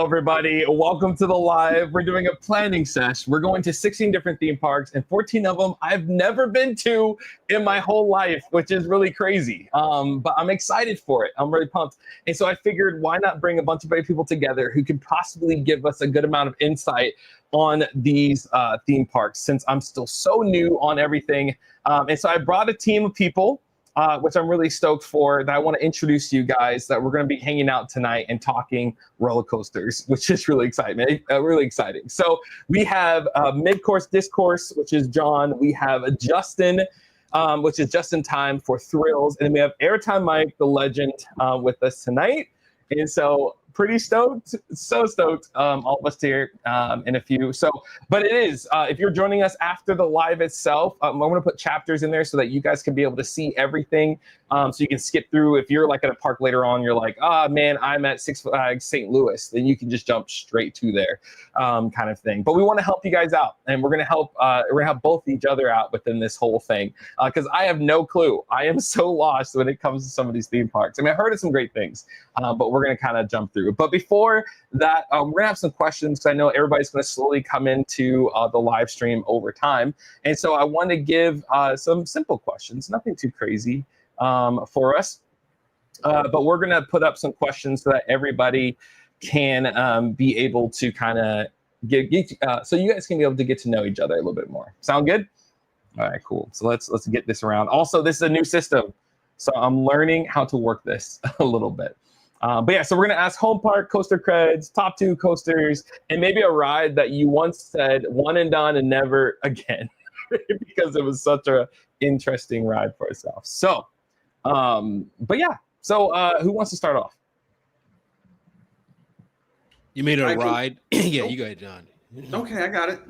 everybody. Welcome to the live. We're doing a planning sesh. We're going to 16 different theme parks, and 14 of them I've never been to in my whole life, which is really crazy. But I'm excited for it. I'm really pumped. And so I figured, why not bring a bunch of people together who could possibly give us a good amount of insight on these theme parks, since I'm still so new on everything. And so I brought a team of people, which I'm really stoked for, that I want to introduce to you guys, that we're going to be hanging out tonight and talking roller coasters, which is really exciting. So we have Mid-Course Discourse, which is John. We have Justin, which is just in time for Thrills. And then we have Airtime Mike, the legend, with us tonight. And so pretty stoked, so stoked, all of us here in a few. So, but it is, if you're joining us after the live itself, I'm going to put chapters in there so that you guys can be able to see everything. So you can skip through. If you're like at a park later on, you're like, man, I'm at Six Flags St. Louis, then you can just jump straight to there, kind of thing. But we want to help you guys out, and we're going to help both each other out within this whole thing, because I have no clue. I am so lost when it comes to some of these theme parks. I mean, I heard of some great things, but we're going to kind of jump through. But before that, we're going to have some questions, because I know everybody's going to slowly come into the live stream over time. And so I want to give some simple questions, nothing too crazy for us. But we're going to put up some questions so that everybody can be able to kind of so you guys can be able to get to know each other a little bit more. Sound good? All right, cool. So let's get this around. Also, this is a new system, so I'm learning how to work this a little bit. But yeah, so we're going to ask home park coaster creds, top 2 coasters, and maybe a ride that you once said one and done and never again, because it was such a interesting ride for itself. So, but yeah, so who wants to start off? You made a ride? Yeah, you go ahead, John. Okay, I got it.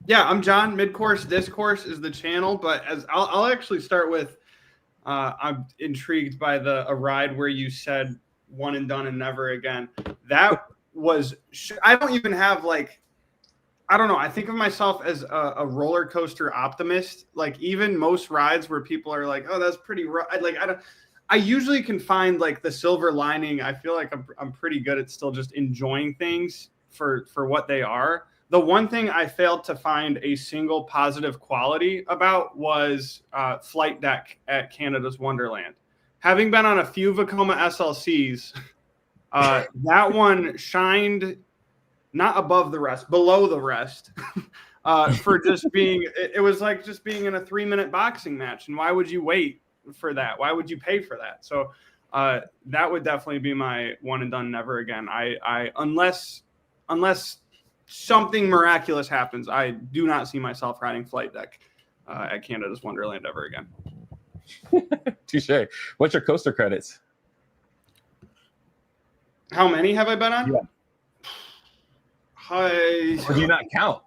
Yeah, I'm John. Mid-Course Discourse is the channel, but as I'll actually start with, I'm intrigued by a ride where you said one and done and never again. That was, I don't even have I don't know. I think of myself as a roller coaster optimist. Like, even most rides where people are like, oh, that's pretty rough. I usually can find the silver lining. I feel like I'm pretty good at still just enjoying things for what they are. The one thing I failed to find a single positive quality about was flight deck at Canada's Wonderland. Having been on a few Vekoma SLCs, that one shined not above the rest, below the rest, for just being, it was like just being in a 3-minute boxing match. And why would you wait for that? Why would you pay for that? So that would definitely be my one and done, never again. Unless something miraculous happens, I do not see myself riding flight deck at Canada's Wonderland ever again. Touche. What's your coaster credits? How many have I been on? Yeah. Or do you not count?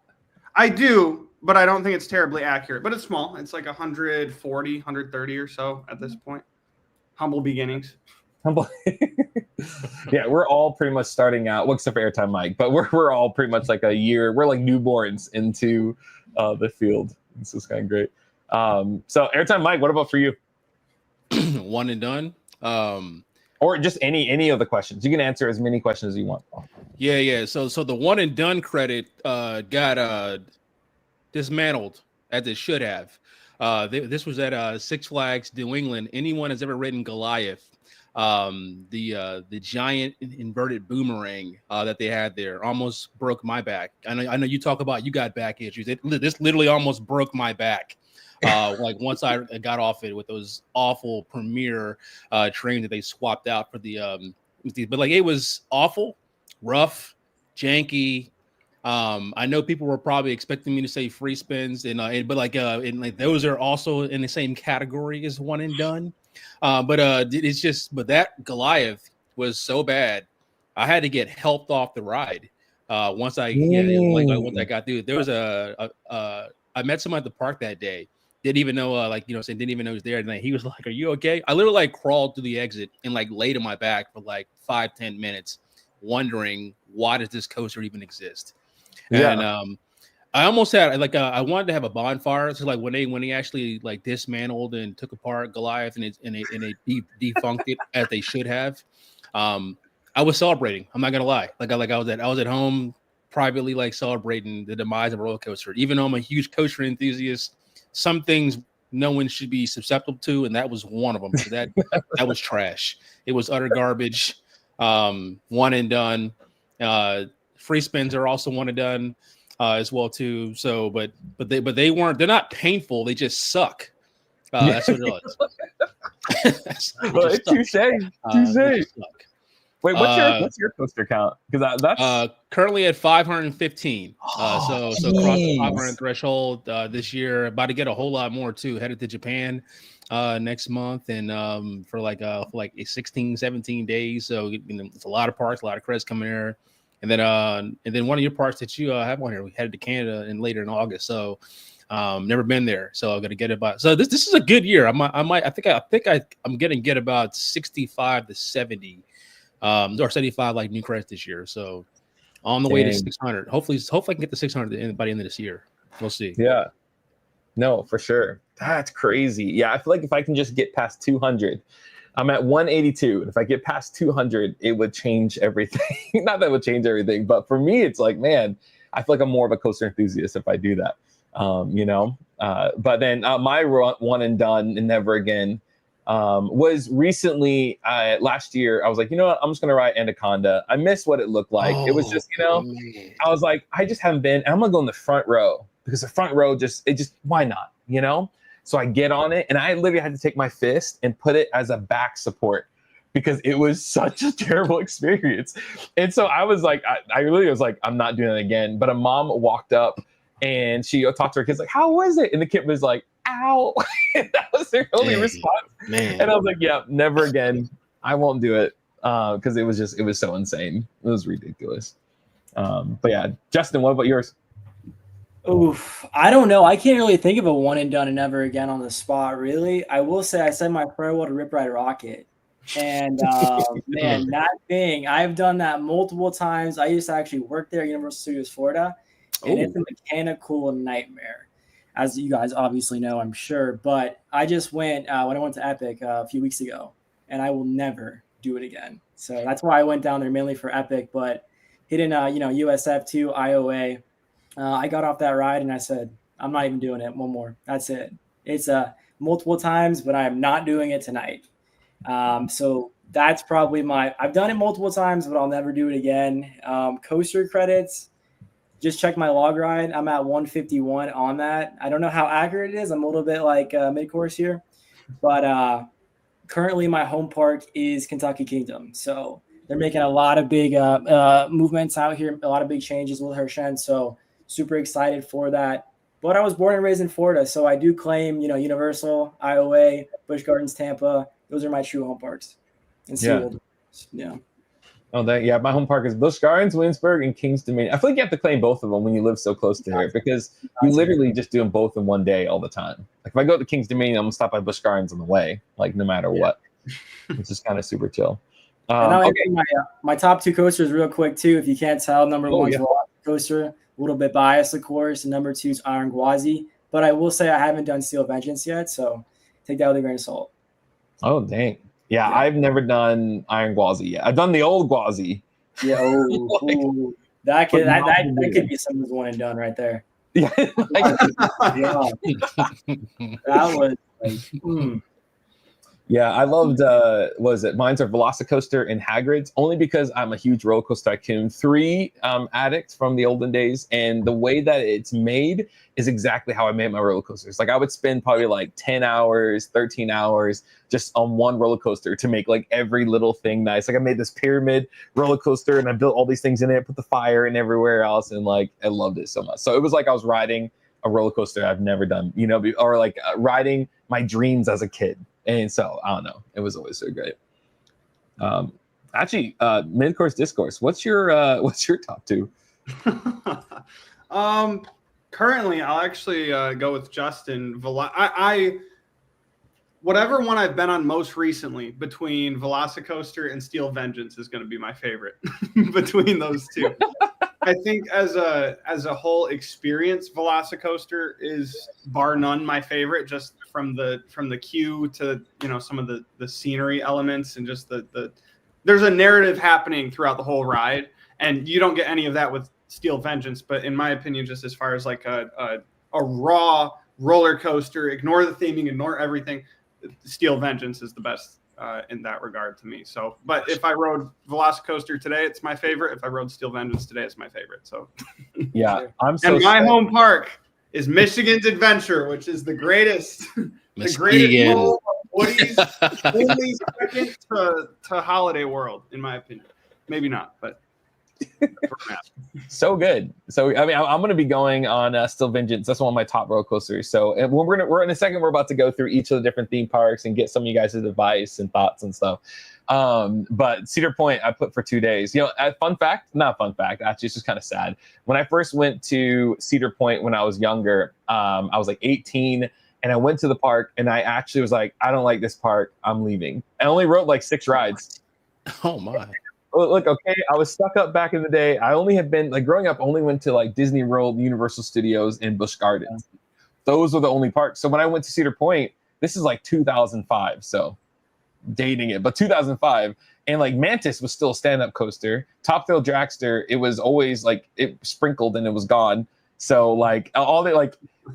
I do, but I don't think it's terribly accurate. But it's small. It's like 140, 130 or so at this point. Humble beginnings. Yeah, we're all pretty much starting out, well, except for Airtime Mike, but we're all pretty much like a year. We're like newborns into the field. This is kind of great. So Airtime Mike, what about for you? One and done. Or just any of the questions. You can answer as many questions as you want. Yeah. So the one and done credit got dismantled, as it should have. This was at Six Flags New England. Anyone has ever ridden Goliath, the giant inverted boomerang that they had there, almost broke my back. I know you talk about you got back issues. This literally almost broke my back. Once I got off it with those awful Premier trains that they swapped out for the but it was awful, rough, janky. I know people were probably expecting me to say free spins, but those are also in the same category as one and done. But that Goliath was so bad, I had to get helped off the ride. Once I got through, there was I met someone at the park that day. Didn't even know, didn't even know he was there. And he was like, "Are you okay?" I literally crawled through the exit and laid on my back for 5-10 minutes, wondering, why does this coaster even exist? Yeah. And I almost had I wanted to have a bonfire. So when they actually dismantled and took apart Goliath and they defunked it as they should have. I was celebrating. I'm not gonna lie. I was at home privately, like celebrating the demise of a roller coaster. Even though I'm a huge coaster enthusiast, some things no one should be susceptible to, and that was one of them. That was trash. It was utter garbage. One and done. Free spins are also one and done as well too. So, but they weren't. They're not painful. They just suck. That's what it was. Well, touche. Wait, what's your coaster count? Because that's currently at 515. So crossed the 500 threshold this year. About to get a whole lot more too. Headed to Japan next month and for like 16, 17 days. So it's a lot of parks, a lot of credits coming there. And then one of your parks that you have on here, we headed to Canada and later in August. So never been there, so I'm gonna get about. So this is a good year. I think I'm gonna get about 65 to 70. Or 75 like new credits this year. So on the way to 600. Hopefully I can get the 600 by the end of this year. We'll see. Yeah. No, for sure. That's crazy. Yeah, I feel like if I can just get past 200, I'm at 182. And if I get past 200, it would change everything. Not that it would change everything, but for me, it's like, man, I feel like I'm more of a coaster enthusiast if I do that. But then my one and done and never again was recently last year. I was like, you know what? I'm just going to ride Anaconda. I miss what it looked like. It was just, I was like, I just haven't been. I'm going to go in the front row because the front row why not? So I get on it and I literally had to take my fist and put it as a back support because it was such a terrible experience. And so I was like, I really was like, I'm not doing it again. But a mom walked up and she talked to her kids like, how was it? And the kid was like, ow. And that was their only response. Man. And I was like, yeah, never again. I won't do it. Because it was so insane. It was ridiculous. But yeah, Justin, what about yours? Oof, I don't know. I can't really think of a one and done and never again on the spot, really. I will say I said my farewell to Rip Ride Rocket. And man, that thing, I've done that multiple times. I used to actually work there at Universal Studios Florida. And it's a mechanical nightmare, as you guys obviously know, I'm sure. But I just went when I went to Epic a few weeks ago, and I will never do it again. So that's why I went down there mainly for Epic. But hitting USF2 IOA, I got off that ride and I said, I'm not even doing it. One more. That's it. It's multiple times, but I am not doing it tonight. So that's probably I've done it multiple times, but I'll never do it again. Coaster credits. Just check my log ride. I'm at 151 on that. I don't know how accurate it is. I'm a little bit like mid-course here. But currently my home park is Kentucky Kingdom. So they're making a lot of big movements out here, a lot of big changes with Hershen. So super excited for that. But I was born and raised in Florida. So I do claim, Universal, IOA, Busch Gardens, Tampa. Those are my true home parks. And SeaWorld. Yeah. Oh, my home park is Busch Gardens, Williamsburg, and Kings Dominion. I feel like you have to claim both of them when you live so close to here because you literally just do them both in one day all the time. Like if I go to Kings Dominion, I'm gonna stop by Busch Gardens on the way, like no matter what. It's just kind of super chill. My top two coasters real quick too. If you can't tell, number one is Coaster, a little bit biased, of course, and number two is Iron Gwazi. But I will say I haven't done Steel Vengeance yet, so take that with a grain of salt. Oh dang. Yeah, I've never done Iron Gwazi yet. I've done the old Gwazi. Yeah, that could be someone's one and done right there. Yeah, that was Yeah, I loved, mine's are Velocicoaster and Hagrid's, only because I'm a huge Roller Coaster Tycoon 3 addict from the olden days, and the way that it's made is exactly how I made my roller coasters. Like I would spend probably like 10 hours, 13 hours just on one roller coaster to make like every little thing nice. Like I made this pyramid roller coaster and I built all these things in it, put the fire in everywhere else, and like I loved it so much. So it was like I was riding a roller coaster I've never done, or like riding my dreams as a kid. And so I don't know. It was always so great. Actually, mid-course discourse. What's your top two? Currently, I'll actually go with Justin. Whatever one I've been on most recently between Velocicoaster and Steel Vengeance is going to be my favorite between those two. I think as a whole experience, Velocicoaster is bar none my favorite, just from the queue to some of the scenery elements and just the there's a narrative happening throughout the whole ride, and you don't get any of that with Steel Vengeance. But in my opinion, just as far as like a raw roller coaster, ignore the theming, ignore everything, Steel Vengeance is the best in that regard to me. So, but if I rode Velocicoaster today, it's my favorite. If I rode Steel Vengeance today, it's my favorite. So Yeah, I'm so. And my home park is Michigan's Adventure, which is the greatest, the greatest home of Woody's, only second to Holiday World, in my opinion. Maybe not, but so good. So I mean, I'm going to be going on Steel Vengeance. That's one of my top roller coasters. So and we're in a second. We're about to go through each of the different theme parks and get some of you guys' advice and thoughts and stuff. But Cedar Point, I put for 2 days. You know, not fun fact. Actually, it's just kind of sad. When I first went to Cedar Point when I was younger, I was like 18. And I went to the park and I actually was like, I don't like this park. I'm leaving. I only rode like 6 rides. Oh my. Look, okay, I was stuck up back in the day. I only have been, like, growing up, only went to, like, Disney World, Universal Studios, and Busch Gardens. Those were the only parks. So when I went to Cedar Point, this is, like, 2005, so dating it, but 2005, and, like, Mantis was still a stand-up coaster. Top Thrill Dragster, it was always, like, it sprinkled and it was gone. So, like,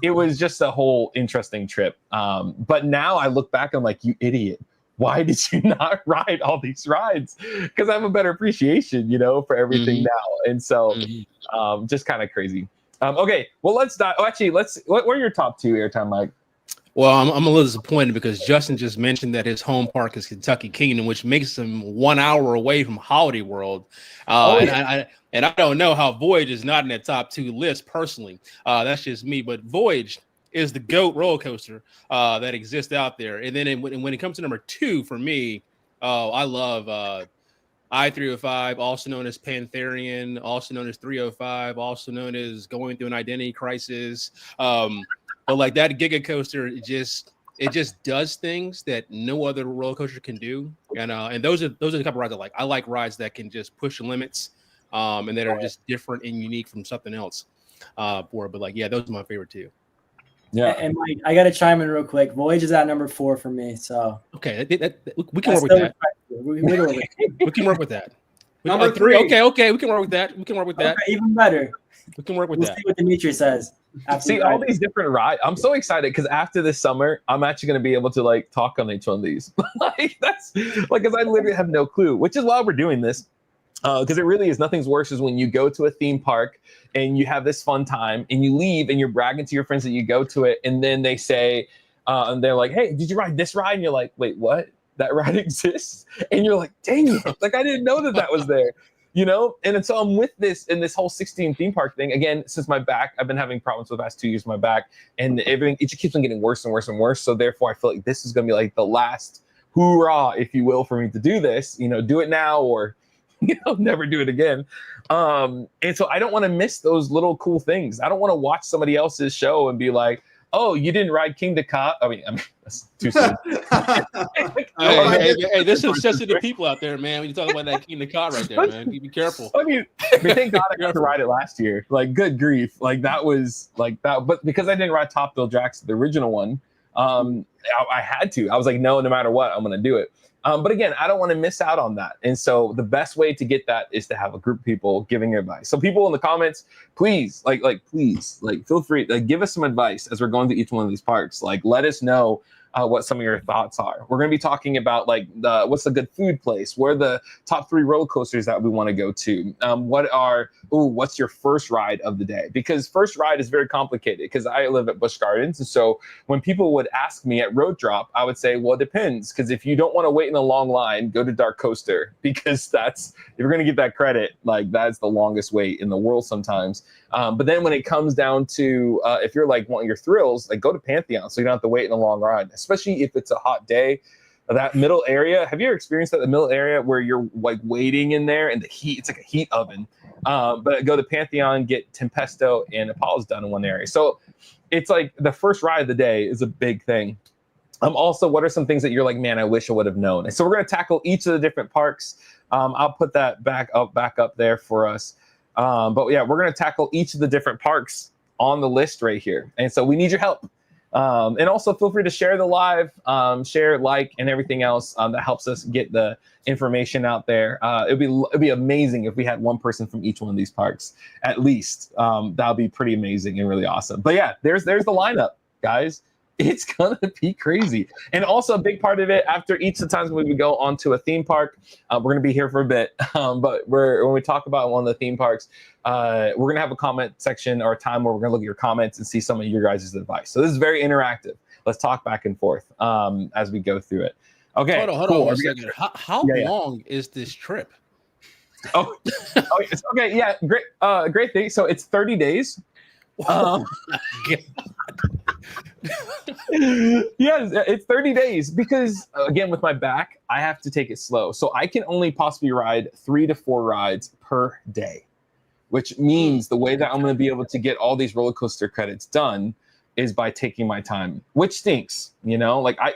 it was just a whole interesting trip. But now I look back, I'm like, you idiot. Why did you not ride all these rides? Because I have a better appreciation, you know, for everything now. And so just kind of crazy. Okay, well, let's dive. Oh, actually, what are your top 2 airtime, Mike? Well, I'm a little disappointed because Justin just mentioned that his home park is Kentucky Kingdom, which makes him 1 hour away from Holiday World. And I don't know how Voyage is not in that top 2 list personally. That's just me. But Voyage is the GOAT roller coaster that exists out there. And then when it comes to number 2 for me, I love I-305, also known as Pantherian, also known as 305, also known as going through an identity crisis. But like that Giga coaster, it just does things that no other roller coaster can do. And those are the couple rides I like. I like rides that can just push the limits and that are just different and unique from something else. But like, yeah, those are my favorite too. Yeah, and Mike, I got to chime in real quick. Voyage is at number 4 for me. So okay, we can work with that. We can work with that. Number 3. Okay, we can work with that. We can work with that. Okay, even better. We can work with that. See what Dimitri says. See all these different rides. I'm so excited because after this summer, I'm actually going to be able to like talk on each one of these. Like that's like because I literally have no clue, which is why we're doing this. Because it really is nothing's worse is when you go to a theme park and you have this fun time and you leave and you're bragging to your friends that you go to it and then they say and they're like, hey, did you ride this ride? And you're like, wait, what? That ride exists? And you're like, dang it, like I didn't know that was there, you know? And so I'm with this in this whole 16 theme park thing again since my back. I've been having problems with the past 2 years with my back and everything. It just keeps on getting worse and worse and worse. So therefore, I feel like this is going to be like the last hoorah, if you will, for me to do this. You know, do it now or never do it again. And so I don't want to miss those little cool things. I don't want to watch somebody else's show and be like, oh, you didn't ride King to Cop. I mean, that's too soon. hey, there's some sensitive people out there, man. When you talk about that King to Cop right there, man, be careful. I mean, thank God I got to ride it last year. Like, good grief. Like, that was like that. But because I didn't ride Top Bill Jackson, the original one, I had to. I was like, no matter what, I'm going to do it. But again, I don't want to miss out on that. And so the best way to get that is to have a group of people giving advice. So people in the comments, please, please, feel free, give us some advice as we're going to each one of these parks. Like, let us know what some of your thoughts are. We're going to be talking about what's a good food place? Where are the top 3 roller coasters that we want to go to? What's your first ride of the day? Because first ride is very complicated because I live at Busch Gardens. And so when people would ask me at Road Drop, I would say, well, it depends. Because if you don't want to wait in a long line, go to Dark Coaster because if you're going to get that credit, like that's the longest wait in the world sometimes. But then when it comes down to if you're like wanting your thrills, like go to Pantheon so you don't have to wait in a long ride, especially if it's a hot day. That middle area, have you ever experienced that, the middle area where you're like waiting in there and the heat, it's like a heat oven. But go to Pantheon, get Tempesto and Apollo's done in one area. So it's like the first ride of the day is a big thing. Also, what are some things that you're like, man, I wish I would have known? And so we're going to tackle each of the different parks. I'll put that back up there for us. But yeah, we're going to tackle each of the different parks on the list right here. And so we need your help. And also feel free to share the live, share, like, and everything else that helps us get the information out there. It'd be amazing if we had one person from each one of these parks, at least. That'll be pretty amazing and really awesome. But yeah, there's the lineup, guys. It's gonna be crazy. And also a big part of it, after each of the times when we go onto a theme park, we're gonna be here for a bit. But when we talk about one of the theme parks, we're gonna have a comment section or a time where we're gonna look at your comments and see some of your guys' advice. So this is very interactive. Let's talk back and forth as we go through it. Okay. Hold on 1 second. How long is this trip? Okay. Yeah. Great thing. So it's 30 days. Yes, it's 30 days because again, with my back, I have to take it slow. So I can only possibly ride 3 to 4 rides per day, which means the way that I'm going to be able to get all these roller coaster credits done is by taking my time, which stinks, like I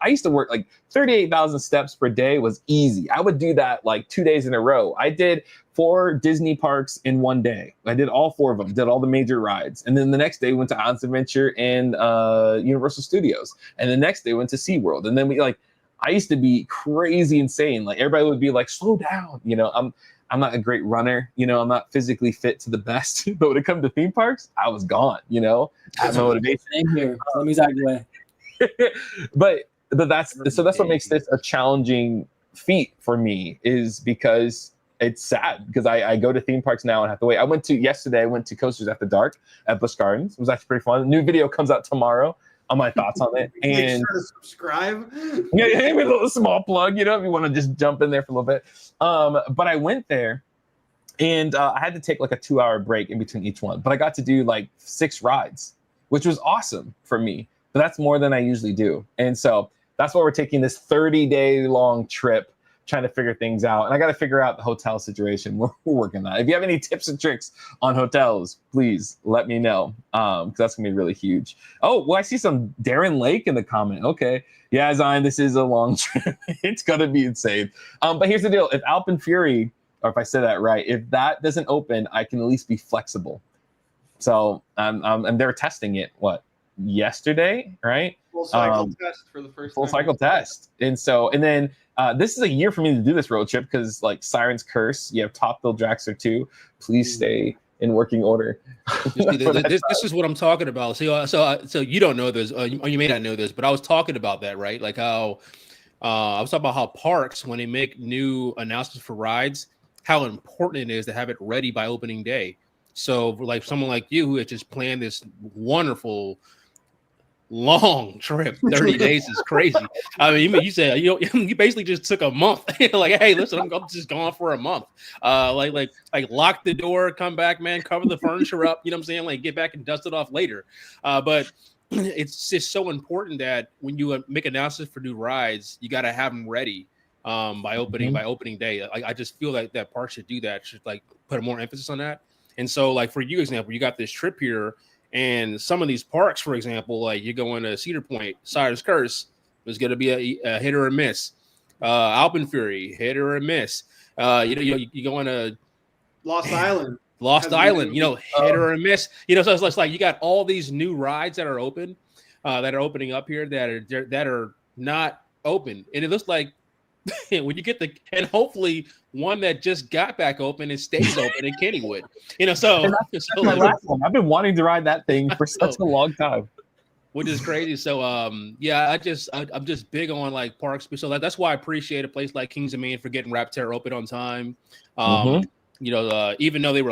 used to work like 38,000 steps per day was easy. I would do that like 2 days in a row. I did 4 Disney parks in one day. I did all 4 of them, did all the major rides. And then the next day went to Islands Adventure and Universal Studios. And the next day went to SeaWorld. And then I used to be crazy insane. Like everybody would be like, slow down. I'm not a great runner. I'm not physically fit to the best. But when it comes to theme parks, I was gone, I have no motivation. Same here. Same exact way. but that's what makes this a challenging feat for me, is because it's sad because I go to theme parks now and have to wait. I went to Coasters After Dark at Busch Gardens. It was actually pretty fun. The new video comes out tomorrow on my thoughts on it. And make sure to subscribe. Yeah, a little small plug, if you want to just jump in there for a little bit. But I went there and I had to take like a 2-hour break in between each one. But I got to do like 6 rides, which was awesome for me. But that's more than I usually do. And so that's why we're taking this 30-day long trip, trying to figure things out. And I got to figure out the hotel situation. We're working on it. If you have any tips and tricks on hotels, please let me know, because that's going to be really huge. Oh, well, I see some Darien Lake in the comment. Okay. Yeah, Zion, this is a long trip. It's going to be insane. But here's the deal. If Alpine Fury, or if I said that right, if that doesn't open, I can at least be flexible. So and they're testing it, yesterday, right? Full cycle test for the first full cycle test. And then this is a year for me to do this road trip because like Siren's Curse, you have Top Thrill Dragster 2. Please stay in working order. This is what I'm talking about. So you don't know this, or you may not know this, but I was talking about that, right? Like how I was talking about how parks, when they make new announcements for rides, how important it is to have it ready by opening day. So like someone like you who had just planned this wonderful long trip, 30 days is crazy. I mean, you said you basically just took a month. Like, hey, listen, I'm just gone for a month. Like lock the door, come back, man, cover the furniture up. You know what I'm saying? Like, get back and dust it off later. But it's just so important that when you make announcements for new rides, you got to have them ready by opening day. I just feel like that park should do that. Should like put more emphasis on that. And so, like for you, example, you got this trip here. And some of these parks, for example, like you're going to Cedar Point, Siren's Curse, is going to be a hit or a miss. Alpine Fury, hit or a miss. You going to Lost Island, hit or a miss. So it's like you got all these new rides that are open, that are opening up here that are not open, and it looks like when you get and hopefully one that just got back open and stays open in Kennywood. So my last one. I've been wanting to ride that thing for such a long time, which is crazy. So I'm just big on like parks. So that's why I appreciate a place like Kings of Maine for getting Raptor open on time. Even though they were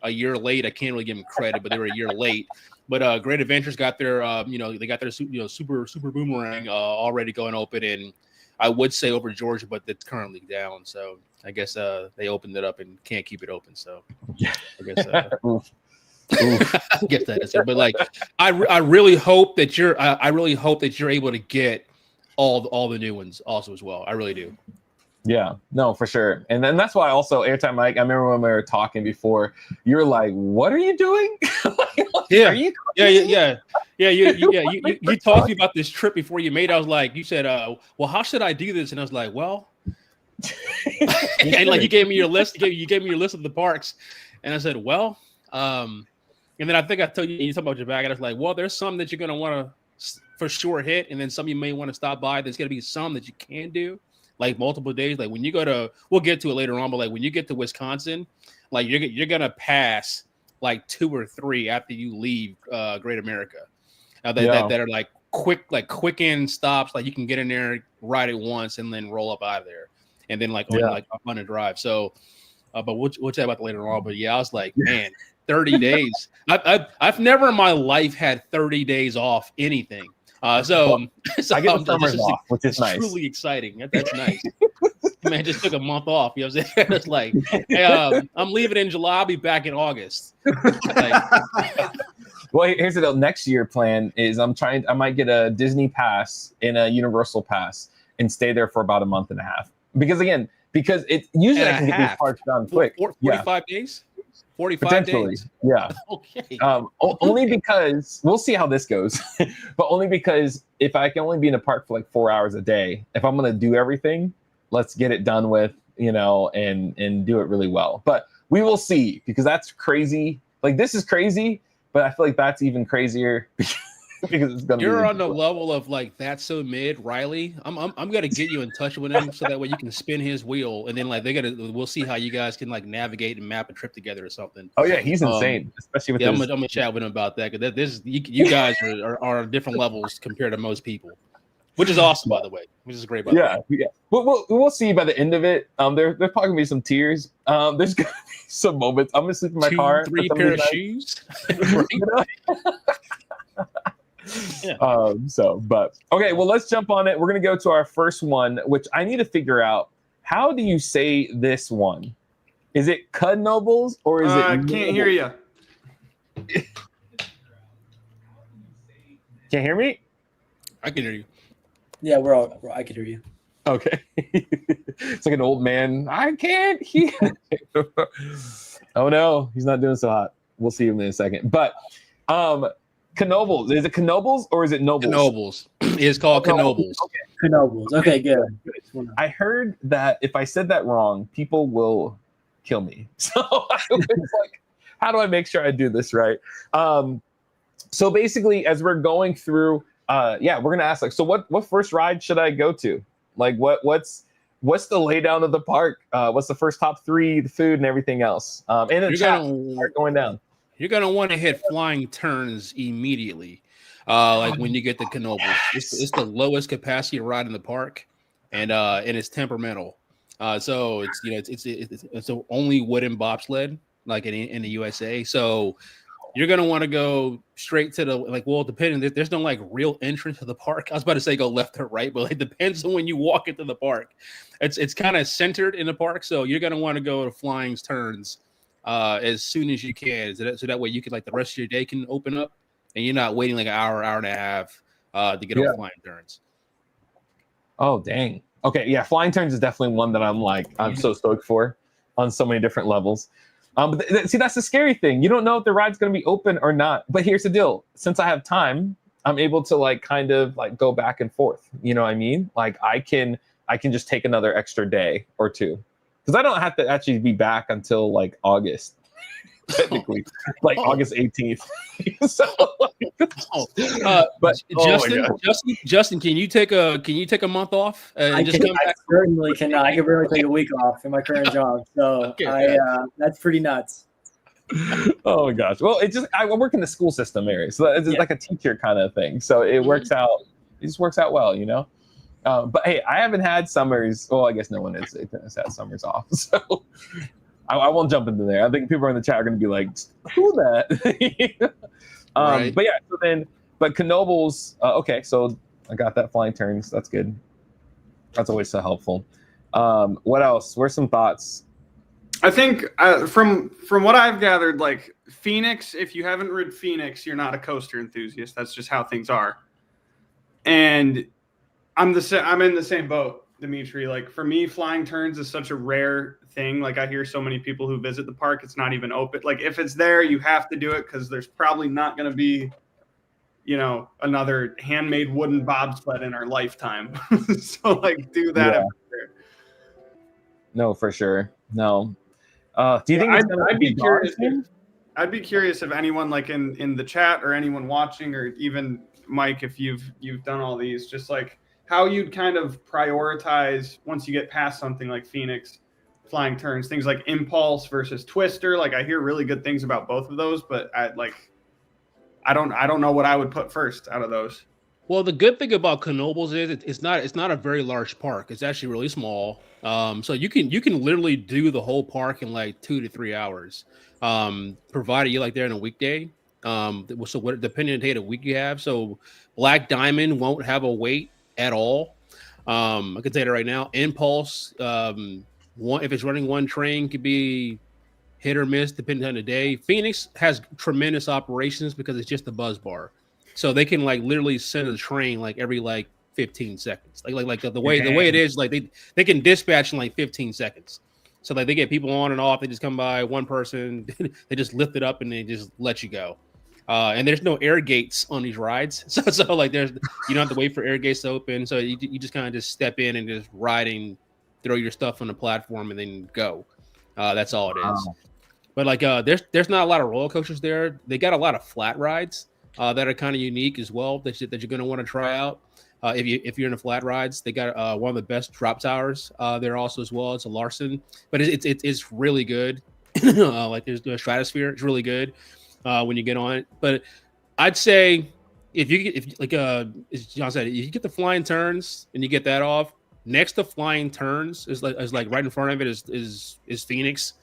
a year late, I can't really give them credit, but they were a year late. But Great Adventures got their they got their super boomerang already going open, and I would say over Georgia, but it's currently down. So I guess they opened it up and can't keep it open. So I guess I guess that is it. But like I really hope that you're able to get all the new ones also as well. I really do. Yeah, no, for sure. And then that's why also Airtime Mike, I remember when we were talking before, you were like, what are you doing? Yeah. You talked to me about this trip before you made it. I was like, you said, well, how should I do this? And I was like, well, and like you gave me your list. You gave me your list of the parks. And I said, well, and then I think I told you talking about your bag. And I was like, well, there's some that you're going to want to for sure hit, and then some you may want to stop by. There's going to be some that you can do, like multiple days. Like when you go to, we'll get to it later on, but like when you get to Wisconsin, like you're going to pass like 2 or 3 after you leave Great America. That are like quick in stops, like you can get in there, ride it once, and then roll up out of there, and then like on a drive. So, but we'll chat about that later on. But yeah, I was like, man, 30 days. I've never in my life had 30 days off anything. So I get the summers off, which is nice. Truly exciting. That's nice. Man, just took a month off. You know what I'm saying? It's like, hey, I'm leaving in July. I'll be back in August. Well, here's the deal. Next year plan is I might get a Disney pass and a Universal pass and stay there for about a month and a half. Because it usually I can get these parts done quick. 45 days? 45 potentially days? Yeah. Okay. Only because we'll see how this goes, but only because if I can only be in a park for like 4 hours a day, if I'm going to do everything, let's get it done with, and do it really well. But we will see, because that's crazy. Like, this is crazy. But I feel like that's even crazier because it's gonna. You're on the level of like that's so mid, Riley. I'm gonna get you in touch with him so that way you can spin his wheel, and then like we'll see how you guys can like navigate and map a trip together or something. Oh yeah, he's insane, especially with. Yeah, I'm gonna chat with him about that, because you guys are on different levels compared to most people, which is awesome, by the way. Which is great. By the way. We'll see by the end of it. There's probably gonna be some tears. There's gonna be some moments. I'm gonna sleep in my car. 3 pair of shoes. Yeah. But okay, well, let's jump on it. We're gonna go to our first one, which I need to figure out. How do you say this one? Is it Knoebels or is it? I can't hear you. Can't hear me? I can hear you. Yeah, I can hear you. Okay. It's like an old man. I can't hear. Oh no, he's not doing so hot. We'll see him in a second. But Knoebels. Is it Knoebels or is it Knoebels? Knoebels. It's called Knoebels. Okay. Knoebels. Okay, good. I heard that if I said that wrong, people will kill me. So I was like, how do I make sure I do this right? So basically, as we're going through, we're gonna ask like, so what first ride should I go to? Like what's the laydown of the park? What's the first top 3, the food and everything else? And then start going down. You're gonna want to hit Flying Turns immediately, like when you get to Knoebels. It's the lowest capacity ride in the park, and it's temperamental. So it's the only wooden bobsled like in the USA. So you're gonna want to go straight to the depending. There's no like real entrance to the park. I was about to say go left or right, but it depends on when you walk into the park. It's kind of centered in the park, so you're gonna want to go to Flying Turns as soon as you can, so that way you can like the rest of your day can open up, and you're not waiting like an hour and a half to get on Flying Turns. Oh dang. Okay, yeah, Flying Turns is definitely one that I'm so stoked for on so many different levels. But see, that's the scary thing. You don't know if the ride's going to be open or not. But here's the deal. Since I have time, I'm able to like kind of like go back and forth. You know what I mean? Like I can just take another extra day or 2. Because I don't have to actually be back until like August. Technically, like August 18th. So, but Justin, can you take a month off and just come back? I certainly cannot. I can barely take a week off in my current job, so that's pretty nuts. Oh my gosh! Well, I work in the school system area, so it's like a teacher kind of thing. So it works out. It just works out well, But hey, I haven't had summers. Well, I guess no one has had summers off, so. I won't jump into there. I think people in the chat are going to be like, who that? Right. But Knoebels, okay, so I got that Flying Turns. That's good. That's always so helpful. What else? Where's some thoughts? I think from what I've gathered, like Phoenix, if you haven't ridden Phoenix, you're not a coaster enthusiast. That's just how things are. And I'm in the same boat, Dimitri. Like for me, Flying Turns is such a rare thing. Like I hear so many people who visit the park, it's not even open. Like if it's there, you have to do it because there's probably not going to be, another handmade wooden bobsled in our lifetime. So like do that. Yeah. No, for sure. No. Do you think I'd be curious? I'd be curious if anyone like in the chat or anyone watching, or even Mike, if you've done all these, just like how you'd kind of prioritize once you get past something like Phoenix, Flying Turns, things like Impulse versus Twister. Like I hear really good things about both of those, but I don't know what I would put first out of those. Well, the good thing about Knoebels is it's not a very large park. It's actually really small. So you can literally do the whole park in like 2 to 3 hours, provided you're like there in a weekday. So what, depending on the day of the week you have. So Black Diamond won't have a wait at all. I can tell you that right now. Impulse, if it's running one train, could be hit or miss depending on the day. Phoenix has tremendous operations because it's just a buzz bar. So they can like literally send a train like every like 15 seconds. Like the way it is, like they can dispatch in like 15 seconds. So like they get people on and off. They just come by one person, they just lift it up and they just let you go. And there's no air gates on these rides. So like you don't have to wait for air gates to open. So you just kind of just step in and just ride and throw your stuff on the platform and then go. That's all it is. Wow. But like there's not a lot of roller coasters there. They got a lot of flat rides that are kind of unique as well that you're going to want to try out. If you're in the flat rides, they got one of the best drop towers there also as well. It's a Larson, but it's really good. Like there's the Stratosphere, it's really good when you get on it. But I'd say if as John said, if you get the Flying Turns and you get that off, next to Flying Turns is like right in front of it is Phoenix.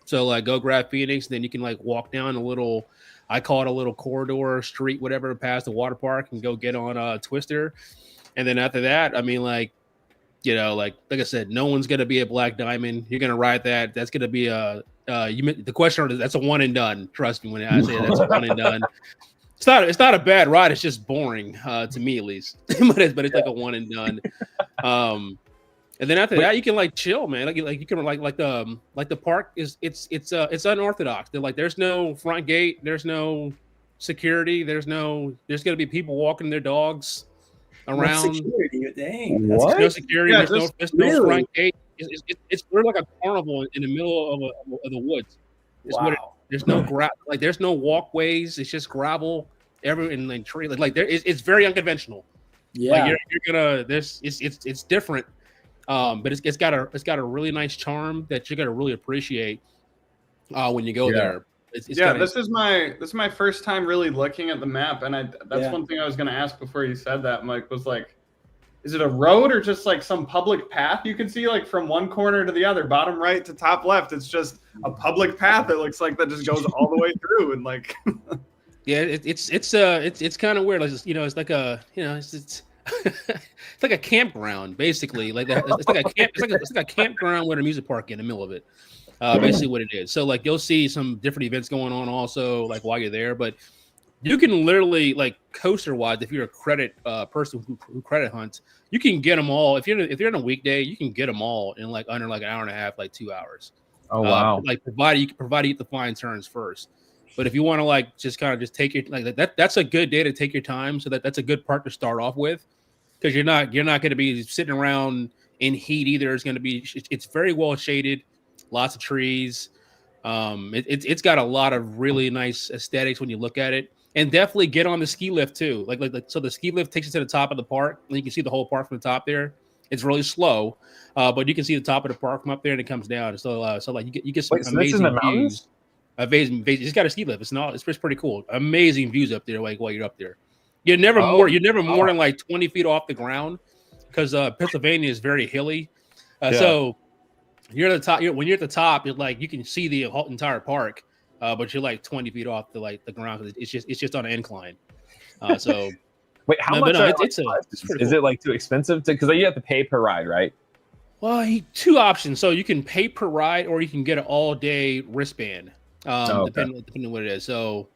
So like go grab Phoenix, then you can like walk down a little, I call it a little corridor, street, whatever, past the water park and go get on Twister. And then after that, I mean, like, you know, like I said, no one's going to be a Black Diamond. You're going to ride that. That's going to be the question, that's a one and done. Trust me when I say that's a one and done. It's not a bad ride. It's just boring to me at least, but it's like a one and done. And then after that, you can like chill, man. Like you can like the park is it's unorthodox. They're like there's no front gate, there's no security, there's gonna be people walking their dogs around. No security, dang. What? There's no security. Yeah, there's no front gate. We're like a carnival in the middle of the woods. Wow. There's no there's no walkways. It's just gravel. And like tree. It's very unconventional. Yeah. Like you're gonna it's different. But it's got a really nice charm that you're gonna really appreciate when you go there. This is my first time really looking at the map, and that's one thing I was gonna ask before you said that, Mike, was like, is it a road or just like some public path you can see like from one corner to the other, bottom right to top left? It's just a public path. It looks like that just goes all the way through, and like yeah, it's kind of weird. Like, you know, it's like a it's it's like a campground, basically. Like that, it's like a campground with a music park in the middle of it. Basically, what it is. So, like, you'll see some different events going on, also, like while you're there. But you can literally, like, coaster-wise, if you're a credit person who credit hunts, you can get them all. If you're on a weekday, you can get them all in like under like an hour and a half, like 2 hours. Oh wow! Like provided you get the Flying Turns first. But if you want to like just kind of just take your that's a good day to take your time. So that's a good park to start off with. Because you're not going to be sitting around in heat either. It's very well shaded, lots of trees. It's got a lot of really nice aesthetics when you look at it, and definitely get on the ski lift too. So the ski lift takes you to the top of the park, and you can see the whole park from the top there. It's really slow, but you can see the top of the park from up there, and it comes down. So like you get some amazing views. Amazing. It's got a ski lift. It's pretty cool. Amazing views up there, like while you're up there. You're never more than like 20 feet off the ground because Pennsylvania is very hilly. So you're at the top. When you're at the top, you're like you can see the whole entire park, but you're like 20 feet off the ground. It's just on an incline. So wait, how much? Is it like too expensive? Because you have to pay per ride, right? Well, two options. So you can pay per ride, or you can get an all-day wristband, depending on what it is. So.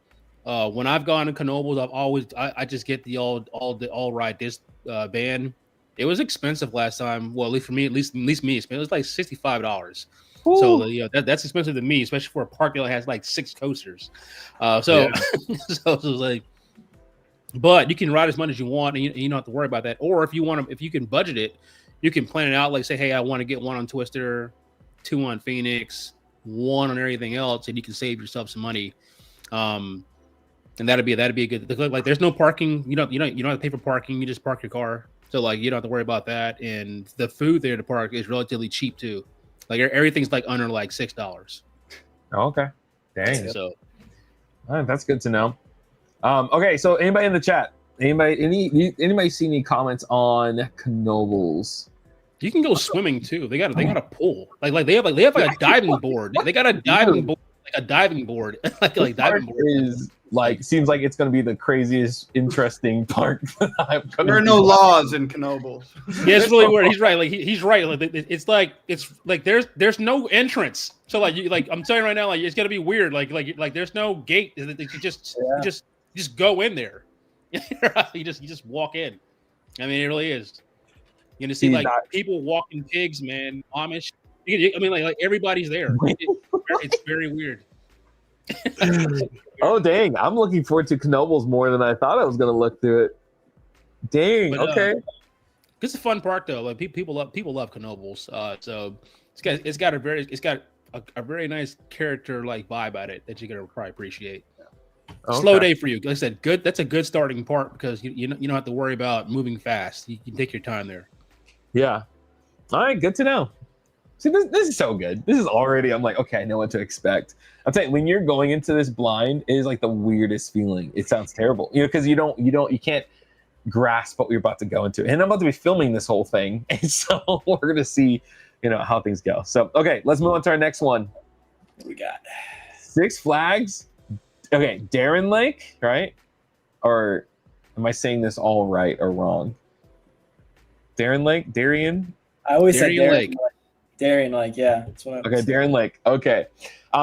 When I've gone to Knoebels, I just get the all ride disc band. It was expensive last time. Well, at least for me, at least me, it was like $65. So that's expensive to me, especially for a park that has like 6 coasters. So it was like, but you can ride as much as you want, and you don't have to worry about that. Or if you can budget it, you can plan it out. Like say, hey, I want to get 1 on Twister, 2 on Phoenix, 1 on everything else, and you can save yourself some money. And that'd be a good, like, there's no parking. You don't have to pay for parking. You just park your car. So like, you don't have to worry about that. And the food there at the park is relatively cheap too. Like everything's like under like $6. Okay. Dang. So all right, that's good to know. Okay, so anybody in the chat? Anybody see any comments on Knoebels? you can go swimming too. They got a pool. Like they have like a diving board. They got a diving board, like a diving board. like diving board is like seems like it's going to be the craziest, interesting park. There are no laws in Knoebels. Yeah, it's really weird. He's right. Like he's right. Like it's like there's no entrance. So like I'm telling you right now, like it's gonna be weird. Like there's no gate. You just go in there. you just walk in. I mean, it really is. You're gonna see like people walking pigs, man. Amish. I mean, like everybody's there. It's very weird. Oh dang! I'm looking forward to Knoebels more than I thought I was going to look through it. Dang. But, okay. It's a fun park though. Like people love Knoebels. So it's got a very nice character like vibe at it that you're gonna probably appreciate. Okay. Slow day for you. Like I said, good. That's a good starting part because you don't have to worry about moving fast. You can take your time there. Yeah. All right. Good to know. See, this is so good. This is already. I'm like, okay, I know what to expect. I'm telling you, when you're going into this blind, it is like the weirdest feeling. It sounds terrible, because you can't grasp what you're about to go into. And I'm about to be filming this whole thing, and so we're gonna see, how things go. So, okay, let's move on to our next one. What we got? Six Flags. Okay, Darien Lake, right? Or am I saying this all right or wrong? Darien Lake, Darien. I always said Darien Lake. Darien Lake, yeah. That's what I Okay, Darien Lake. Okay.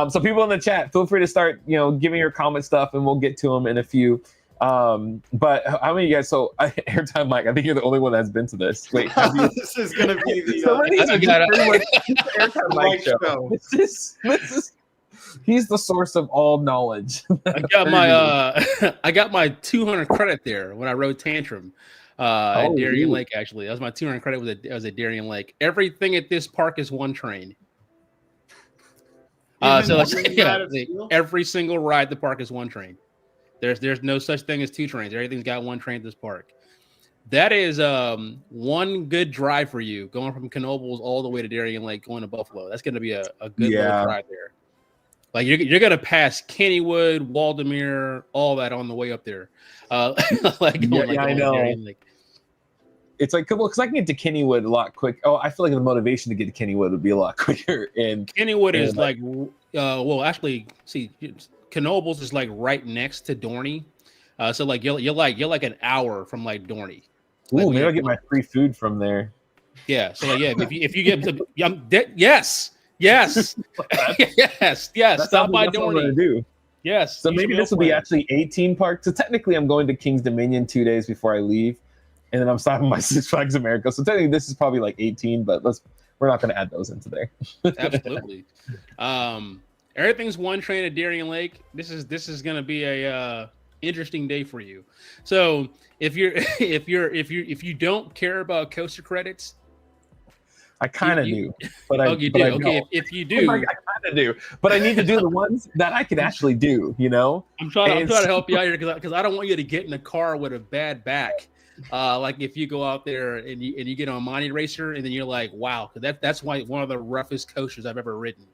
So people in the chat, feel free to start, giving your comment stuff, and we'll get to them in a few. But how many of you guys? So Airtime Mike, I think you're the only one that's been to this. Wait, have you? This is gonna be the Airtime Mike show. This is. He's the source of all knowledge. I got my 200 credit there when I rode Tantrum. At Darien Lake, actually. That was my 200 credit. Was at Darien Lake. Everything at this park is one train. Every single ride at the park is one train. There's no such thing as two trains. Everything's got one train at this park. That is one good drive for you, going from Knoebels all the way to Darien Lake, going to Buffalo. That's going to be a good little drive there. Like you're going to pass Kennywood, Waldemere, all that on the way up there. I know. It's like, because I can get to Kennywood a lot quick. Oh, I feel like the motivation to get to Kennywood would be a lot quicker. And Kennywood is actually, see, Knoebels is like right next to Dorney. So like you're like an hour from like Dorney. Ooh, maybe I'll get my free food from there. Yeah. So like, yeah, if you get yes. Yes. Stop by Dorney. Yes. So maybe this will be actually 18 parks. So technically I'm going to King's Dominion 2 days before I leave. And then I'm stopping by Six Flags America. So technically this is probably like 18, but we're not going to add those into there. Absolutely. Everything's one train at Darien Lake. This is going to be a interesting day for you. So if you don't care about coaster credits, I kind of do, but you do. Okay, if you do, I kind of do, but I need to do the ones that I can actually do. I'm trying to help you out here because I don't want you to get in a car with a bad back. Like if you go out there and you get on a Monty Racer and then you're like, wow, that's one of the roughest coasters I've ever ridden.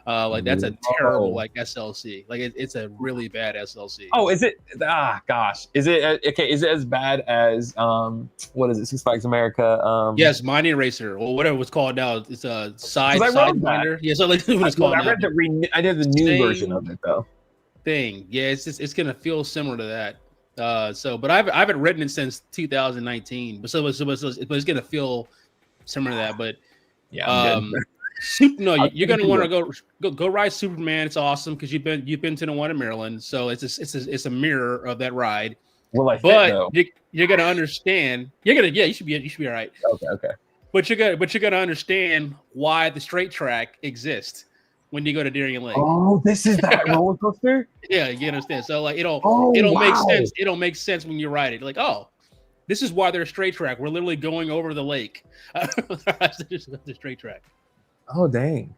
Like that's a terrible like SLC. Like it's a really bad SLC. Oh, is it? Gosh, is it okay? Is it as bad as what is it? Six Flags America? Yes, Monty Racer or whatever it's called now. It's a sidewinder. Yeah, so like what it's called. I did the new version of it though. Thing, yeah, it's gonna feel similar to that. But I haven't ridden it since 2019. But it's gonna feel similar to that. But yeah, you're gonna want to go ride Superman. It's awesome because you've been to the one in Maryland, so it's a mirror of that ride. Well, you're gonna understand. You should be all right. Okay. But you're gonna understand why the straight track exists when you go to Darien Lake. Oh, this is that roller coaster? Yeah, you understand. So like it'll make sense. It'll make sense when you ride it. Like, oh, this is why they're a straight track. We're literally going over the lake. The straight track. Oh dang.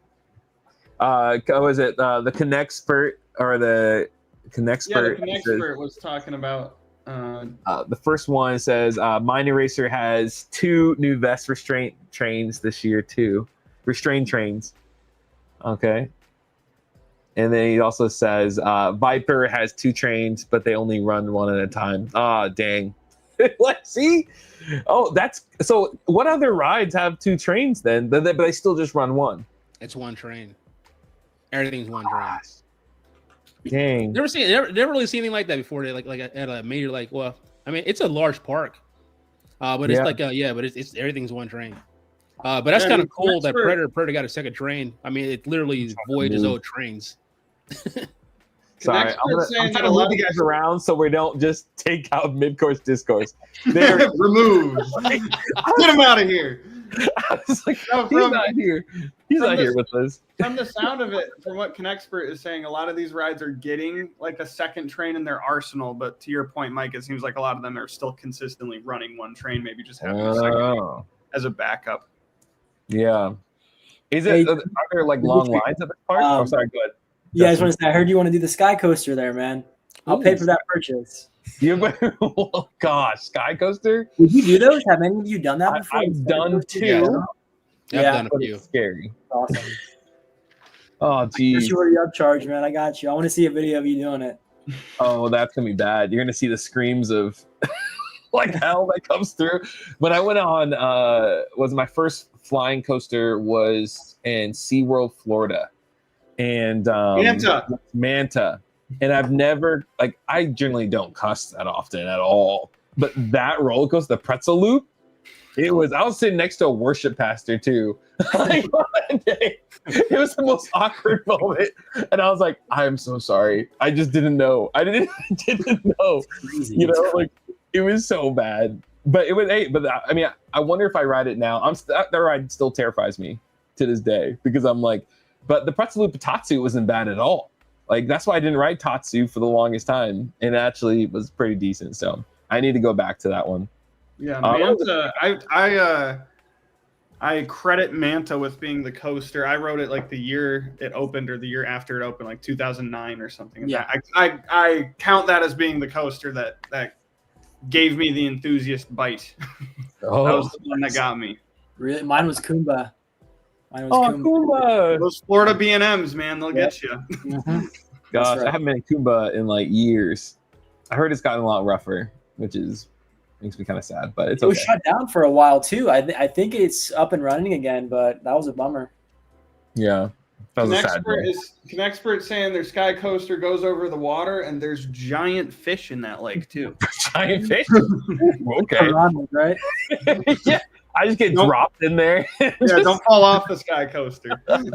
Was it the Connexpert or the Connexpert. the Connexpert was talking about. The first one says Mind Eraser has 2 new vest restraint trains this year too. Restrained trains. Okay. And then he also says Viper has 2 trains, but they only run one at a time. Ah, dang. Let's see. Oh, that's so. What other rides have 2 trains then? But they still just run one. It's one train. Everything's one train. Dang. Never really seen anything like that before. They like at a major well, I mean, it's a large park, but it's but it's everything's one train. But that's kind of cool that Predator got a second train. I mean, it literally void his own trains. Sorry, I'm trying to move you guys around so we don't just take out mid-course discourse. They're removed. Get him out of here. I was like, he's not here. He's not here with us. From the sound of it, from what Connexpert is saying, a lot of these rides are getting like a second train in their arsenal. But to your point, Mike, it seems like a lot of them are still consistently running one train, maybe just having a second as a backup. Yeah. Are there like long lines at the park? Oh, sorry, go ahead. Yeah, I just want to say, I heard you want to do the Sky Coaster there, man. I'll pay for that purchase. Oh, gosh, Sky Coaster? Did you do those? Have any of you done that before? I've done 2. Yeah, I've done a few. It's scary. Awesome. Oh, geez. You already upcharged, man. I got you. I want to see a video of you doing it. Oh, that's going to be bad. You're going to see the screams of like hell that comes through. When I went on, was my first flying coaster was in SeaWorld, Florida. And Manta. And I've never, like, I generally don't cuss that often at all. But that roller coaster, the pretzel loop, I was sitting next to a worship pastor too. It was the most awkward moment. And I was like, I'm so sorry. I just didn't know. I didn't know. You know, like, it was so bad. But it was, I mean, I wonder if I ride it now. That ride still terrifies me to this day because I'm like, but the pretzel loop Tatsu wasn't bad at all. Like, that's why I didn't ride Tatsu for the longest time. And it actually was pretty decent. So I need to go back to that one. Yeah, Manta. I credit Manta with being the coaster. I rode it like the year it opened or the year after it opened, like 2009 or something. Yeah. I count that as being the coaster that gave me the enthusiast bite. Oh, that was the one that got me. Really? Mine was Kumba. Kumba. Those Florida B&Ms, man, they'll get you. Mm-hmm. Gosh, right. I haven't been in Kumba in like years. I heard it's gotten a lot rougher, which makes me kind of sad, but it's okay. It was shut down for a while too. I think it's up and running again, but that was a bummer. Yeah. That was a sad day. Connexpert saying their Sky Coaster goes over the water and there's giant fish in that lake too. Giant fish? Okay. Piranhas, right? Yeah. I just get dropped in there. Don't fall off the Sky Coaster. We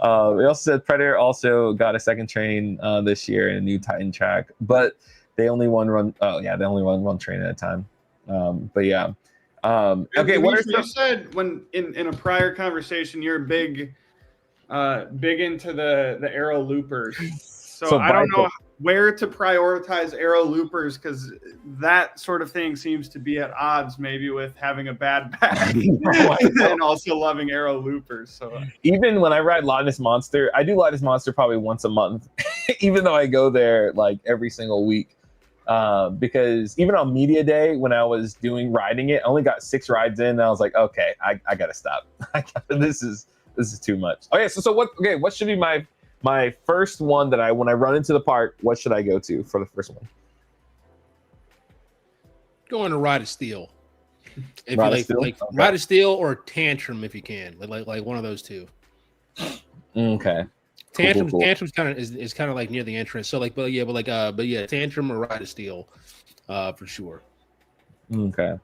also said Predator also got a second train this year in a new Titan track, but they only run one train at a time. But yeah. Okay. You said when in a prior conversation you're big into the arrow loopers. So I don't know where to prioritize arrow loopers because that sort of thing seems to be at odds maybe with having a bad back and also loving arrow loopers. So even when I ride Loch Ness Monster, I do Loch Ness Monster probably once a month, even though I go there like every single week. Because even on media day when I was riding it, I only got 6 rides in and I was like, okay, I gotta stop. This is too much. Okay, so what should be my first one that when I run into the park, what should I go to for the first one? Go on to Ride of Steel. If you like Ride of Steel or Tantrum if you can. Like one of those two. Okay. Tantrum's kind of is kind of like near the entrance. So but Tantrum or Ride of Steel, for sure. Okay.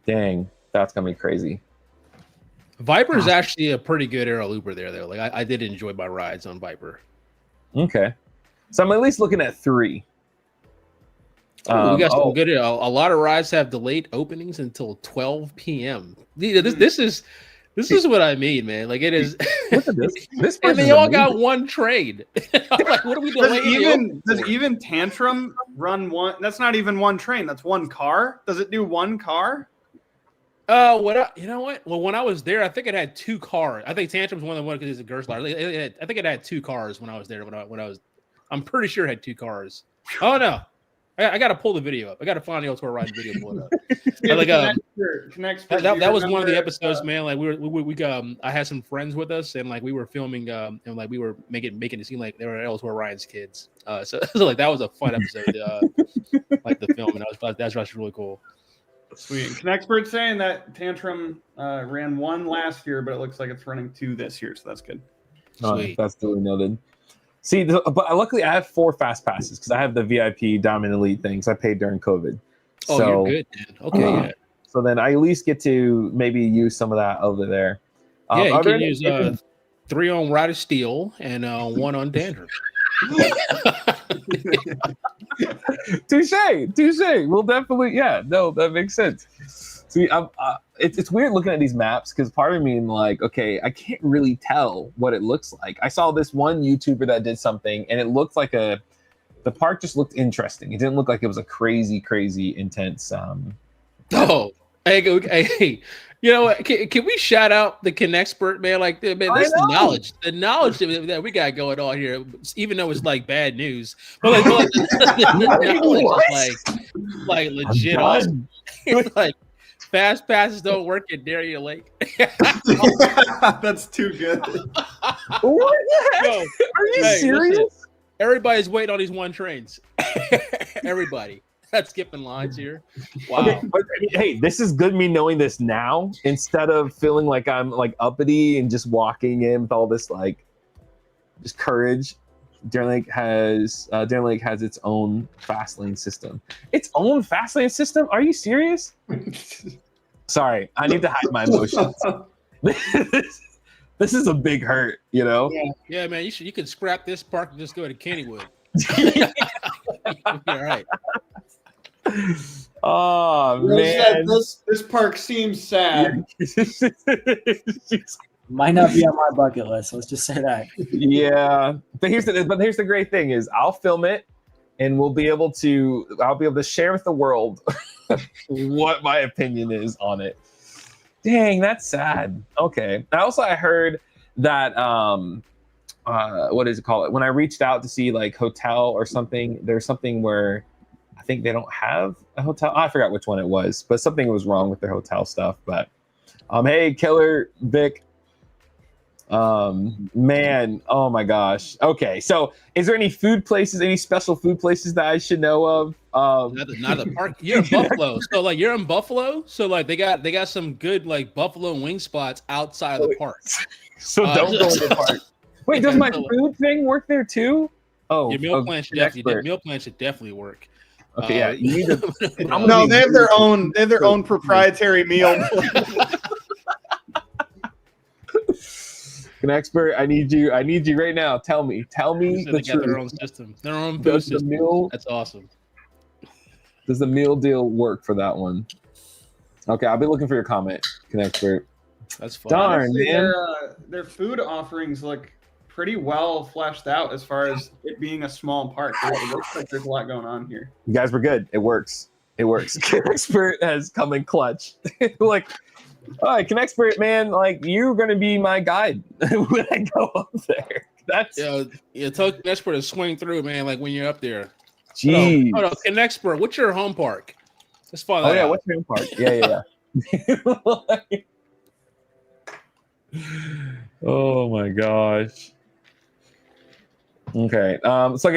Dang, that's gonna be crazy. Viper is actually a pretty good arrow looper there, though. Like I did enjoy my rides on Viper. Okay, so I'm at least looking at 3. We got some good. A lot of rides have delayed openings until 12 p.m. This is what I mean, man. Like it is. Look at this and they all got one train. I'm like, what are we delaying? Does even Tantrum run one? That's not even one train. That's one car. Does it do one car? You know what? Well, when I was there, I think it had 2 cars. I think Tantrum's one of the ones because it's a Gerstlauer. I think it had 2 cars when I was there. When I was I'm pretty sure it had 2 cars. Oh no, I got to pull the video up. I got to find the old tour ride video. Pull it up. Yeah, Like, that was one of the remember, episodes, man. Like we I had some friends with us, and like we were filming, and like we were making it seem like they were El Toro Ryan's kids. So like that was a fun episode, like the film, and that's actually really cool. Sweet. Knexpert saying that Tantrum ran 1 last year, but it looks like it's running 2 this year, so that's good. Sweet. That's totally noted. See, but luckily I have 4 fast passes because I have the VIP Diamond Elite things I paid during COVID. Oh, so, you're good, dude. Okay, yeah. So then I at least get to maybe use some of that over there. Yeah, you can use 3 on Rider Steel and 1 on Dandruff. Touche. We'll definitely, that makes sense. See, it's weird looking at these maps because part of me like, okay, I can't really tell what it looks like. I saw this one YouTuber that did something, and it looked like the park just looked interesting. It didn't look like it was a crazy intense. Oh, hey, you know what? Can we shout out the Knexpert, man? Like, man, this the knowledge that we got going on here, even though it's like bad news, but like the knowledge is like legit awesome. It's like fast passes don't work at Darien Lake. That's too good. What the heck? Yo, are you serious? Listen, everybody's waiting on these 1 trains. Everybody. That's skipping lines here. Wow. Okay, but, hey, this is good me knowing this now instead of feeling like I'm like uppity and just walking in with all this like just courage. Darien Lake has its own fast lane system. Its own fast lane system? Are you serious? Sorry, I need to hide my emotions. This is a big hurt, you know? Yeah, man. You can scrap this park and just go to Kennywood. All right. Oh man, this park seems sad. Might not be on my bucket list. Let's just say that. Yeah, but here's the great thing is I'll film it, and I'll be able to share with the world what my opinion is on it. Dang, that's sad. Okay. I heard that what is it called? When I reached out to see like hotel or something, there's something where I think they don't have a hotel. I forgot which one it was, but something was wrong with their hotel stuff. But hey, Killer Vic. Man, oh my gosh. Okay, so is there any special food places that I should know of? Not the park. You're in Buffalo, so like you're in Buffalo, so like they got some good like buffalo wing spots outside of the park. So don't go to the park. Wait, does my food thing work there too? Oh, your meal plan should definitely work. Okay, yeah, you need to. No, they have their own proprietary meal. Knexpert, I need you right now. Tell me the the truth. Got their own system, their own food system. That's awesome. Does the meal deal work for that one? Okay, I'll be looking for your comment, Knexpert. That's fine. Darn, honestly, man. Their food offerings look pretty well fleshed out as far as it being a small park. It looks like there's a lot going on here. You guys were good. It works. Knexpert has come in clutch. Like, all right, Knexpert, man, like you're gonna be my guide when I go up there. That's tell Knexpert to swing through, man. Like when you're up there. Jeez. Hold on. Knexpert, what's your home park? Let's follow that. Oh yeah, what's your home park? Yeah. Oh my gosh. Okay.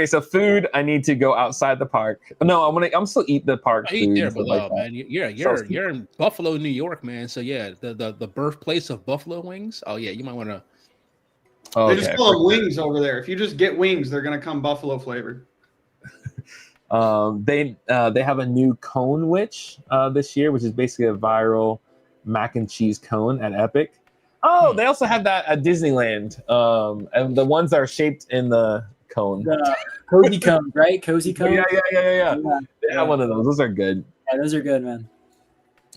So food. I need to go outside the park. No, I'm still eat the park. I eat there, but man, you're in Buffalo, New York, man. So yeah, the birthplace of buffalo wings. Oh yeah, you might want to. They just call them wings over there. If you just get wings, they're gonna come buffalo flavored. They have a new cone witch this year, which is basically a viral mac and cheese cone at Epic. Oh, they also have that at Disneyland. And the ones that are shaped in the cone. The cozy cone, right? Cozy cone. Yeah. They have one of those. Those are good. Yeah, those are good, man.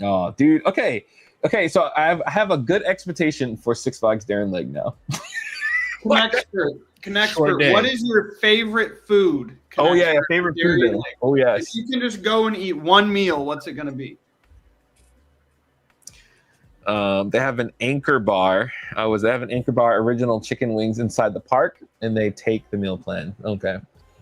Oh, dude. Okay. So I have a good expectation for Six Flags Darien Lake now. Knexpert, what is your favorite food? Oh yeah, favorite food. Oh yes. If you can just go and eat one meal, what's it gonna be? They have an Anchor Bar. They have an Anchor Bar original chicken wings inside the park, and they take the meal plan. Okay.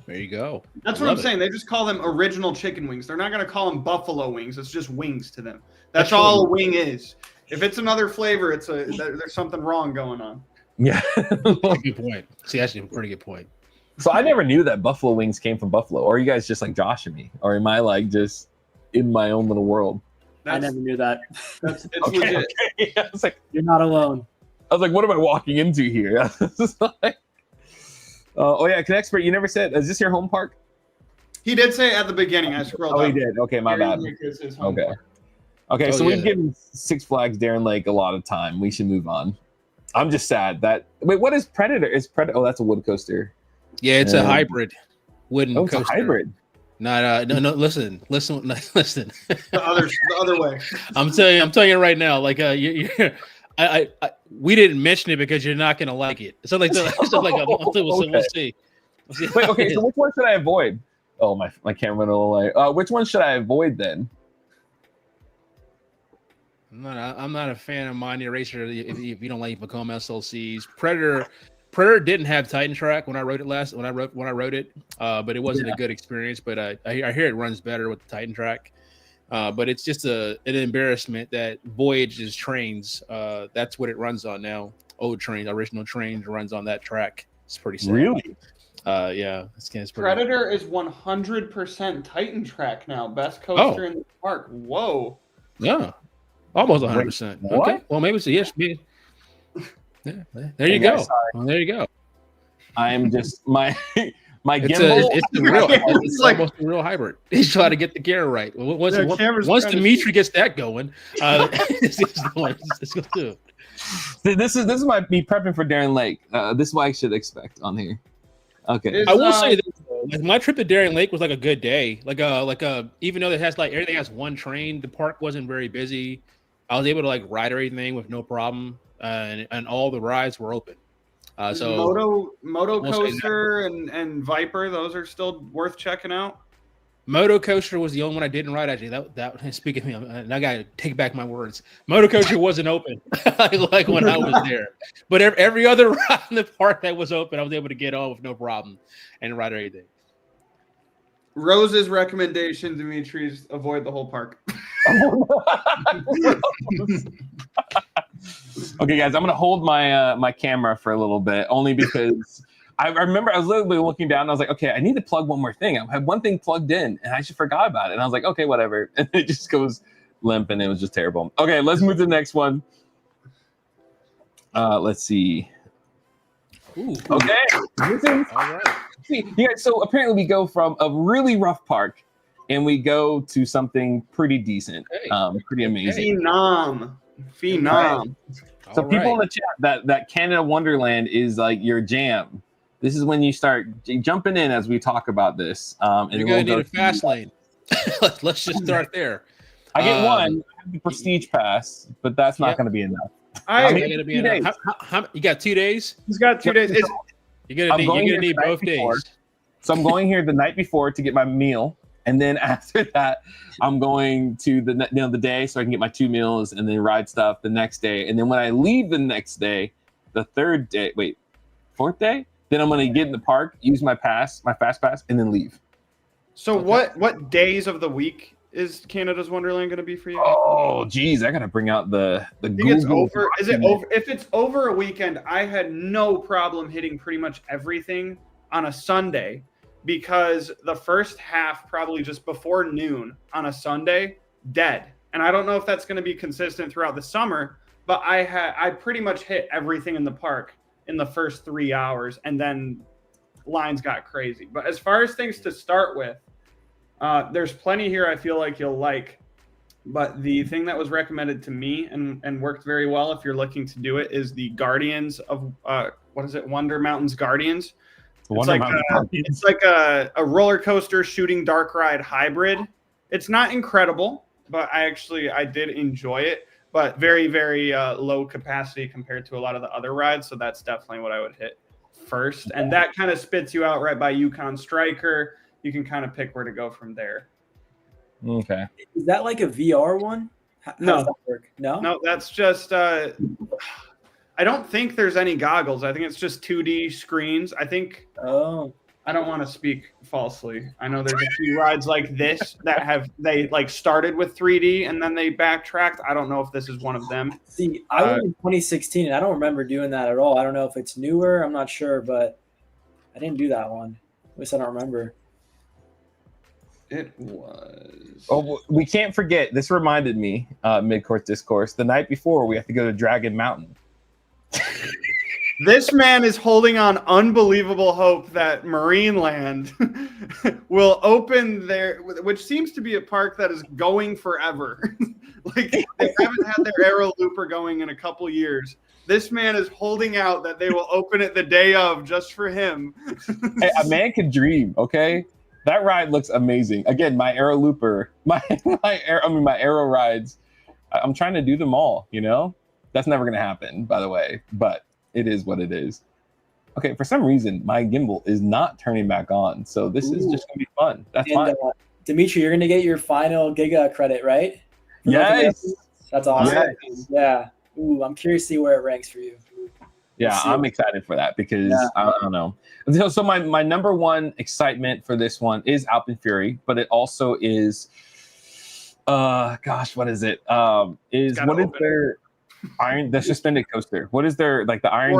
There you go. That's what I'm saying. They just call them original chicken wings. They're not going to call them buffalo wings. It's just wings to them. That's all a wing is. If it's another flavor, there's something wrong going on. Yeah. Good point. See, that's a pretty good point. So I never knew that buffalo wings came from Buffalo. Or are you guys just like Josh and me? Or am I like just in my own little world? I never knew that. It's Okay, legit. okay. I was like, You're not alone. what am I walking into here? Oh yeah, Expert, you never said, is this your home park? He did say at the beginning. I scrolled Oh, up. he did. Okay, my bad. Okay. Okay, so we've given Six Flags Darien Lake a lot of time. We should move on. I'm just sad that what is Predator? Oh, that's a wood coaster. Yeah, it's a hybrid wooden coaster. It's a hybrid. Not no. Listen. The other way. I'm telling you right now. Like we didn't mention it because you're not gonna like it. So like, we'll see. Wait, okay. So which one should I avoid? Oh, my camera went away. Which one should I avoid then? I'm not a fan of Mind Eraser if you don't like Macomb SLCs. Predator didn't have Titan Track when I wrote it when I wrote it, but it wasn't a good experience. But I hear it runs better with the Titan Track. But it's just an embarrassment that Voyage's trains, that's what it runs on now. Old trains, original trains runs on that track. It's pretty sad. Really? Yeah. It's pretty Predator is 100% Titan Track now. Best coaster in the park. Whoa. Yeah. Almost 100%. What? Okay. Well, maybe it's a yes. Yeah. There you go. Well, there you go. I'm just my gimbal. It's the real. It's like, almost a real hybrid. He's trying to get the camera right. Once Dimitri gets that going, it's go too. This is me prepping for Darien Lake. This is what I should expect on here. Okay. I will say this, like my trip to Darien Lake was like a good day. Like even though it has like everything has one train, the park wasn't very busy. I was able to like ride everything with no problem, and all the rides were open. So Moto Coaster and Viper, those are still worth checking out. Moto Coaster was the only one I didn't ride. Actually, that speaking of me, I got to take back my words. Moto Coaster wasn't open like when I was there, but every other ride in the park that was open, I was able to get on with no problem and ride everything. Rose's recommendation, Dimitri's avoid the whole park. Okay, guys, I'm gonna hold my camera for a little bit, only because I remember I was literally looking down and I was like, okay, I need to plug one more thing. I had one thing plugged in and I just forgot about it. And I was like, okay, whatever. And it just goes limp and it was just terrible. Okay, let's move to the next one. Let's see. Ooh. Okay. All right. See, yeah, so apparently we go from a really rough park and we go to something pretty decent, pretty amazing. Phenom. Right. So people in the chat that Canada Wonderland is like your jam. This is when you start jumping in as we talk about this. And you're gonna need a fast lane. Let's just start there. I get one, the Prestige Pass, but that's not going to be enough. You got 2 days? He's got 2 days. You're gonna need both days. So I'm going here the night before to get my meal. And then after that, I'm going to the day so I can get my 2 meals and then ride stuff the next day. And then when I leave the next day, the fourth day, then I'm going to get in the park, use my fast pass, and then leave. So what days of the week is Canada's Wonderland going to be for you? Oh, geez, I got to bring out the Google. It's over. Is it over? If it's over a weekend, I had no problem hitting pretty much everything on a Sunday. Because the first half, probably just before noon on a Sunday, dead. And I don't know if that's going to be consistent throughout the summer, but I pretty much hit everything in the park in the first 3 hours, and then lines got crazy. But as far as things to start with, there's plenty here I feel like you'll like. But the thing that was recommended to me and worked very well if you're looking to do it is the Guardians of, Wonder Mountain's Guardians. It's like a roller coaster shooting dark ride hybrid. It's not incredible, but I did enjoy it. But very, very low capacity compared to a lot of the other rides. So that's definitely what I would hit first. And that kind of spits you out right by Yukon Striker. You can kind of pick where to go from there. Okay. Is that like a VR one? How does that work? No, that's just I don't think there's any goggles. I think it's just 2D screens. I think I don't want to speak falsely. I know there's a few rides like this that they like started with 3D and then they backtracked. I don't know if this is one of them. See, I went in 2016 and I don't remember doing that at all. I don't know if it's newer. I'm not sure, but I didn't do that one. At least I don't remember. It was. Oh, we can't forget. This reminded me, mid-course discourse. The night before, we have to go to Dragon Mountain. This man is holding on unbelievable hope that Marineland will open there, which seems to be a park that is going forever. Like they haven't had their Aero Looper going in a couple years. This man is holding out that they will open it the day of just for him. Hey, a man can dream, okay? That ride looks amazing. Again, my Aero Looper, my Aero rides. I'm trying to do them all, you know? That's never going to happen, by the way, but it is what it is. Okay, for some reason, my gimbal is not turning back on, so this is just going to be fun. That's fine. Dimitri, you're going to get your final Giga credit, right? Yes. That's awesome. Yes. Yeah. Ooh, I'm curious to see where it ranks for you. Yeah, I'm excited for that because I don't know. So my number one excitement for this one is Alpenfury, but it also is, what is it? What is their the suspended coaster? What is their like the iron?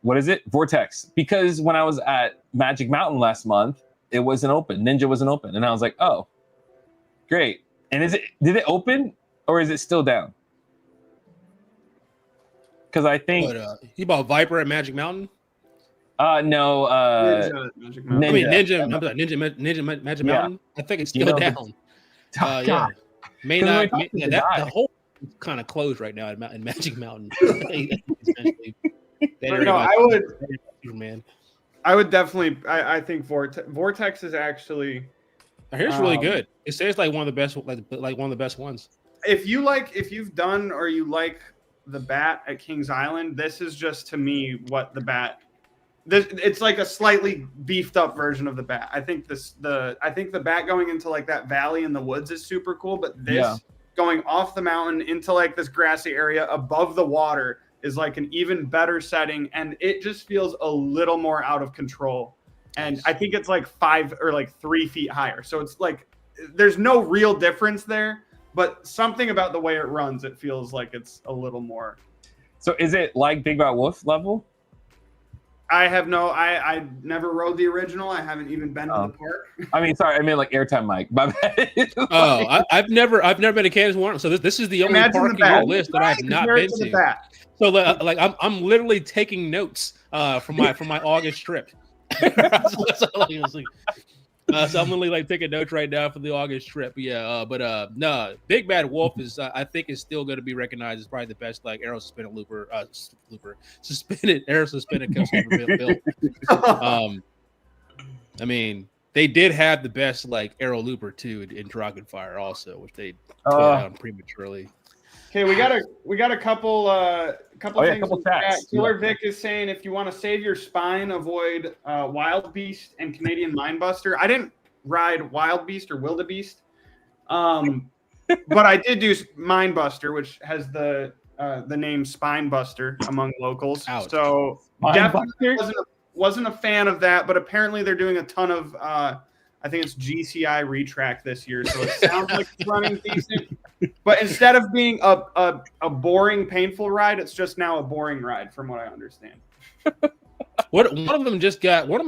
What is it? Vortex. Because when I was at Magic Mountain last month, it wasn't open. Ninja wasn't open, and I was like, oh, great. And did it open or is it still down? Because I think you bought Viper at Magic Mountain. No. Ninja. I mean Ninja Magic Mountain. I think it's still down. Yeah, may not. The whole kind of closed right now in Magic Mountain. I would definitely. I think Vortex is actually. I hear it's really good. It says like one of the best, like one of the best ones. If you've done or you like the bat at Kings Island, this is just to me what the bat. It's like a slightly beefed up version of the bat. I think the bat going into like that valley in the woods is super cool, but this going off the mountain into like this grassy area above the water is like an even better setting, and it just feels a little more out of control. And I think it's like 5 or like 3 feet higher. So it's like there's no real difference there, but something about the way it runs, it feels like it's a little more. So is it like Big Bad Wolf level? I never rode the original. I haven't even been to the park. I mean, sorry, I mean like Airtime Mike. My bad. I've never been to Kansas Warren, so this is the only park in your list that I've not been to. So like I'm literally taking notes from my August trip. So I'm literally like taking notes right now for the August trip. Yeah, no, Big Bad Wolf is I think is still going to be recognized as probably the best like aero suspended coaster ever built. I mean, they did have the best like aero looper too in Dragonfire also, which they tore down prematurely. Okay, we got a couple things. Couple chats. Killer Vic is saying if you want to save your spine, avoid Wild Beast and Canadian Mindbuster. I didn't ride Wild Beast or Wildebeest, but I did do Mindbuster, which has the name Spine Buster among locals. Ouch. So definitely wasn't a fan of that, but apparently they're doing a ton of I think it's GCI retrack this year, so it sounds like it's running decent. But instead of being a boring, painful ride, it's just now a boring ride, from what I understand. One of them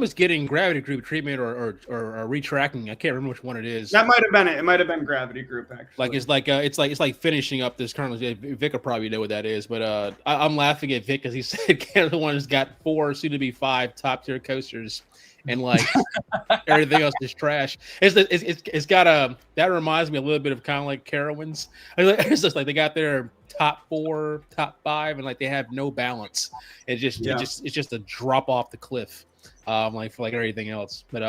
is getting gravity group treatment or retracking. I can't remember which one it is. That might have been it. It might have been gravity group actually. It's like finishing up this currently. Vic will probably know what that is, but I'm laughing at Vic because he said Canada One's got 4, soon to be 5 top tier coasters. And like everything else is trash. It's got that reminds me a little bit of kind of like Carowinds. It's just like they got their top 4, top 5, and like they have no balance. It's just a drop off the cliff, like for like everything else. But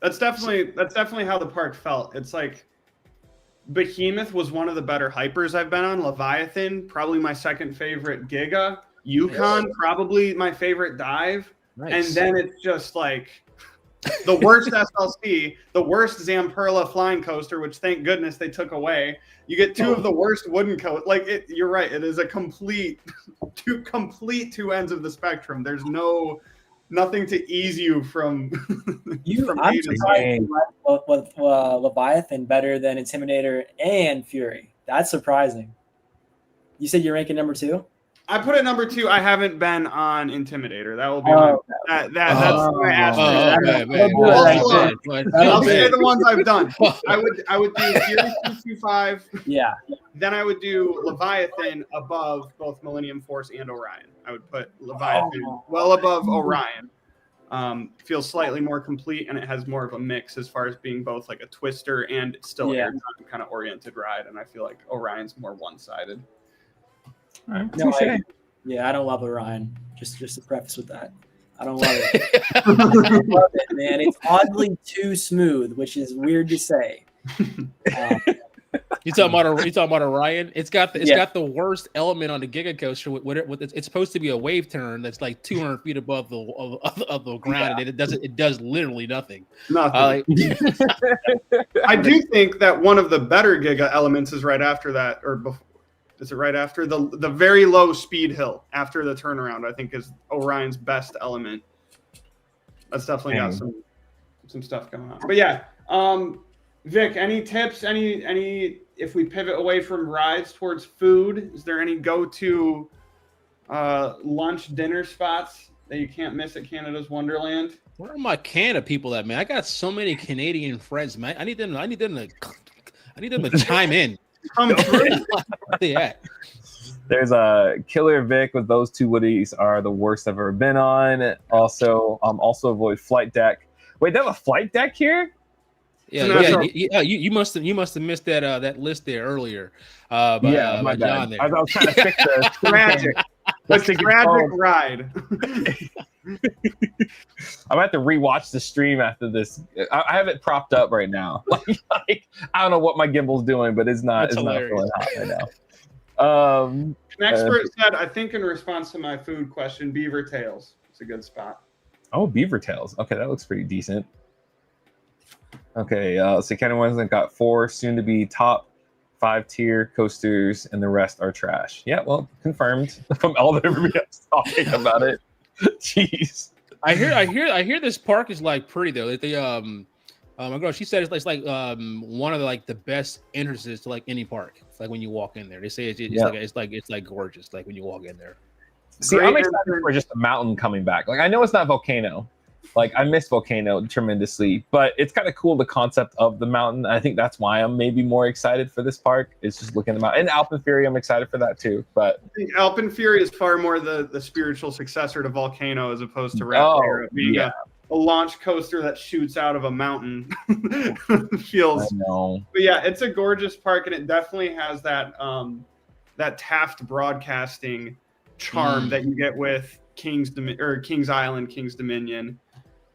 that's definitely how the park felt. It's like Behemoth was one of the better hypers I've been on. Leviathan, probably my second favorite Giga. Yukon, probably my favorite dive. Nice. And then it's just like the worst SLC, the worst Zamperla flying coaster, which thank goodness they took away. You get 2 of the worst wooden coast. Like you're right. It is a complete two ends of the spectrum. There's no nothing to ease you from. I'm surprised you like with Leviathan better than Intimidator and Fury. That's surprising. You said you're ranking number 2? I put it number 2. I haven't been on Intimidator. That will be that's my asterisk. I'll say the ones I've done. I would do Fury 225. Yeah. Then I would do Leviathan above both Millennium Force and Orion. I would put Leviathan well above Orion. Feels slightly more complete, and it has more of a mix as far as being both like a twister and still airtime kind of oriented ride. And I feel like Orion's more one-sided. No, I don't love Orion. Just to preface with that, I don't love it. I don't love it, man. It's oddly too smooth, which is weird to say. You talking about Orion? It's got the worst element on the Giga Coaster. It's supposed to be a wave turn that's like 200 feet above the ground, and it does literally nothing. I do think that one of the better Giga elements is right after that, or before. Is it right after the very low speed hill after the turnaround? I think is Orion's best element. That's definitely got some stuff going on. But yeah, Vic, any tips? Any if we pivot away from rides towards food, is there any go-to lunch dinner spots that you can't miss at Canada's Wonderland? Where are my Canada people at, man? I got so many Canadian friends, man. I need them to chime in. Yeah. There's a Killer Vic with those 2 woodies are the worst I've ever been on. Also avoid flight deck. Wait, they have a flight deck here? Yeah. You must have missed that list there earlier. My bad. John there. I was trying to fix the tragic. That's a tragic ride. I'm gonna have to rewatch the stream after this. I have it propped up right now. Like I don't know what my gimbal's doing, but it's not feeling hot right now. An expert said, I think in response to my food question, Beaver Tails. It's a good spot. Oh, Beaver Tails. Okay, that looks pretty decent. Okay, so Kennywood got 4 soon-to-be top 5-tier coasters, and the rest are trash. Yeah, well, confirmed from all that everybody else talking about it. Jeez. I hear this park is like pretty though. That they my girl, she said it's like one of the best entrances to like any park. It's like when you walk in there, they say it's like gorgeous. Like when you walk in there. See, I'm excited for just a mountain coming back. Like I know it's not Volcano. Like I miss Volcano tremendously, but it's kind of cool the concept of the mountain. I think that's why I'm maybe more excited for this park. It's just looking at the mountain. And Alpen Fury, I'm excited for that too. But I think Alpen Fury is far more the spiritual successor to Volcano as opposed to Raptor being a launch coaster that shoots out of a mountain. Feels. I know. But yeah, it's a gorgeous park, and it definitely has that that Taft Broadcasting charm that you get with King's Island, King's Dominion.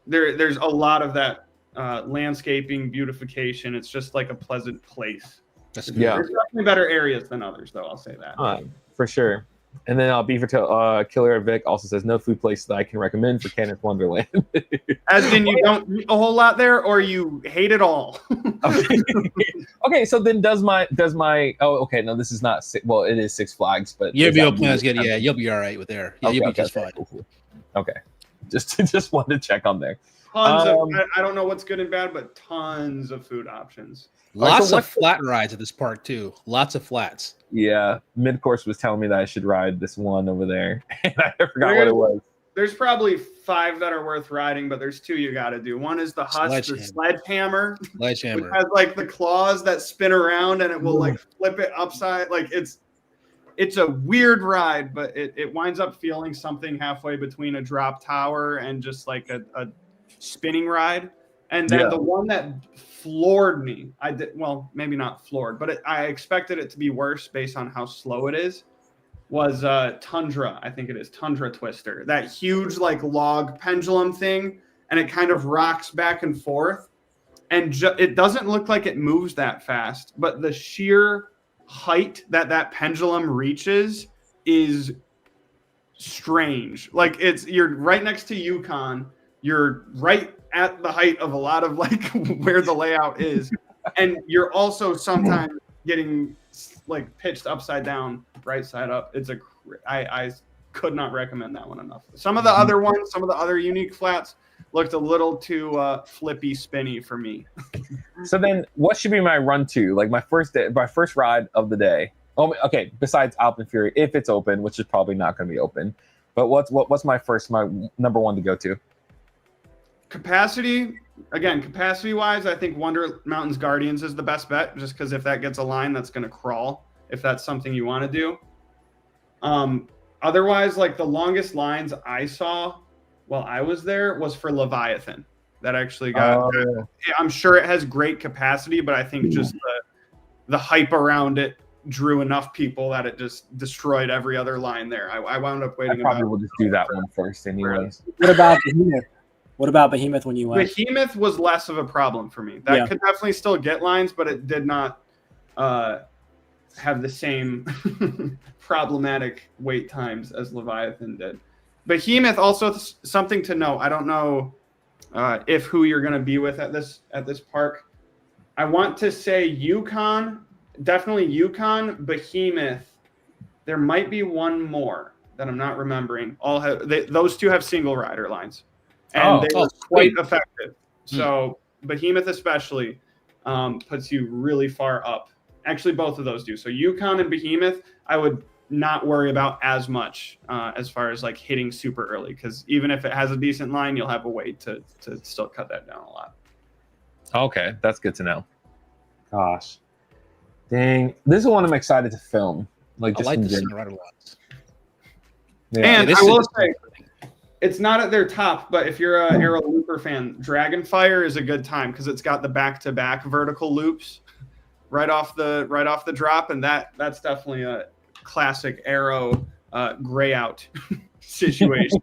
There's a lot of that landscaping, beautification. It's just like a pleasant place. There's definitely better areas than others, though. I'll say that. For sure. And then Killer Vic also says no food place that I can recommend for Canada's Wonderland. As in you don't eat a whole lot there, or you hate it all. Okay, so then does my no, this is not it is Six Flags, but your meal plan's good. Yeah, you'll be all right with there. Yeah, you'll be just fine. Cool. Okay, just wanted to check on there. Tons of I don't know what's good and bad, but tons of food options. Lots of flat rides at this park too. Lots of flats. Yeah, Midcourse was telling me that I should ride this one over there, and I forgot what it was. There's probably 5 that are worth riding, but the's 2 you got to do. One is the Husk, the Sledgehammer, which has like the claws that spin around and it will like flip it upside. Like it's a weird ride, but it winds up feeling something halfway between a drop tower and just like a spinning ride. And then the one that floored me, maybe not floored, but I expected it to be worse based on how slow it is, was Tundra. I think it is Tundra Twister. That huge like log pendulum thing, and it kind of rocks back and forth. And it doesn't look like it moves that fast, but the sheer height that pendulum reaches is strange. Like you're right next to Yukon. You're right at the height of a lot of like where the layout is, and you're also sometimes getting like pitched upside down, right side up. It's could not recommend that one enough. Some of the other ones, some of the other unique flats looked a little too flippy, spinny for me. So then, what should be my run to? Like my first ride of the day. Oh, okay. Besides Alpen Fury, if it's open, which is probably not going to be open. But what's my number one to go to? Capacity wise, I think Wonder Mountains Guardians is the best bet, just because if that gets a line, that's going to crawl. If that's something you want to do. Otherwise, like the longest lines I saw while I was there was for Leviathan. That actually got. I'm sure it has great capacity, but I think just the hype around it drew enough people that it just destroyed every other line there. I wound up waiting. I probably will just do that one first, anyways. What about Behemoth? What about Behemoth when you went? Behemoth was less of a problem for me. That could definitely still get lines, but it did not have the same problematic wait times as Leviathan did. Behemoth also something to know. I don't know if who you're going to be with at this park. I want to say Yukon, definitely Yukon, Behemoth. There might be one more that I'm not remembering. Those two have single rider lines, and they were quite effective. So Behemoth especially puts you really far up. Actually, both of those do. So Yukon and Behemoth, I would not worry about as much as far as like hitting super early, because even if it has a decent line, you'll have a way to still cut that down a lot. Okay, that's good to know. Gosh, dang, this is one I'm excited to film. Like, just I like the general. Silverado ones. Yeah. And I will say, it's not at their top, but if you're a Aero Looper fan, Dragonfire is a good time because it's got the back-to-back vertical loops right off the drop, and that's definitely a classic Aero gray out situation.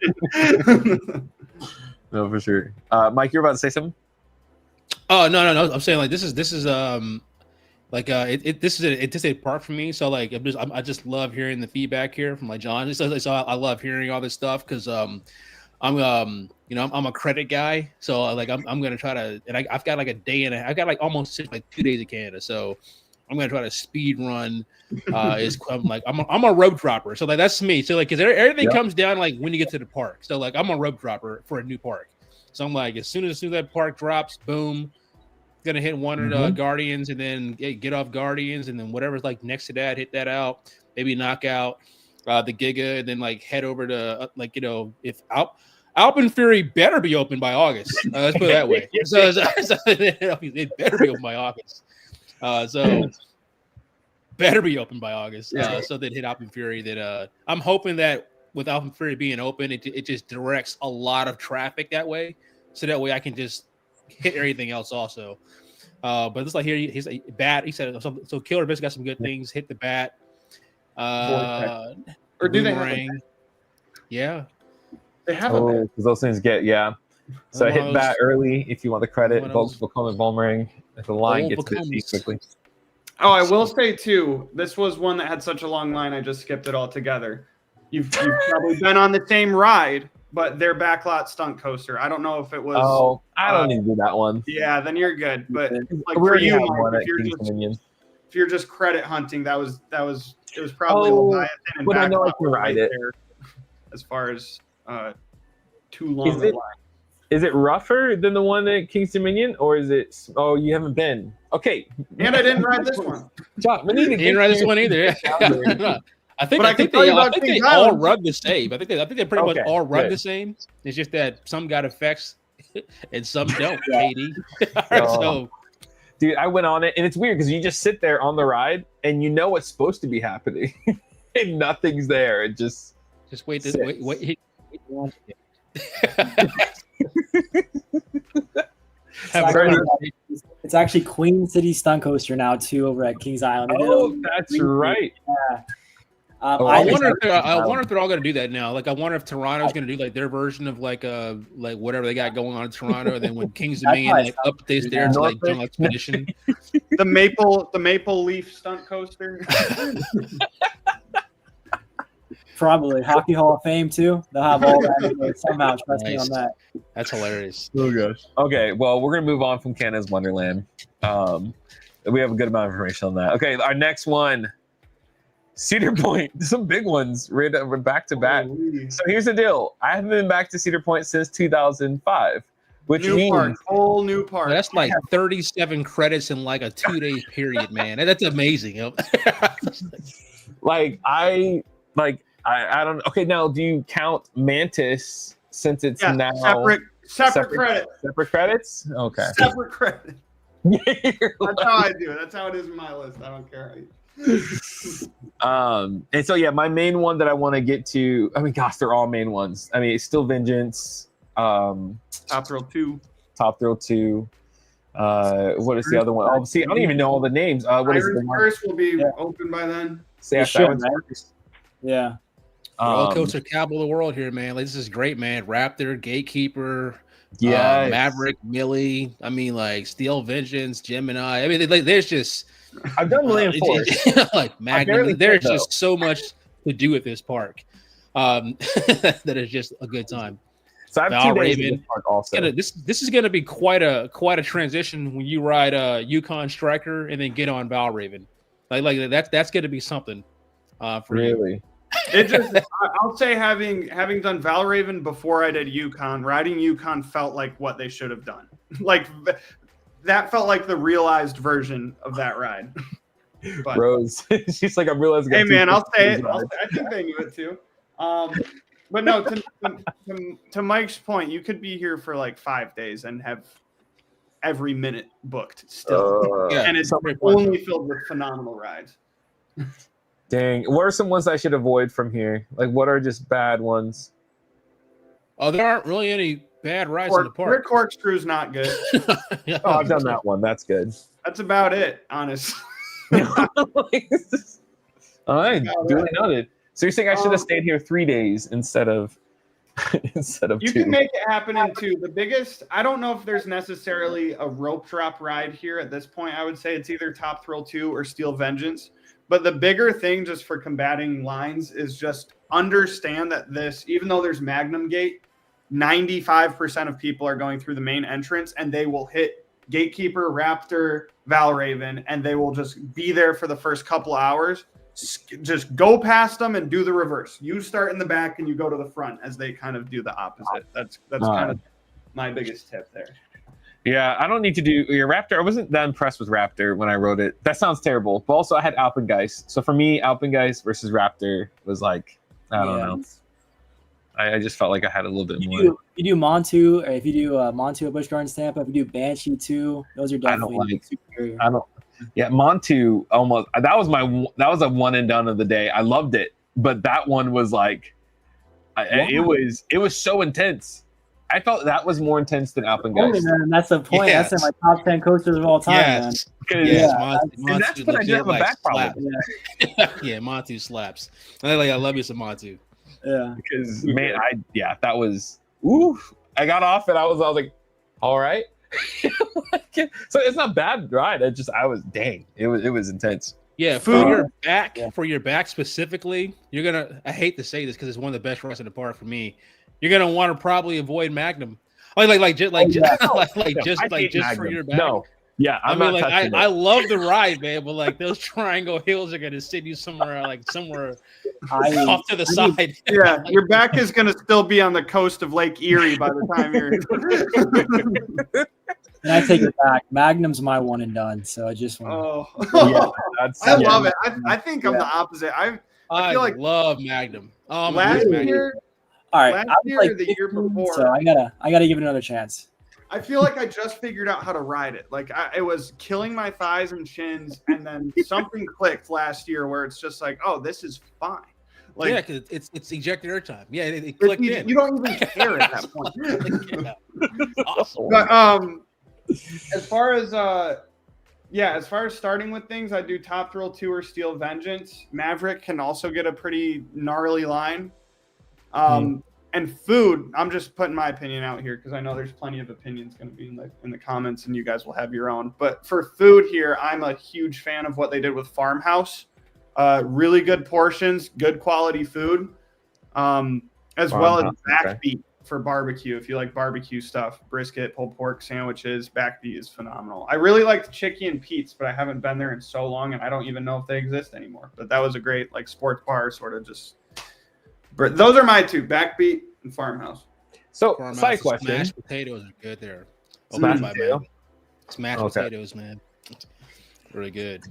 No, for sure. Mike, you're about to say something? Oh no! I'm saying like this is this is a part for me. So like I just love hearing the feedback here from like John. So I love hearing all this stuff because I'm a credit guy. So like I'm gonna try to, and I've got like a day and I've got like almost 2 days of Canada. So I'm gonna try to speed run. I'm a rope dropper. So like that's me. So like because everything comes down like when you get to the park. So like I'm a rope dropper for a new park. So I'm like as soon as that park drops, boom. Gonna hit one of the Guardians and then get off Guardians and then whatever's like next to that, hit that out, maybe knock out the Giga and then like head over to if Alpen Fury better be open by August. Let's put it that way. So it better be open by August. So better be open by August. So then hit Alpen Fury. That I'm hoping that with Alpen Fury being open, it just directs a lot of traffic that way. So that way I can just hit everything else also. But it's like here he's a bat. He said so. Killer Biscuit got some good things. Hit the bat. Or do they have Yeah, they have a bat. Because those things get So hit bat early if you want the credit. Volks will come and boomerang if the line gets busy quickly. Oh, I will say too. This was one that had such a long line. I just skipped it altogether. You've probably been on the same ride. But their backlot stunt coaster. I don't know if it was. Oh, I don't need to do that one. Yeah, then you're good. But like for you, Mike, if you're just credit hunting, it was probably Leviathan and but I know I can right ride it. there as far as too long. Line. Is it rougher than the one at King's Dominion, or is it? Oh, you haven't been. Okay. And I didn't ride this one. John, we need to didn't ride this one either. I think they all run the same. I think they pretty much all run the same. It's just that some got effects and some don't. Katie. So, dude, I went on it, and it's weird because you just sit there on the ride, and you know what's supposed to be happening, and nothing's there. It just wait. It's actually Queen City Stunt Coaster now too over at Kings Island. Oh, that's right. Yeah. I wonder if they're all going to do that now. Like, I wonder if Toronto's going to do like their version of like whatever they got going on in Toronto. And then when Kings Dominion like updates there to like Jungle Expedition, the maple leaf stunt coaster. Probably Hockey Hall of Fame too. They'll have all that somehow. Trust me on that. That's hilarious. Oh gosh. Okay, well we're gonna move on from Canada's Wonderland. We have a good amount of information on that. Okay, our next one. Cedar Point, some big ones right back to back. So here's the deal. I haven't been back to Cedar Point since 2005, which means whole new park. Well, that's like 37 credits in like a 2-day period, man. That's amazing. I don't. Okay, now do you count Mantis since it's now separate credit? Separate credits. Okay. Separate credit. That's how I do it. That's how it is in my list. I don't care how you. And so my main one that I want to get to, I mean, gosh, they're all main ones. I mean, it's still Vengeance, Top Thrill 2. What is the other one? Oh, see, I don't even know all the names. What is the First will be open by then. Yeah. Roller coaster capital of the world here, man. Like, this is great, man. Raptor, Gatekeeper, Maverick, Millie. I mean, like Steel Vengeance, Gemini. I mean, there's just I've done Land Force, like Magnum. There's just so much to do at this park. That is just a good time. So I have 2 days in this park also. This is going to be quite a transition when you ride Yukon Striker and then get on Valraven. Like that's going to be something for you. It just, I'll say, having done Valraven before I did Yukon, riding Yukon felt like what they should have done. Like that felt like the realized version of that ride. But, Rose, she's like, I'm realizing. Hey man, I'll say it. I think they knew it too. But no, to Mike's point, you could be here for like 5 days and have every minute booked still, and it's only filled with phenomenal rides. Dang, what are some ones I should avoid from here? Like, what are just bad ones? Oh, there aren't really any bad rides in the park. Your corkscrew's not good. Oh, I've done that one. That's good. That's about it, honestly. All right, duly noted. So you're saying I should have stayed here 3 days instead of You 2? can make it happen in 2. The biggest, I don't know if there's necessarily a rope drop ride here at this point. I would say it's either Top Thrill 2 or Steel Vengeance. But the bigger thing just for combating lines is just understand that this, even though there's Magnum Gate, 95% of people are going through the main entrance and they will hit Gatekeeper, Raptor, Valraven, and they will just be there for the first couple hours. Just go past them and do the reverse. You start in the back and you go to the front as they kind of do the opposite. That's kind of my biggest tip there. Yeah, I don't need to do your Raptor. I wasn't that impressed with Raptor when I wrote it. That sounds terrible. But also, I had Alpengeist. So for me, Alpengeist versus Raptor was like, I don't know. I just felt like I had a little bit more. You do Montu, or if you do Montu at Busch Gardens Tampa, if you do Banshee too, those are definitely superior. Yeah, Montu almost. That was a one and done of the day. I loved it, but that one was like, it was so intense. I felt that was more intense than Alpengeist. Man, that's the point. Yes. That's in my top 10 coasters of all time, man. And that's when I did have a back problem. Yeah, Montu slaps. I love you some Montu. Yeah, because man, that was I got off and I was like, all right. So it's not bad ride. It was intense. Yeah, for your back specifically, you're gonna. I hate to say this because it's one of the best rides in the park for me. You're gonna want to probably avoid Magnum, just for your back. No, yeah, I love the ride, man, but like those triangle hills are gonna send you somewhere off to the side. Yeah, your back is gonna still be on the coast of Lake Erie by the time you're. And I take it back. Magnum's my one and done. So I just want. I love it. I think I'm the opposite. I feel like love Magnum. Last year. All right, last year or the year before. So I gotta give it another chance. I feel like I just figured out how to ride it. Like it was killing my thighs and shins, and then something clicked last year where it's just like, oh, this is fine. Like, yeah, because it's ejected air time. Yeah, it clicked in. You don't even care at that point. Awesome. But as far as starting with things, I do Top Thrill 2 or Steel Vengeance. Maverick can also get a pretty gnarly line. And food, I'm just putting my opinion out here because I know there's plenty of opinions going to be in the comments, and you guys will have your own. But for food here, I'm a huge fan of what they did with Farmhouse. Really good portions, good quality food, as well as Backbeat. for barbecue. If you like barbecue stuff, brisket, pulled pork sandwiches, Backbeat is phenomenal. I really liked Chicky and Pete's, but I haven't been there in so long, and I don't even know if they exist anymore. But that was a great like sports bar, sort of just. But those are my two: Backbeat and Farmhouse. So, Farmhouse, side question. Smashed potatoes are good there. Smashed By potato? man. Smashed potatoes, man. Really good.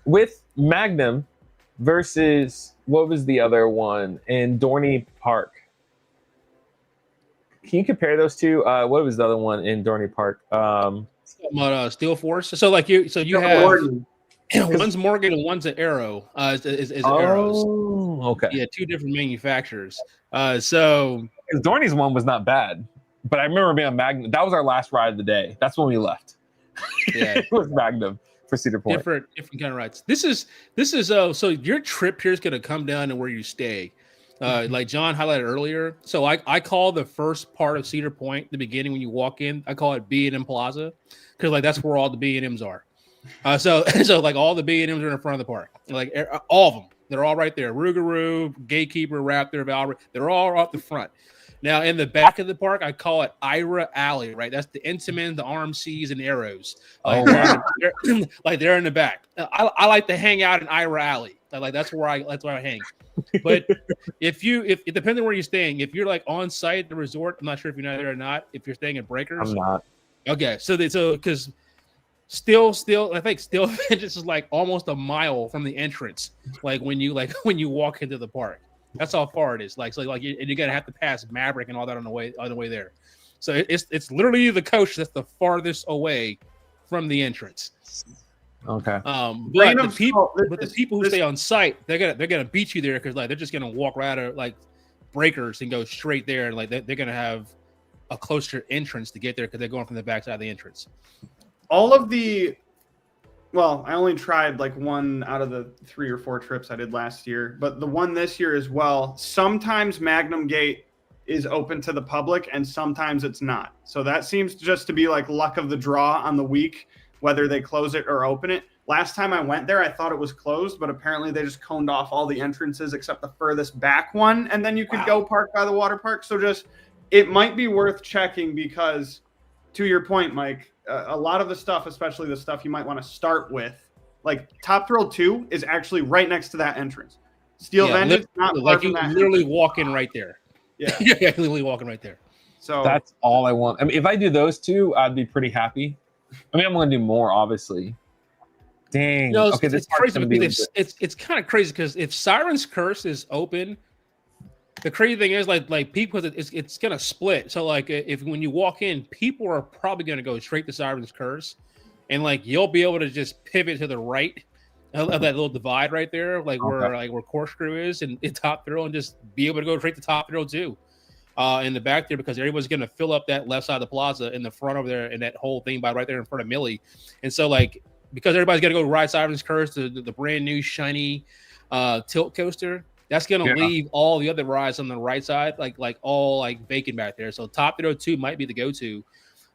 With Magnum versus what was the other one in Dorney Park? Can you compare those two? What was the other one in Dorney Park? Steel Force. So like you have one's Morgan and one's an Arrow. Is Arrows. Okay. Yeah, two different manufacturers. So because Dorney's one was not bad, but I remember being a Magnum. That was our last ride of the day. That's when we left. Yeah, it was Magnum for Cedar Point. Different kind of rides. This is so your trip here is going to come down to where you stay. Like John highlighted earlier. So I call the first part of Cedar Point, the beginning when you walk in, I call it B&M Plaza because like that's where all the B&Ms are. So like all the B&Ms are in front of the park, like all of them. They're all right there. Rougarou, Gatekeeper, Raptor, Valkyrie. They're all up the front. Now in the back of the park, I call it Ira Alley. Right, that's the Intamin, the RMCs, and Arrows. Like, they're in the back. I like to hang out in Ira Alley. Like that's where I hang. But if it depends on where you're staying. If you're like on site at the resort, I'm not sure if you're not there or not. If you're staying at Breakers, I'm not. Okay, so because still, I think still Vengeance is like almost a mile from the entrance. Like when you walk into the park, that's how far it is. And you're gonna have to pass Maverick and all that on the way there. So it's literally the coach that's the farthest away from the entrance. Okay. But the people who stay on site, they're gonna beat you there because like they're just gonna walk right out of like Breakers and go straight there, and like they're gonna have a closer entrance to get there because they're going from the backside of the entrance. All of the, well, I only tried like one out of the 3 or 4 trips I did last year, but the one this year as well. Sometimes Magnum Gate is open to the public and sometimes it's not. So that seems just to be like luck of the draw on the week, whether they close it or open it. Last time I went there, I thought it was closed, but apparently they just coned off all the entrances except the furthest back one. And then you could go park by the water park. So it might be worth checking because to your point, Mike, a lot of the stuff, especially the stuff you might want to start with, like Top Thrill 2 is actually right next to that entrance. Steel Vengeance, not like you literally walk in right there. Yeah. You're literally walking right there. So that's all I want. I mean, if I do those two, I'd be pretty happy. I mean, I'm going to do more, obviously. Dang. Okay, it's crazy. It's kind of crazy because if Siren's Curse is open, the crazy thing is like people, it's gonna split. So like if when you walk in, people are probably gonna go straight to Siren's Curse, and like you'll be able to just pivot to the right of that little divide right there, where Corkscrew is and Top Thrill, and just be able to go straight to Top Thrill too. In the back there because everybody's going to fill up that left side of the plaza in the front over there and that whole thing by right there in front of Millie. And so like, because everybody's going to go ride Siren's Curse, the brand new shiny tilt coaster, that's going to leave all the other rides on the right side, like all like vacant back there. So Top Thrill 2 might be the go-to,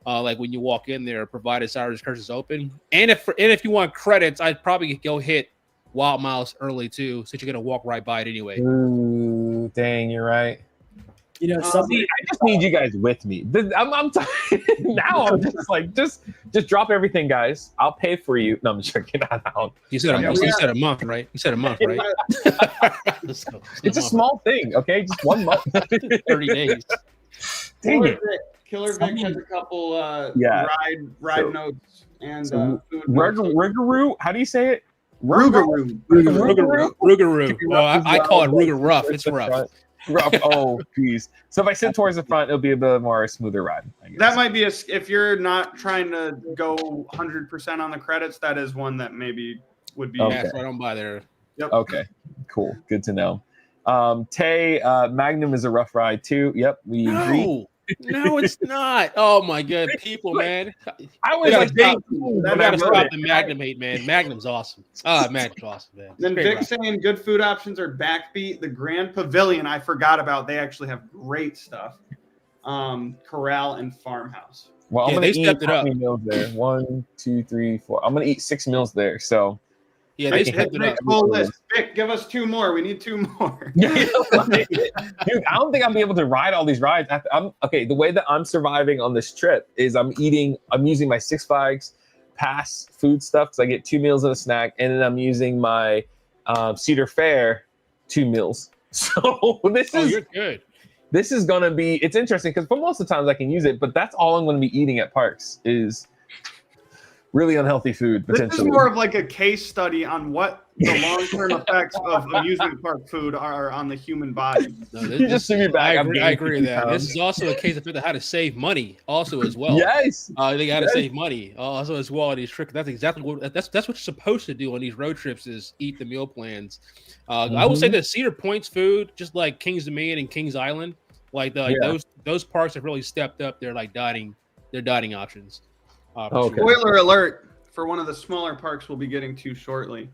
like when you walk in there, provided Siren's Curse is open. And if you want credits, I'd probably go hit Wild Miles early too, since you're going to walk right by it anyway. Ooh, dang, you're right. You know, I just need you guys with me. I'm now. I'm just like, just drop everything, guys. I'll pay for you. No, I'm joking. You said a month, right? You said a month, right? It's a small thing, okay? Just 1 month, 30 days. Dang it. Killer Vic has a couple ride notes and Rougarou. How do you say it? Rougarou. Well, I call it Ruger Rough. It's rough. Oh, geez. So if I sit towards the front, it'll be a bit more smoother ride, I guess. That might be if you're not trying to go 100% on the credits, that is one that maybe would be. Okay. Right on by there. Yep. Okay, cool. Good to know. Tay, Magnum is a rough ride too. Yep, we agree. No, it's not. Oh my god, people, man! I was gotta stop the Magnum hate, man. Magnum's awesome. Magnum's awesome, man. Then Vic saying good food options are Backbeat, the Grand Pavilion. I forgot about. They actually have great stuff. Corral and Farmhouse. Well, I'm gonna eat how many meals there? 1, 2, 3, 4. I'm gonna eat 6 meals there. So Yeah, Nice they hit stepped it up. full list. Vic, give us 2 more. We need 2 more. Dude, I don't think I'll be able to ride all these rides. Okay, the way that I'm surviving on this trip is I'm using my Six Flags pass food stuff because I get 2 meals and a snack, and then I'm using my Cedar Fair 2 meals. So You're good. This is gonna be. It's interesting because for most of the times I can use it, but that's all I'm going to be eating at parks is really unhealthy food. Potentially, this is more of like a case study on what the long-term effects of amusement park food are on the human body. No, You just see me back. I agree with that. This is also a case of how to save money, also as well. Yes, they got to save money also as well. These tricks. That's exactly what that's what you're supposed to do on these road trips is eat the meal plans. I would say that Cedar Point's food, just like Kings Dominion and Kings Island, those parks have really stepped up their dining options. Okay. Spoiler alert for one of the smaller parks we'll be getting to shortly.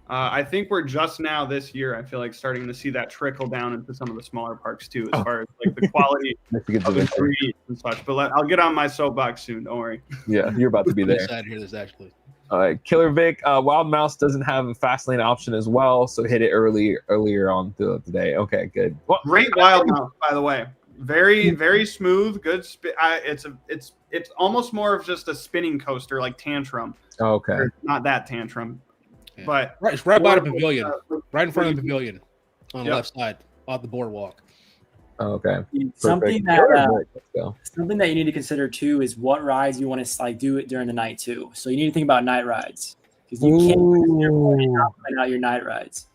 I think we're just now this year, I feel like, starting to see that trickle down into some of the smaller parks too, as far as like the quality of ingredients and such. But I'll get on my soapbox soon. Don't worry. Yeah, you're about to be there. I'm excited to hear this actually. All right, Killer Vic. Wild Mouse doesn't have a fast lane option as well, so hit it earlier on the day. Okay, good. Well, great Wild Mouse, by the way. Very, very smooth. Good. It's almost more of just a spinning coaster, like Tantrum. Okay. Or not that Tantrum, Yeah. but It's right by the pavilion, right in front of the pavilion on the left side off the boardwalk. Okay. Something Perfect. that you need to consider too is what rides you want to do it during the night too. So you need to think about night rides because you can't plan out your night rides.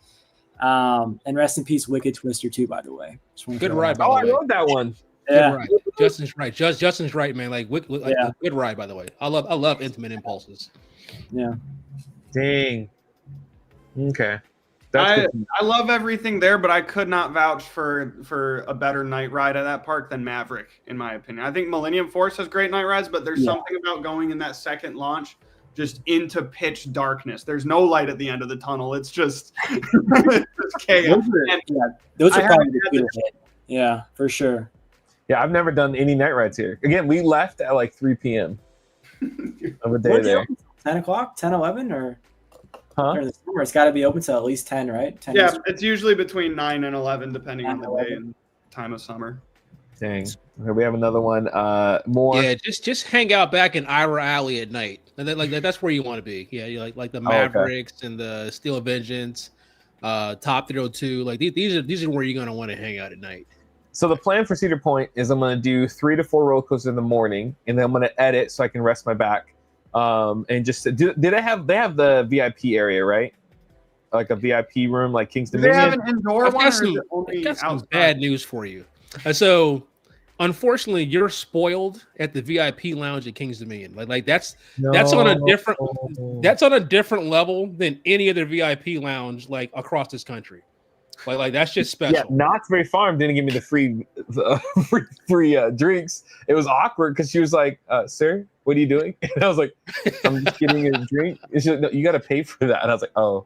And rest in peace, Wicked Twister too. By the way, good ride. I love that one. Yeah, right. Justin's right. Justin's right, man. Good ride. By the way, I love Intimate Impulses. Yeah. Dang. Okay. I love everything there, but I could not vouch for a better night ride at that park than Maverick, in my opinion. I think Millennium Force has great night rides, but there's something about going in that second launch just into pitch darkness. There's no light at the end of the tunnel. It's just, chaos. Those are probably the beautiful. Yeah, for sure. Yeah, I've never done any night rides here. Again, we left at like 3 p.m. of a day there. 10 o'clock, 10, 11, or? Huh? During the summer, it's got to be open till at least 10, right? 10 yeah, it's usually between 9 and 11, depending on the day and time of summer. Dang. Okay, we have another one. More. Yeah, just hang out back in Ira Alley at night. And then, that's where you want to be. Yeah, you like the Mavericks and the Steel Vengeance, Top 302. These are where you're gonna want to hang out at night. So the plan for Cedar Point is I'm gonna do 3 to 4 roller coasters in the morning, and then I'm gonna edit so I can rest my back. And just they have the VIP area, right? Like a VIP room, like Kings Dominion. Do they have an indoor one? I've got some bad news for you. So, unfortunately, you're spoiled at the VIP lounge at Kings Dominion. That's on a different level than any other VIP lounge across this country. That's just special. Yeah, Knott's Berry Farm didn't give me the free drinks. It was awkward because she was like, "Sir, what are you doing?" And I was like, "I'm just getting a drink." And she's like, "No, you got to pay for that." And I was like, "Oh,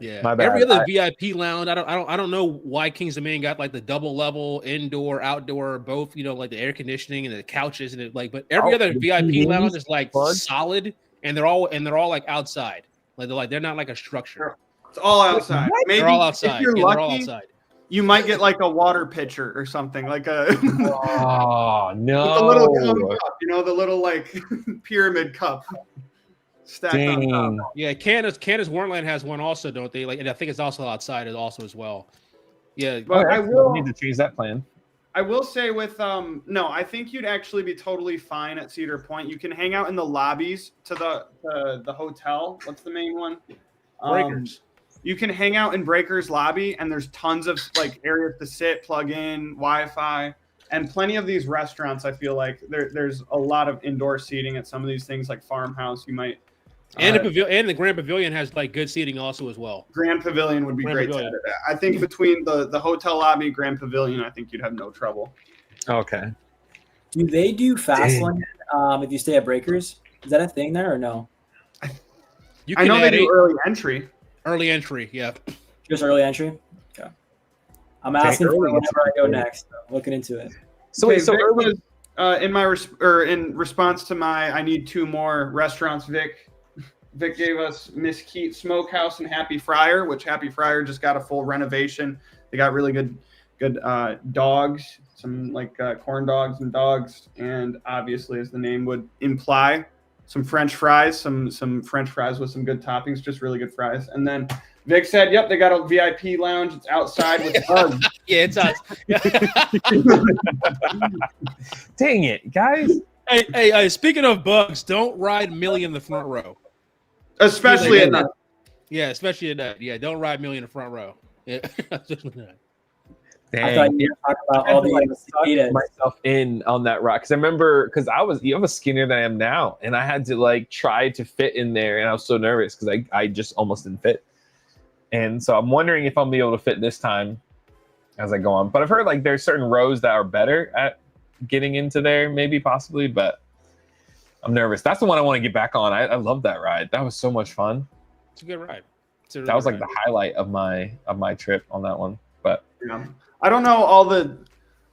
yeah." My bad. Every other VIP lounge, I don't know why Kings Dominion got the double level, indoor, outdoor, both. The air conditioning and the couches and but every other VIP lounge is solid, and they're all outside. They're not a structure. It's all outside. Maybe they're all outside. If you're lucky, lucky, they're all outside. You might get a water pitcher or something oh no! With the little cup, the little pyramid cup stacked on top. Yeah, Canada's Wonderland has one also, don't they? And I think it's also outside as well. Yeah, but I will need to change that plan. I will say with no, I think you'd actually be totally fine at Cedar Point. You can hang out in the lobbies to the hotel. What's the main one? Breakers. You can hang out in Breakers lobby, and there's tons of areas to sit, plug in, Wi-Fi, and plenty of these restaurants. I feel like there's a lot of indoor seating at some of these things, like Farmhouse. You might and the Grand Pavilion has good seating also as well. Grand Pavilion would be great. I think between the hotel lobby, Grand Pavilion, I think you'd have no trouble. Okay. Do they do fast lane if you stay at Breakers? Is that a thing there or no? I know they do early entry. Early entry, yeah. Just early entry? Okay. I'm asking for whenever I go next. I'm looking into it. So wait, so early in response to my I need 2 more restaurants, Vic. Vic gave us Mesquite Smokehouse and Happy Friar, which Happy Friar just got a full renovation. They got really good dogs, some like corn dogs and dogs, and obviously, as the name would imply, some French fries, some French fries with some good toppings, just really good fries. And then Vic said, "Yep, they got a VIP lounge. It's outside with bugs." Yeah, it's us. Dang it, guys! Hey! Speaking of bugs, don't ride Millie in the front row. Especially at night. Yeah, especially at night. Yeah, don't ride Millie in the front row. Yeah. Dang. I thought you were talking about all the mosquitoes. Myself in on that rock because I remember because I was skinnier than I am now, and I had to like try to fit in there, and I was so nervous because I just almost didn't fit. And so I'm wondering if I'll be able to fit this time as I go on. But I've heard like there's certain rows that are better at getting into there, maybe possibly, but I'm nervous. That's the one I want to get back on. I love that ride. That was so much fun. It's a good ride. That was like the highlight of my trip on that one. But yeah. I don't know all the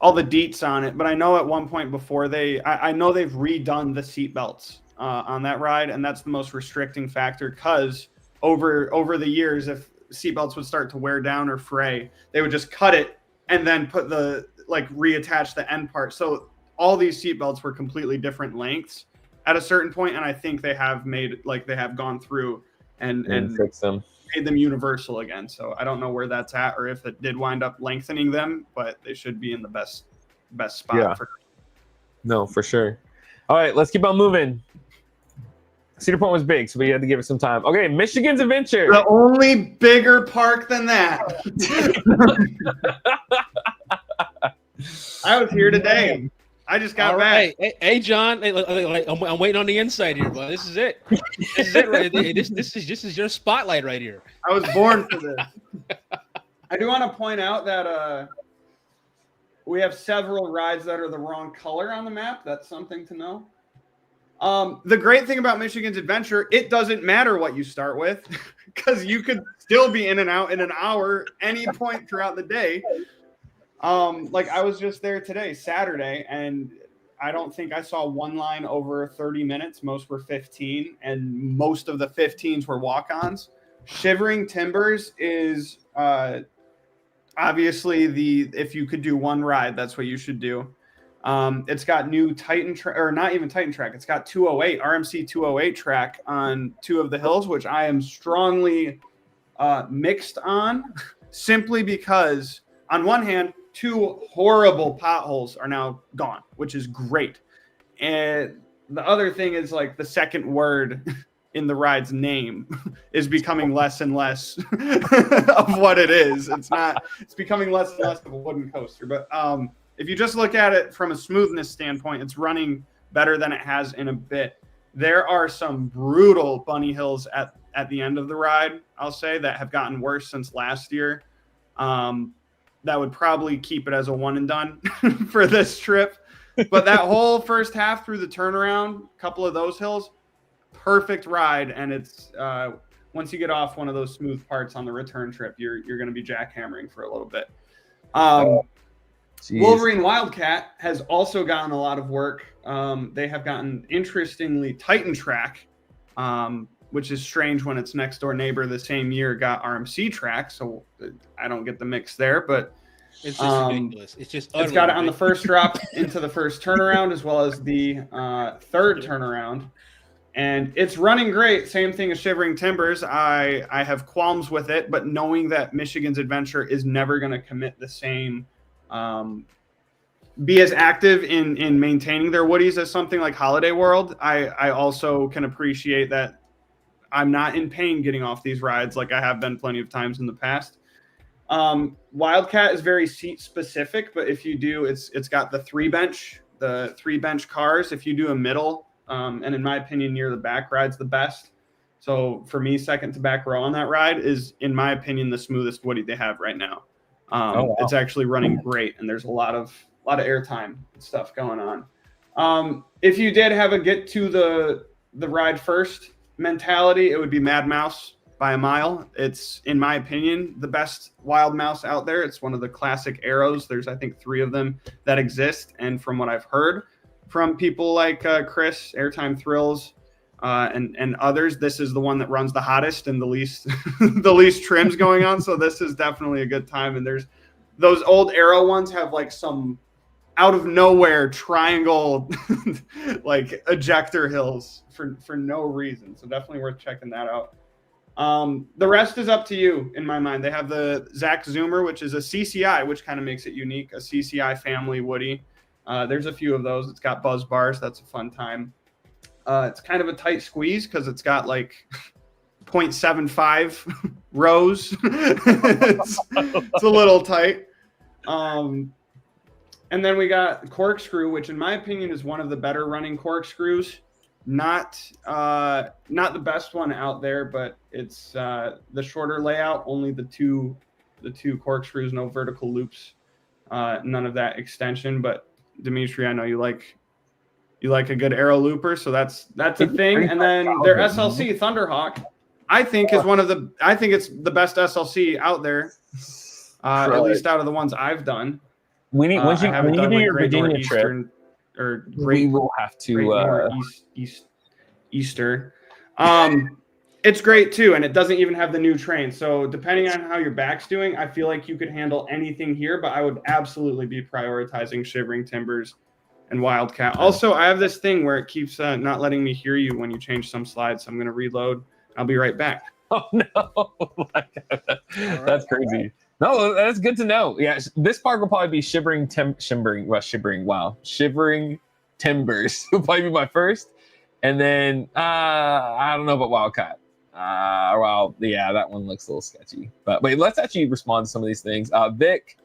deets on it, but I know at one point before I know they've redone the seat belts on that ride, and that's the most restricting factor because over the years, if seatbelts would start to wear down or fray, they would just cut it and then put reattach the end part. So all these seatbelts were completely different lengths at a certain point, and I think they have gone through and fix them. Made them universal again. So I don't know where that's at or if it did wind up lengthening them, but they should be in the best spot. Yeah. No, for sure. All right, let's keep on moving. Cedar Point was big, so we had to give it some time. Okay, Michigan's Adventure. The only bigger park than that. I was here today. I just got back. Hey, John. I'm waiting on the inside here, but this is it. This is it right there. This is your spotlight right here. I was born for this. I do want to point out that we have several rides that are the wrong color on the map. That's something to know. The great thing about Michigan's Adventure, it doesn't matter what you start with because you could still be in and out in an hour any point throughout the day. Like I was just there today, Saturday, and I don't think I saw one line over 30 minutes. Most were 15, and most of the 15s were walk-ons. Shivering Timbers is obviously if you could do one ride, that's what you should do. It's got new Titan or not even Titan track. It's got 208 RMC 208 track on two of the hills, which I am strongly mixed on simply because on one hand, two horrible potholes are now gone, which is great. And the other thing is like the second word in the ride's name is becoming less and less of what it is. It's becoming less and less of a wooden coaster. But if you just look at it from a smoothness standpoint, it's running better than it has in a bit. There are some brutal bunny hills at the end of the ride, I'll say, that have gotten worse since last year. That would probably keep it as a one and done for this trip. But that whole first half through the turnaround, a couple of those hills, perfect ride. And it's once you get off one of those smooth parts on the return trip, you're going to be jackhammering for a little bit. Wolverine Wildcat has also gotten a lot of work. They have gotten, interestingly, Titan track, which is strange when its next door neighbor the same year got RMC track. So I don't get the mix there, but it's just ridiculous. It's got it on the first drop into the first turnaround as well as the third turnaround. And it's running great. Same thing as Shivering Timbers. I have qualms with it, but knowing that Michigan's Adventure is never going to commit the same, be as active in maintaining their Woodies as something like Holiday World, I also can appreciate that I'm not in pain getting off these rides like I have been plenty of times in the past. Wildcat is very seat specific, but if you do, it's got the three bench cars. If you do a middle, and in my opinion, near the back ride's the best. So for me, second to back row on that ride is, in my opinion, the smoothest Woody they have right now. Wow. It's actually running great, and there's a lot of airtime and stuff going on. If you did have a get to the ride first mentality, it would be Mad Mouse by a mile. It's, in my opinion, the best wild mouse out there. It's one of the classic arrows. There's, I think, 3 of them that exist. And from what I've heard from people like Chris, Airtime Thrills, and others. This is the one that runs the hottest and the least the least trims going on. So this is definitely a good time. And there's those old Arrow ones have like some out of nowhere triangle like ejector hills for no reason. So definitely worth checking that out. The rest is up to you in my mind. They have the Zach Zoomer, which is a CCI, which kind of makes it unique, a CCI family Woody. There's a few of those. It's got buzz bars. That's a fun time. It's kind of a tight squeeze because it's got like 0.75 rows. It's a little tight. And then we got Corkscrew, which in my opinion is one of the better running corkscrews. Not the best one out there, but it's the shorter layout, only the two corkscrews, no vertical loops, none of that extension. But Dimitri, I know you like a good arrow looper, so that's a thing. And then their SLC Thunderhawk, I think it's the best SLC out there, at least out of the ones I've done. When you do your Virginia trip, or we will have to Easter. It's great too, and it doesn't even have the new train. So depending on how your back's doing, I feel like you could handle anything here, but I would absolutely be prioritizing Shivering Timbers and Wildcat. Also, I have this thing where it keeps not letting me hear you when you change some slides, so I'm going to reload. I'll be right back. Oh no, that's crazy. No, that's good to know. Yeah, this park will probably be Shivering Timbers will probably be my first, and then I don't know about Wildcat. Well, yeah, that one looks a little sketchy. But wait, let's actually respond to some of these things. Vic,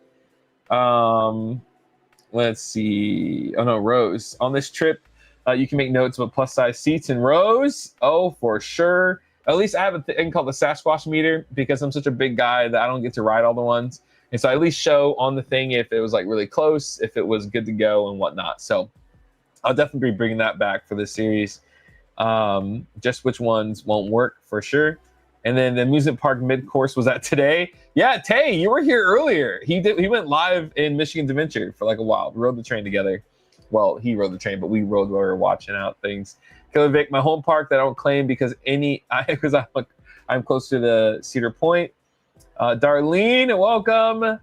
let's see. Oh no, Rose. On this trip, you can make notes about plus size seats and rows. Oh, for sure. At least I have a thing called the Sasquatch meter because I'm such a big guy that I don't get to ride all the ones. And so I at least show on the thing if it was like really close, if it was good to go and whatnot. So I'll definitely be bringing that back for this series. Just which ones won't work for sure. And then the amusement park mid-course was that today. Yeah, Tay, you were here earlier. He went live in Michigan's Adventure for like a while. We rode the train together. Well, he rode the train, but we rode while we were watching out things. Killer Vic, my home park that I don't claim because I'm close to the Cedar Point. Darlene, welcome.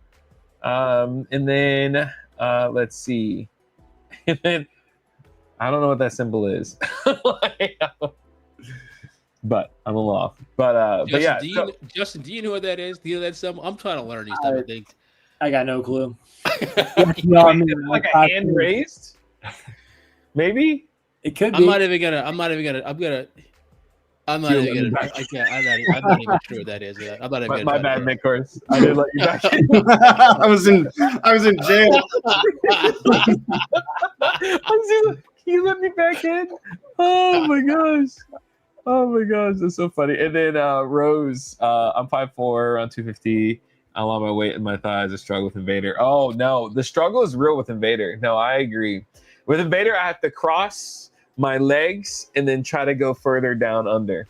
And then let's see. And then I don't know what that symbol is. But I'm a little off. But yeah. Justin, do you know what that is? Do you know that symbol? I'm trying to learn these type of things. I got no clue. Like a hand raised? Maybe? It could be. I'm not even gonna. I'm not even sure what that is. I'm not even. My bad, Nick-Course. I didn't let you back in. I was in jail. Can you let me back in? Oh my gosh, that's so funny. And then Rose, I'm 5'4", around 250. I'm on my weight and my thighs. I struggle with Invader. Oh no, the struggle is real with Invader. No, I agree. With Invader, I have to cross my legs and then try to go further down under.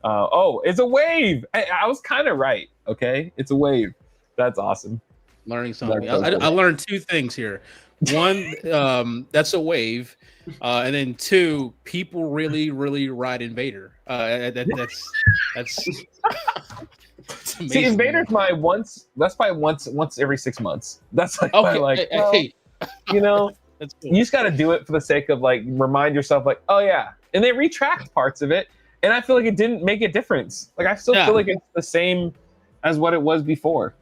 It's a wave. I was kind of right. Okay, it's a wave. That's awesome. Learning something. I learned two things here. One, that's a wave, and then two, people really ride Invader. That's See, Invader's my once. That's probably once every 6 months. That's like okay. Hey, you know. That's cool. You just got to do it for the sake of like remind yourself like, oh yeah, and they retract parts of it, and I feel like it didn't make a difference. Like I still feel like it's the same as what it was before.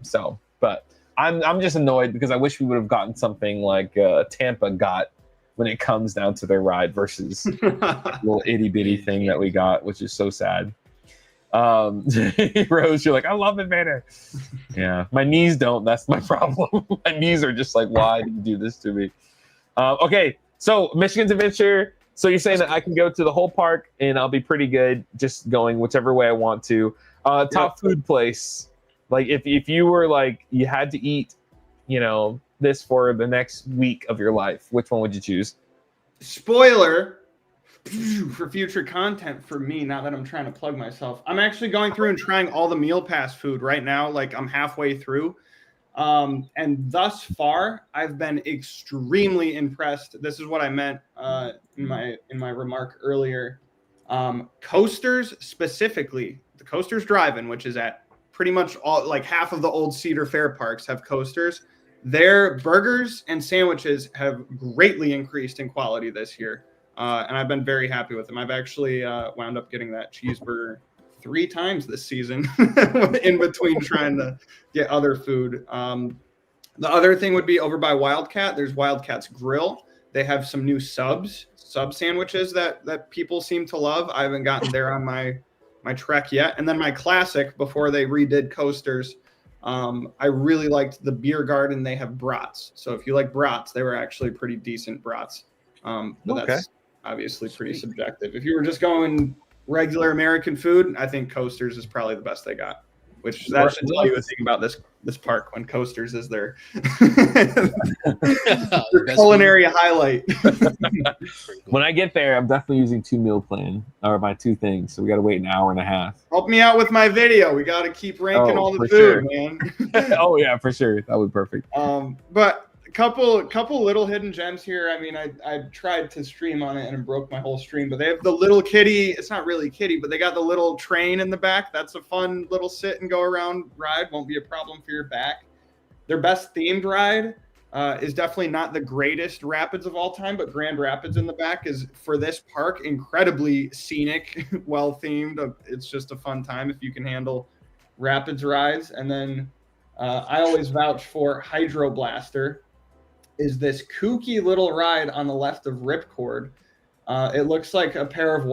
So, but I'm just annoyed because I wish we would have gotten something like Tampa got when it comes down to their ride versus a little itty bitty thing that we got, which is so sad. Rose, you're like, I love Invader. Yeah, my knees don't. That's my problem. My knees are just like, why did you do this to me? Okay, so Michigan's Adventure. So you're saying that I can go to the whole park and I'll be pretty good just going whichever way I want to. Top food place. Like if you were like you had to eat, this for the next week of your life, which one would you choose? Spoiler for future content for me, not that I'm trying to plug myself. I'm actually going through and trying all the meal pass food right now. Like I'm halfway through. And thus far, I've been extremely impressed. This is what I meant in my remark earlier. Coasters specifically, the Coasters Drive-In, which is at pretty much all, like half of the old Cedar Fair parks have coasters. Their burgers and sandwiches have greatly increased in quality this year. And I've been very happy with them. I've actually wound up getting that cheeseburger 3 times this season in between trying to get other food. The other thing would be over by Wildcat. There's Wildcat's Grill. They have some new sub sandwiches that people seem to love. I haven't gotten there on my trek yet. And then my classic, before they redid coasters, I really liked the Beer Garden. They have brats. So if you like brats, they were actually pretty decent brats. But that's obviously pretty subjective. If you were just going regular American food, I think Coasters is probably the best they got. Which that should tell you a thing about this park when Coasters is their culinary highlight. When I get there, I'm definitely using 2 meal plan or my 2 things. So we got to wait an hour and a half. Help me out with my video. We got to keep ranking all the food, man. Oh yeah, for sure. That would be perfect. But a couple little hidden gems here. I mean, I tried to stream on it and it broke my whole stream, but they have the little kitty. It's not really kitty, but they got the little train in the back. That's a fun little sit and go around ride. Won't be a problem for your back. Their best themed ride is definitely not the greatest rapids of all time, but Grand Rapids in the back is, for this park, incredibly scenic, well themed. It's just a fun time if you can handle rapids rides. And then I always vouch for Hydro Blaster. Is this kooky little ride on the left of Ripcord. It looks like a pair of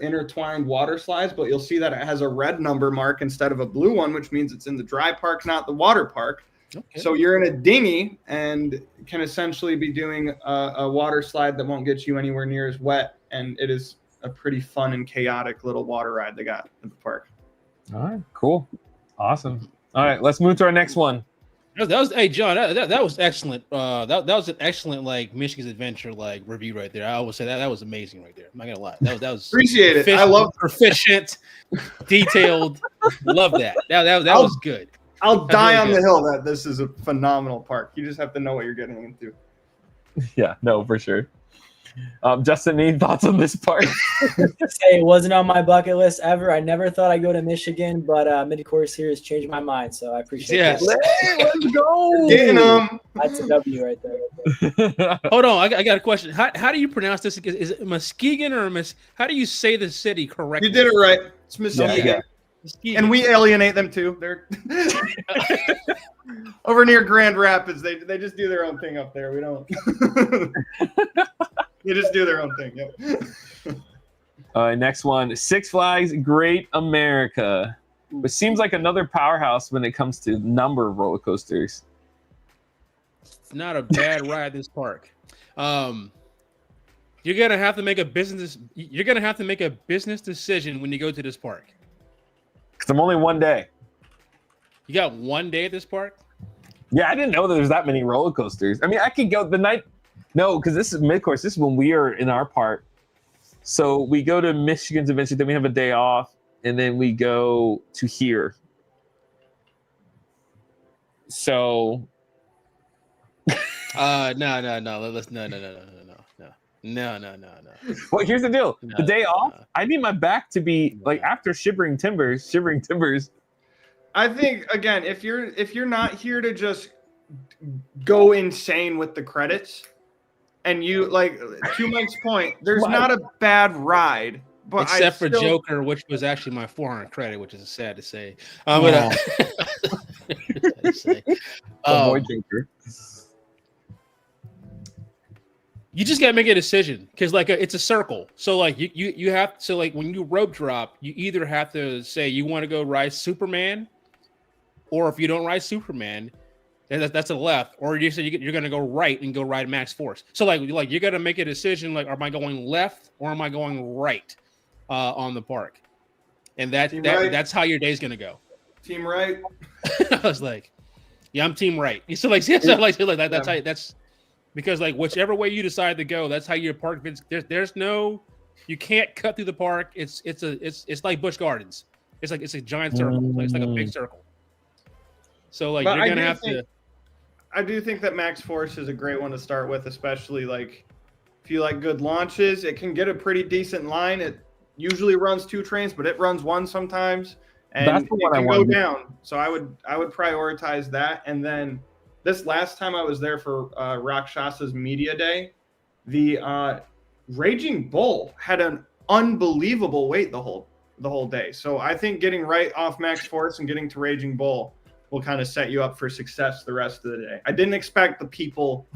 intertwined water slides, but you'll see that it has a red number mark instead of a blue one, which means it's in the dry park, not the water park. Okay. So you're in a dinghy and can essentially be doing a water slide that won't get you anywhere near as wet. And it is a pretty fun and chaotic little water ride they got at the park. All right, cool. Awesome. All right, let's move to our next one. That was hey John, that was excellent. That was an excellent like Michigan's Adventure like review right there. I would say that was amazing right there. I'm not gonna lie. That was appreciate it. I love proficient, detailed. Love that. That was good. I'll die on the hill that this is a phenomenal park. You just have to know what you're getting into. Yeah, no, for sure. Justin, any thoughts on this park? Hey, it wasn't on my bucket list ever. I never thought I'd go to Michigan, but mid-course here has changed my mind, so I appreciate it. Hey, let's go. That's a W right there. Hold on, I got a question. How do you pronounce this? Is it Muskegon or how do you say the city correctly? You did it right. It's Muskegon. Yeah. And we alienate them too. They're over near Grand Rapids. They just do their own thing up there. We don't. They just do their own thing. Yep. Next one, Six Flags Great America, which seems like another powerhouse when it comes to number of roller coasters. It's not a bad ride. This park. You're gonna have to make a business. You're gonna have to make a business decision when you go to this park. Because I'm only one day. You got one day at this park? Yeah, I didn't know that there's that many roller coasters. I mean, I could go the night. No, because this is mid-course. This is when we are in our park. So we go to Michigan's Adventure, then we have a day off, and then we go to here. So. No. Well, here's the deal. The day off, I need my back to be like after Shivering Timbers. I think again, if you're not here to just go insane with the credits, and you like to Mike's point, there's not a bad ride, but except for Joker, which was actually my 400 credit, which is sad to say. Avoid Joker. You just gotta make a decision because like it's a circle. So like you have so like when you rope drop, you either have to say you want to go ride Superman, or if you don't ride Superman, then that's a left, or you say you're gonna go right and go ride Max Force. So like you gotta make a decision like, am I going left or am I going right on the park? And that's how your day's gonna go. Team right. I was like, yeah, I'm team right. So like, that's how that's. Because like whichever way you decide to go, that's how your park fits. There's no, you can't cut through the park. It's like Busch Gardens. It's a giant circle. It's like a big circle. So like you're gonna have to. I do think that Max Force is a great one to start with, especially like if you like good launches. It can get a pretty decent line at usually runs 2 trains, but it runs 1 sometimes, and That's the it one I can go wanted. down. So I would prioritize that. And then this last time I was there for Rakshasa's Media Day, the Raging Bull had an unbelievable wait the whole day. So I think getting right off Max Force and getting to Raging Bull will kind of set you up for success the rest of the day. I didn't expect the people,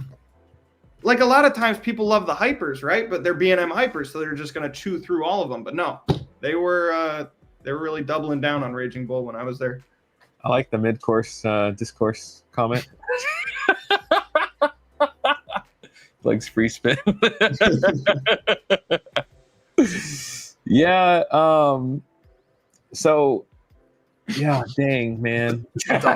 like a lot of times people love the hypers, right? But they're B&M hypers, so they're just going to chew through all of them. But no, they were really doubling down on Raging Bull when I was there. I like the mid-course discourse comment. Legs free spin. Yeah. So, yeah. Dang, man. The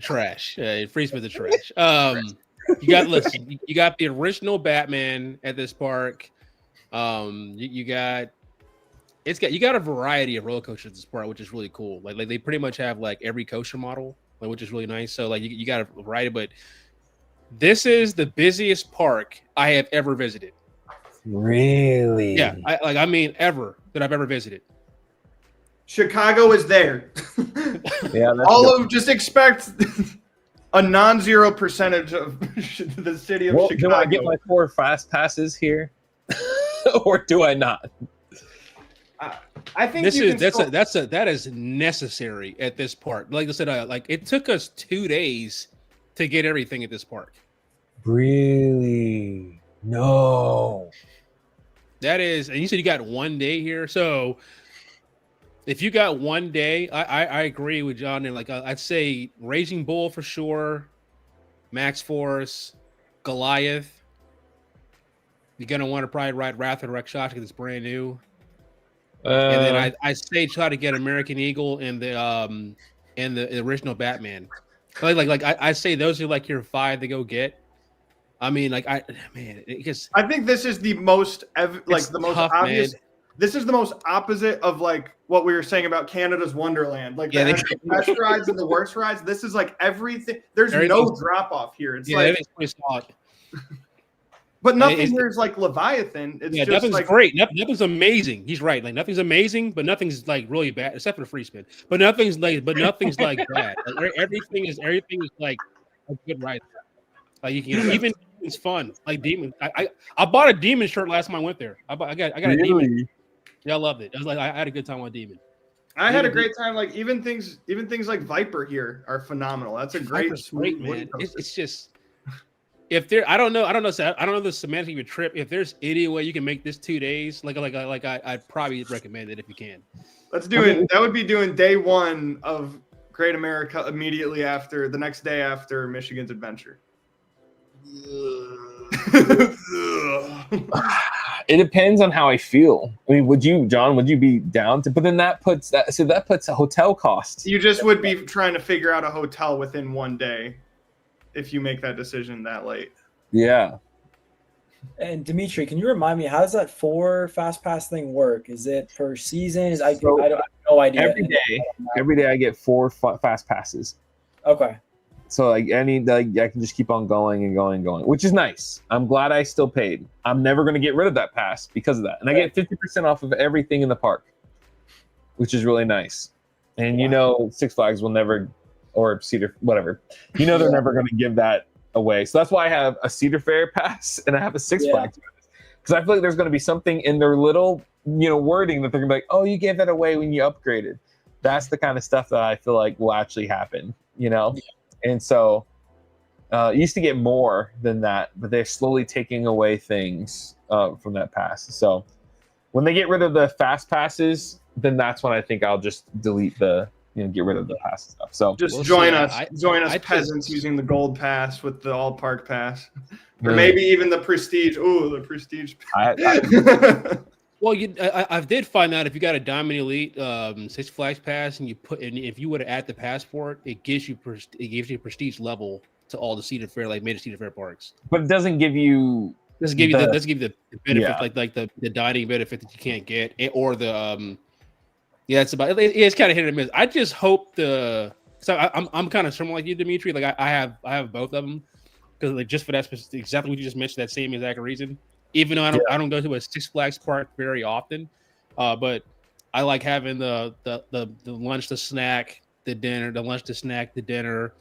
trash. Free spin the trash. You got the original Batman at this park. You got a variety of roller coasters at this park, which is really cool. Like they pretty much have like every coaster model, which is really nice. So like you got a variety, but this is the busiest park I have ever visited. Really? Yeah, I mean ever that I've ever visited. Chicago is there. Yeah. All of just expect a non-zero percentage of the city of Chicago. Do I get my 4 fast passes here, or do I not? I think that is necessary at this park. Like I said, like it took us 2 days to get everything at this park. Really? No. That is, and you said you got 1 day here, so if you got 1 day, I agree with John. And like I'd say Raging Bull for sure, Max Force, Goliath. You're gonna want to probably ride Wrath of Rakshasa because it's brand new. And then I say try to get American Eagle and the original Batman. Like I say those are like your 5 to go get. I mean, like I think this is the most most tough, obvious. Man. This is the most opposite of like what we were saying about Canada's Wonderland. Like the best rides and the worst rides. This is like everything. There's no drop off here. It's like pretty solid. But nothing here is like Leviathan. It's just nothing's like great. Nothing's amazing. He's right. Like nothing's amazing, but nothing's like really bad, except for the free spin. But nothing's like bad. Like, everything is like a good ride. Like you can even it's fun. Like Demon. I bought a Demon shirt last time I went there. I got a Demon. Yeah, I loved it. I was like I had a good time on Demon. I had a great time. Like even things like Viper here are phenomenal. That's a great man. It's just. If there, I don't know the semantic of your trip. If there's any way you can make this 2 days, I'd probably recommend it if you can. Let's do it. That would be doing day 1 of Great America immediately after the next day after Michigan's adventure. It depends on how I feel. I mean, John, would you be down to? But then that puts a hotel cost. You just would be trying to figure out a hotel within 1 day. If you make that decision that late. Yeah. And Dimitri, can you remind me, how does that 4 fast pass thing work? Is it per season? I have no idea. Every day I get 4 fast passes. Okay. So I can just keep on going and going and going, which is nice. I'm glad I still paid. I'm never going to get rid of that pass because of that. And I get 50% off of everything in the park, which is really nice. And Six Flags will never, or Cedar, whatever. They're never going to give that away. So that's why I have a Cedar Fair pass and I have a Six Flags pass. Because I feel like there's going to be something in their little, wording that they're going to be like, oh, you gave that away when you upgraded. That's the kind of stuff that I feel like will actually happen, Yeah. And so used to get more than that, but they're slowly taking away things from that pass. So when they get rid of the fast passes, then that's when I think I'll just delete get rid of the pass stuff. So just join us peasants using the gold pass with the all park pass, or maybe even the prestige. Oh, the prestige. Well, I did find out if you got a Diamond Elite Six Flags pass and if you would have add the passport, it gives you prestige level to all the Cedar Fair, like major Cedar Fair parks. But it doesn't give you. Doesn't give you the benefit like the dining benefit that you can't get, or the it's kind of hit or miss. I just hope I'm kind of similar like you, Dimitri. Like I have both of them because like just for that exactly what you just mentioned, that same exact reason. Even though I don't go to a Six Flags park very often, but I like having the lunch, the snack, the dinner, the lunch, the snack, the dinner,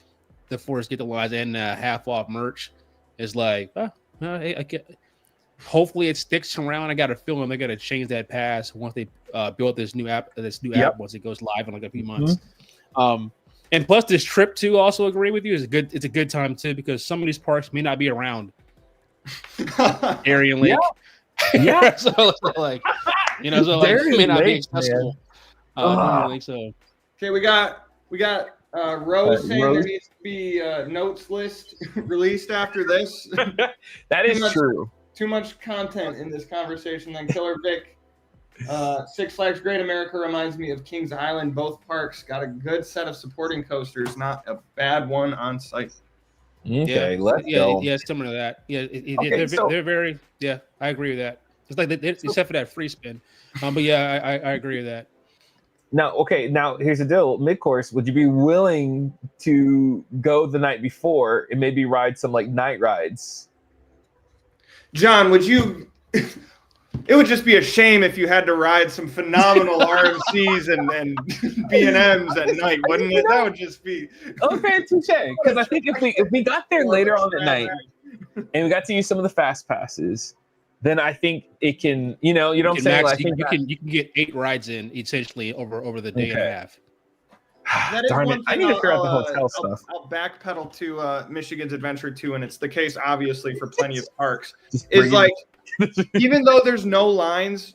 the Forest Get the Lines, and half off merch. Is like, hey, I get. Hopefully it sticks around. I got a feeling they're gonna change that pass once they build this new app. Once it goes live in like a few months. And plus this trip too. Also agree with you. It's a good time too because some of these parks may not be around. Darien Lake. Yeah. So like, so like it may not be accessible. Lake, so okay, we got Rose saying there needs to be a notes list released after this. That is true. Too much content in this conversation. Then Killer Vic, Six Flags Great America reminds me of Kings Island. Both parks got a good set of supporting coasters, not a bad one on site. Okay, let's go. Yeah, similar to that. Yeah, Okay, they're very. Yeah, I agree with that. It's like except for that free spin, but yeah, I agree with that. Now here's the deal. Mid-course, would you be willing to go the night before and maybe ride some like night rides? John, would you? It would just be a shame if you had to ride some phenomenal RMCs and B&Ms at night, wouldn't it? That would just be okay, touche. Because I think if we got there later on at night and we got to use some of the fast passes, then I think it can. You know what I'm saying? Max, you can get 8 rides in essentially over the day and a half. That is Darn one it! I thing need to figure out the hotel stuff. I'll backpedal to Michigan's Adventure 2, and it's the case obviously for plenty of parks. Is like even though there's no lines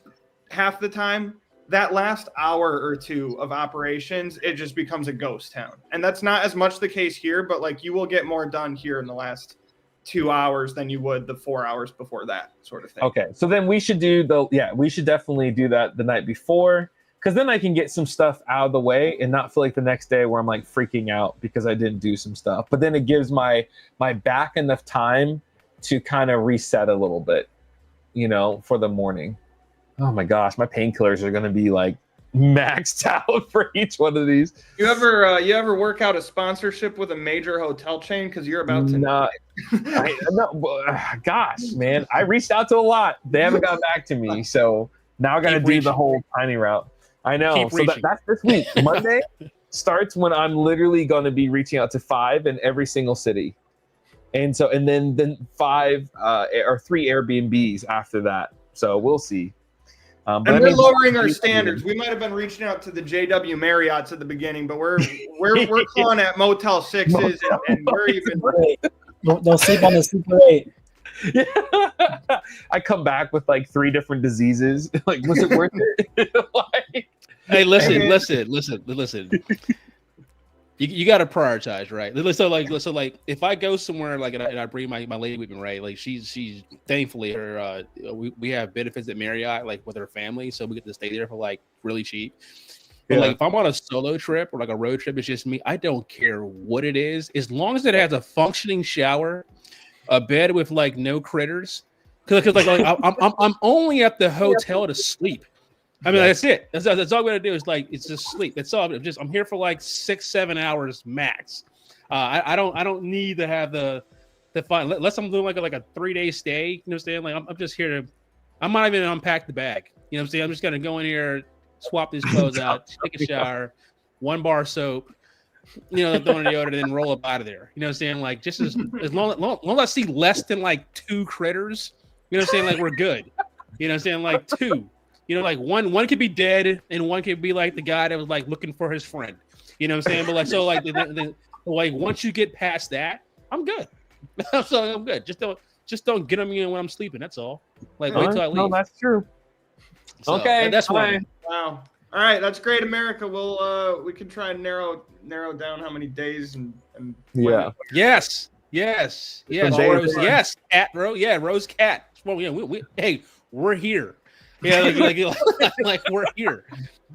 half the time, that last hour or two of operations, it just becomes a ghost town. And that's not as much the case here, but like you will get more done here in the last 2 hours than you would the 4 hours before that sort of thing. Okay, so then we should we should definitely do that the night before. Because then I can get some stuff out of the way and not feel like the next day where I'm like freaking out because I didn't do some stuff. But then it gives my back enough time to kind of reset a little bit, for the morning. Oh my gosh, my painkillers are going to be like maxed out for each one of these. You ever work out a sponsorship with a major hotel chain because you're about to? Gosh, man, I reached out to a lot. They haven't gotten back to me, so now I got to do the whole tiny route. I know. So that's this week. Monday starts when I'm literally going to be reaching out to 5 in every single city. And then 5 or 3 Airbnbs after that. So we'll see. And we're lowering our standards. We might have been reaching out to the JW Marriotts at the beginning, but we're calling at Motel 6s and we're even They'll sleep on the Super 8. Yeah. I come back with like 3 different diseases. Like, was it worth it? Hey, listen. You got to prioritize, right? So like, if I go somewhere like and I bring my lady with me, right? Like she's thankfully her we have benefits at Marriott like with her family, so we get to stay there for like really cheap. But like if I'm on a solo trip or like a road trip, it's just me. I don't care what it is, as long as it has a functioning shower, a bed with like no critters. Because like I'm only at the hotel to sleep. I mean, that's it. That's all I'm gonna do is like it's just sleep. That's all. I'm here for like 6-7 hours max. I don't need to have the fun unless I'm doing like a 3-day stay. You know what I'm saying? Like I'm just here to. I'm not even unpack the bag. You know what I'm saying? I'm just gonna go in here, swap these clothes out, take a shower, 1 bar soap. Throw in the deodorant, and then roll up out of there. You know what I'm saying? Like just as long as I see less than like 2 critters. You know what I'm saying? Like we're good. You know what I'm saying? Like 2. Like one could be dead and one could be like the guy that was like looking for his friend. You know what I'm saying? But like so like like once you get past that, I'm good. So I'm good. Just don't get on me when I'm sleeping. That's all. Like wait till I leave. No, that's true. So, okay, that's why. Wow. All right, that's great, America. We can try and narrow down how many days and yeah. Yes. Rose, yes, cat, bro. Yeah, Rose cat. Well, yeah, hey, we're here. Yeah, like we're here.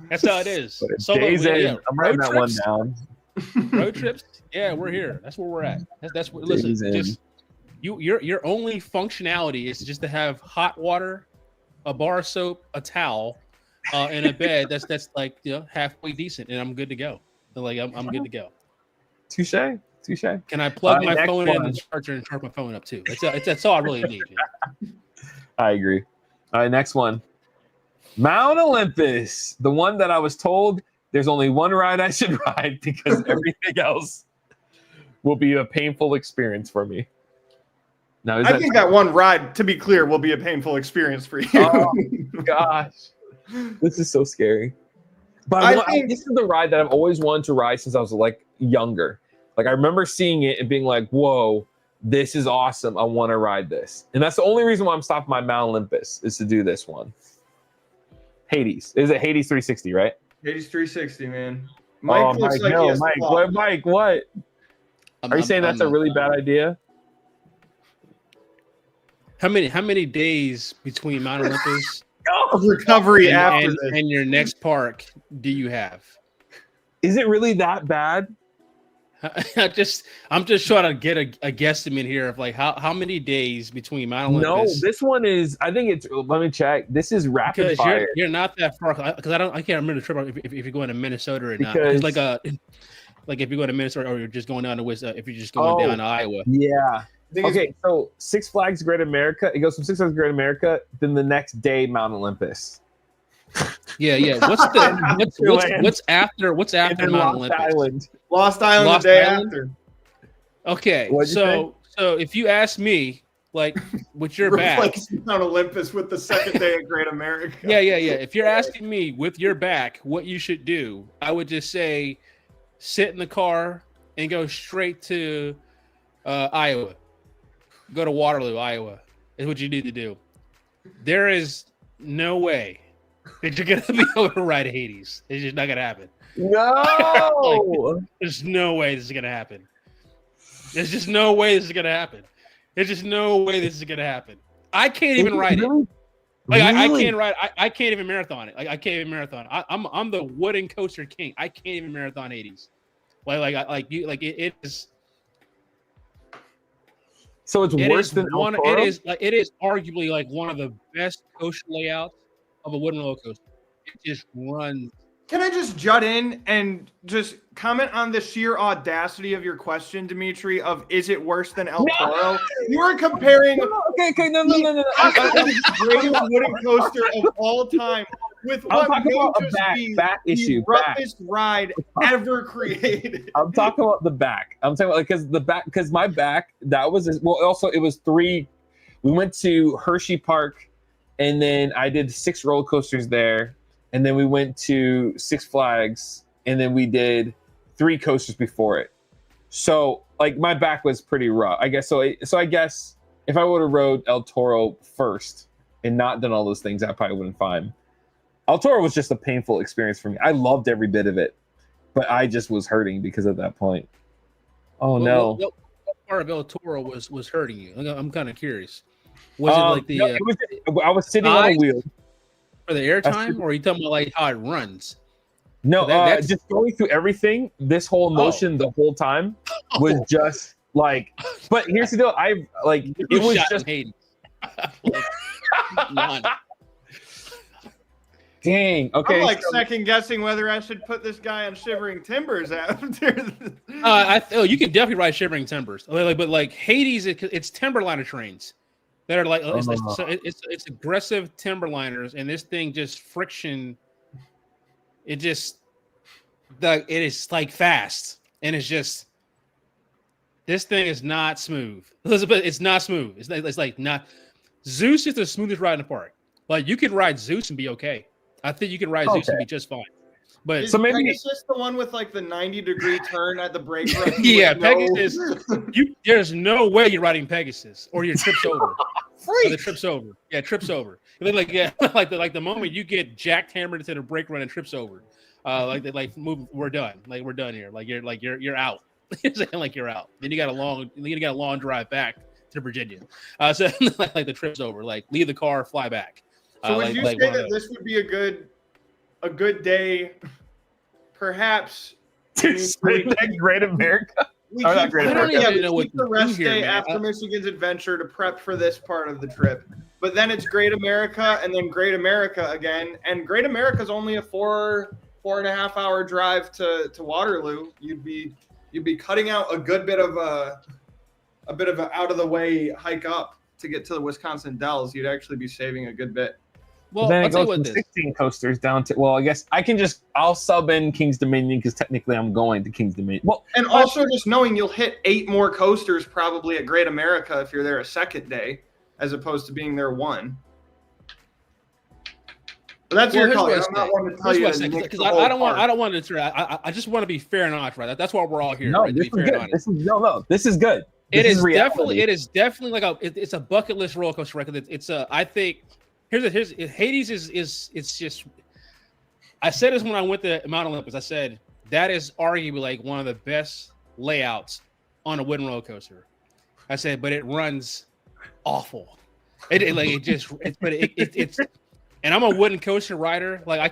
That's how it is. I'm writing that one down. Road trips, yeah, we're here. That's where we're at. That's what. Listen, just your only functionality is just to have hot water, a bar of soap, a towel, and a bed. That's like halfway decent, and I'm good to go. Like I'm good to go. Touche. Touche. Can I plug my next phone one. in the charger and charge my phone up too? That's all I really need. Man. I agree. All right, next one. Mount Olympus, the one that I was told there's only one ride I should ride because everything else will be a painful experience for me. Now, I think that one ride, to be clear, will be a painful experience for you. Oh gosh, this is so scary. But this is the ride that I've always wanted to ride since I was like younger. Like I remember seeing it and being like, "Whoa, this is awesome! I want to ride this." And that's the only reason why I'm stopping my Mount Olympus is to do this one. Hades. Is it Hades 360? Right? Hades 360, man. Mike, what? Mike, what? Are you saying that's a really bad idea? How many days between Mount Olympus recovery after this and your next park do you have? Is it really that bad? I'm just trying to get a guesstimate here of like how many days between Mount Olympus. No, this one is. I think it's. Let me check. This is rapid fire. You're not that far because I can't remember the trip if you're going to Minnesota or not. Because like if you're going to Minnesota or you're just going down to if you're just going down to Iowa. Yeah. Okay, so Six Flags Great America. It goes from Six Flags Great America, then the next day Mount Olympus. Yeah. What's after Mount Olympus? Island. Lost Island the day after. Okay, so if you ask me, like with your back, Mount Olympus with the second day of Great America. Yeah. If you're asking me with your back what you should do, I would just say sit in the car and go straight to Iowa. Go to Waterloo, Iowa. Is what you need to do. There is no way that you're gonna be able to ride Hades. It's just not gonna happen. No, there's no way this is gonna happen. There's just no way this is gonna happen. There's just no way this is gonna happen. I can't even ride it. Like I can't ride. I can't even marathon it. Like I can't even marathon. I'm the wooden coaster king. I can't even marathon Hades. It is. So it's worse than El Toro? It is arguably like one of the best coaster layouts of a wooden roller coaster. It just runs. Can I just jut in and just comment on the sheer audacity of your question, Dimitri, of is it worse than El Toro? You are comparing no. the greatest wooden coaster of all time with what may just be the roughest ride ever created. I'm talking about the back. I'm talking about because my back, that was also it was 3. We went to Hershey Park and then I did 6 roller coasters there. And then we went to Six Flags, and then we did 3 coasters before it. So, like, my back was pretty rough, I guess. So I guess if I would have rode El Toro first and not done all those things, I probably wouldn't fine. El Toro was just a painful experience for me. I loved every bit of it, but I just was hurting because of that point. Oh, no. What part of El Toro was hurting you? I'm kind of curious. Was it like the... No, I was sitting on a wheel. For the airtime, or are you talking about like how it runs? No, just going through everything, this whole motion the whole time was just like. But here's the deal: it was just. Dang. Okay. I'm second guessing whether I should put this guy on Shivering Timbers after. You can definitely ride Shivering Timbers, but like Hades, it's Timberliner trains. That are like it's aggressive timberliners, and this thing just friction. It just it is like fast, and it's just this thing is not smooth. Elizabeth, it's not smooth. It's like not. Zeus is the smoothest ride in the park. Like you can ride Zeus and be okay. I think you can ride Zeus and be just fine. But so maybe it's just the one with like the 90-degree turn at the brake run. Yeah, Pegasus. There's no way you're riding Pegasus or your trips over. Or the trips over. Yeah, trips over. Like the moment you get jacked hammered into the brake run and trips over. Move. We're done. Like we're done here. Like you're out. Like you're out. Then you got a long drive back to Virginia. So like the trip's over. Like leave the car, fly back. So would you say that this would be a good day, perhaps? Great America. We keep the rest day after Michigan's adventure to prep for this part of the trip. But then it's Great America and then Great America again. And Great America is only a 4.5 hour drive to Waterloo. You'd be you'd be cutting out a good bit of a bit of an out of the way hike up to get to the Wisconsin Dells. You'd actually be saving a good bit. Well, then I'll it tell you goes what from this. 16 coasters down to, well, I guess I'll sub in King's Dominion because technically I'm going to King's Dominion. Well, And also just knowing you'll hit 8 more coasters probably at Great America if you're there a second day, as opposed to being there one. But that's your call. I'm not one to tell you to nix because the whole I don't want park. I just want to be fair and honest, right? That's why we're all here. no, right? To this be is fair and good. honest. This is good. It This is reality. definitely like it's a bucket list roller coaster record. It's a I think here's Hades is it's just. I said this when I went to Mount Olympus. I said that is arguably like one of the best layouts on a wooden roller coaster. I said, but it runs awful. It's and I'm a wooden coaster rider. Like I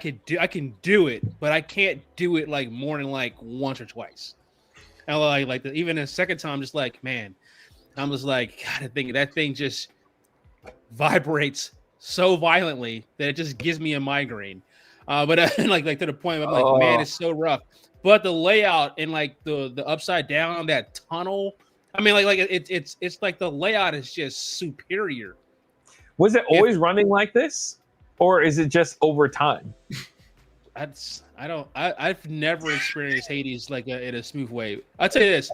can do it, but I can't do it like more than like once or twice. And even the second time, just like, man, I'm just like, God, I think that thing just vibrates so violently that it just gives me a migraine. But like to the point where I'm like, man, it's so rough. But the layout and like the upside down, that tunnel, I mean, it's like the layout is just superior. Was it always running like this, or is it just over time? I've never experienced Hades like in a smooth way. I'll tell you this: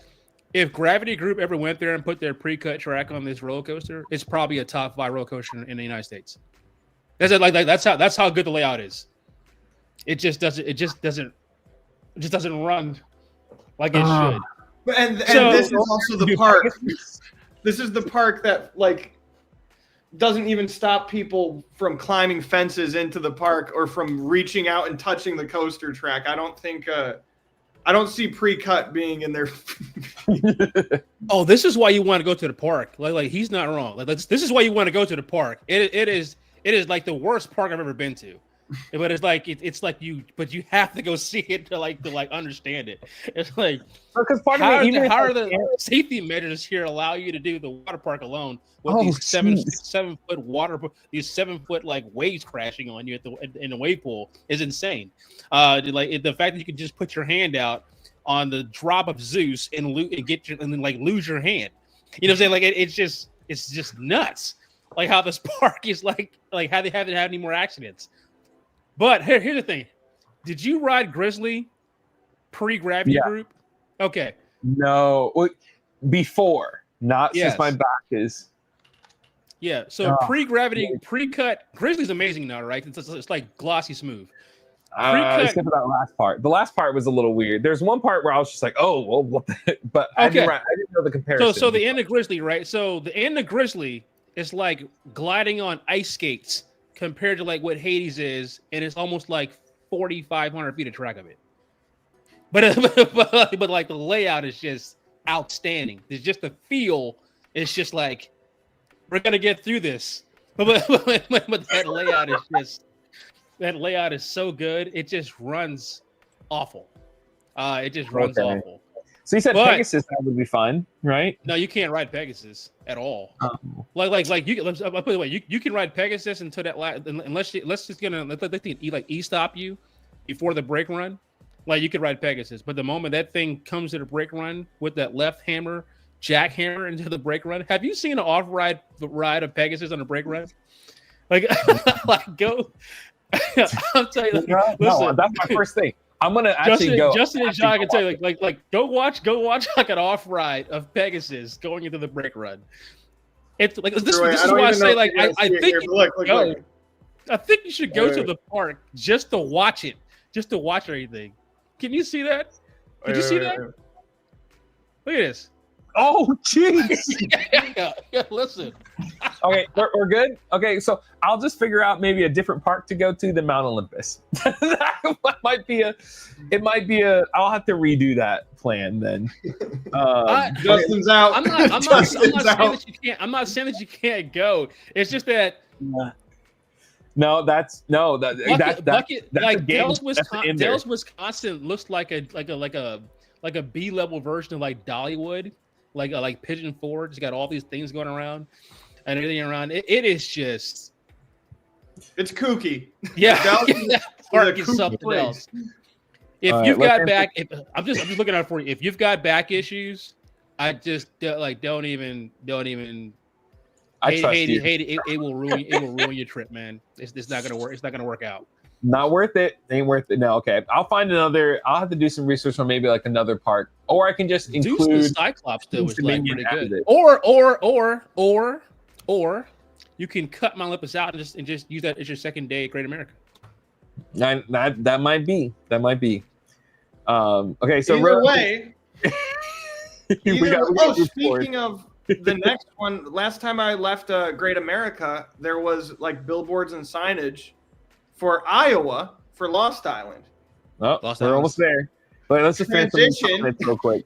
if Gravity Group ever went there and put their pre-cut track on this roller coaster, it's probably a top 5 roller coaster in the United States. That's how good the layout is. It just doesn't run like it should. And this is also the park. This is the park that like doesn't even stop people from climbing fences into the park or from reaching out and touching the coaster track. I don't see pre-cut being in there. Oh, this is why you want to go to the park. Like he's not wrong. This is why you want to go to the park. It is like the worst park I've ever been to. But it's like you have to go see it to understand it. It's like Because part how of it, are the safety measures here allow you to do the water park alone with these 7 foot water, these 7 foot like waves crashing on you in the wave pool is insane. The fact that you can just put your hand out on the drop of Zeus and then lose your hand. You know what I'm saying? Like it's just nuts. Like how this park is like how they haven't had any more accidents. But here's the thing. Did you ride Grizzly pre-Gravity Group? Okay. No. Before. Not Yes. since my back is. Yeah. So pre-Gravity, pre-cut. Grizzly's amazing now, right? It's like glossy smooth. Except for that last part. The last part was a little weird. There's one part where I was just like, oh, well, what the? But I didn't know the comparison. So the end of Grizzly, right? So the end of Grizzly is like gliding on ice skates compared to like what Hades is, and it's almost like 4,500 feet of track of it. But like the layout is just outstanding. There's just the feel. It's just like we're gonna get through this. But that layout is so good. It just runs awful. It just runs awful. So you said Pegasus that would be fun, right? No, you can't ride Pegasus at all. Like you. I'll put it away. You can ride Pegasus until that unless they e-stop you before the brake run. Like you could ride Pegasus, but the moment that thing comes to the brake run with that left hammer, jackhammer into the brake run. Have you seen an off-ride ride of Pegasus on a brake run? Like go. I'll tell you. No, that's my first thing. I'm gonna actually go. Justin and John can tell you, like, go watch like an off ride of Pegasus going into the brake run. It's like this is why I say like I think I think you should go to the park just to watch it, just to watch everything. Can you see that? Did you see that? Look at this. Oh, jeez. Yeah, listen. Okay, we're good. Okay, so I'll just figure out maybe a different park to go to than Mount Olympus. That might be a. I'll have to redo that plan then. Justin's out. I'm not saying that you can't. I'm not saying that you can't go. It's just that. No, that's like Dell's Wisconsin looks like a B-level version of like Dollywood, like Pigeon Forge. It's got all these things going around and everything around. It is just, it's kooky. Yeah, that park is something else. If All right, you've let's got answer- back, I'm just looking out for you. If you've got back issues, I just like don't even. I trust you. It will ruin your trip, man. It's not gonna work. It's not gonna work out. Not worth it. Ain't worth it. No, okay. I'll find another. I'll have to do some research on maybe like another park, or I can just Zeus the include. Cyclops though is like Dominion pretty as good. it. Or you can cut my Olympus out and just use that as your second day at Great America. That might be. Okay, so Either way. we got Speaking of the next one, last time I left Great America, there was like billboards and signage for Iowa for Lost Island. Oh, Lost we're Island. almost there. But let's just finish some comments real quick.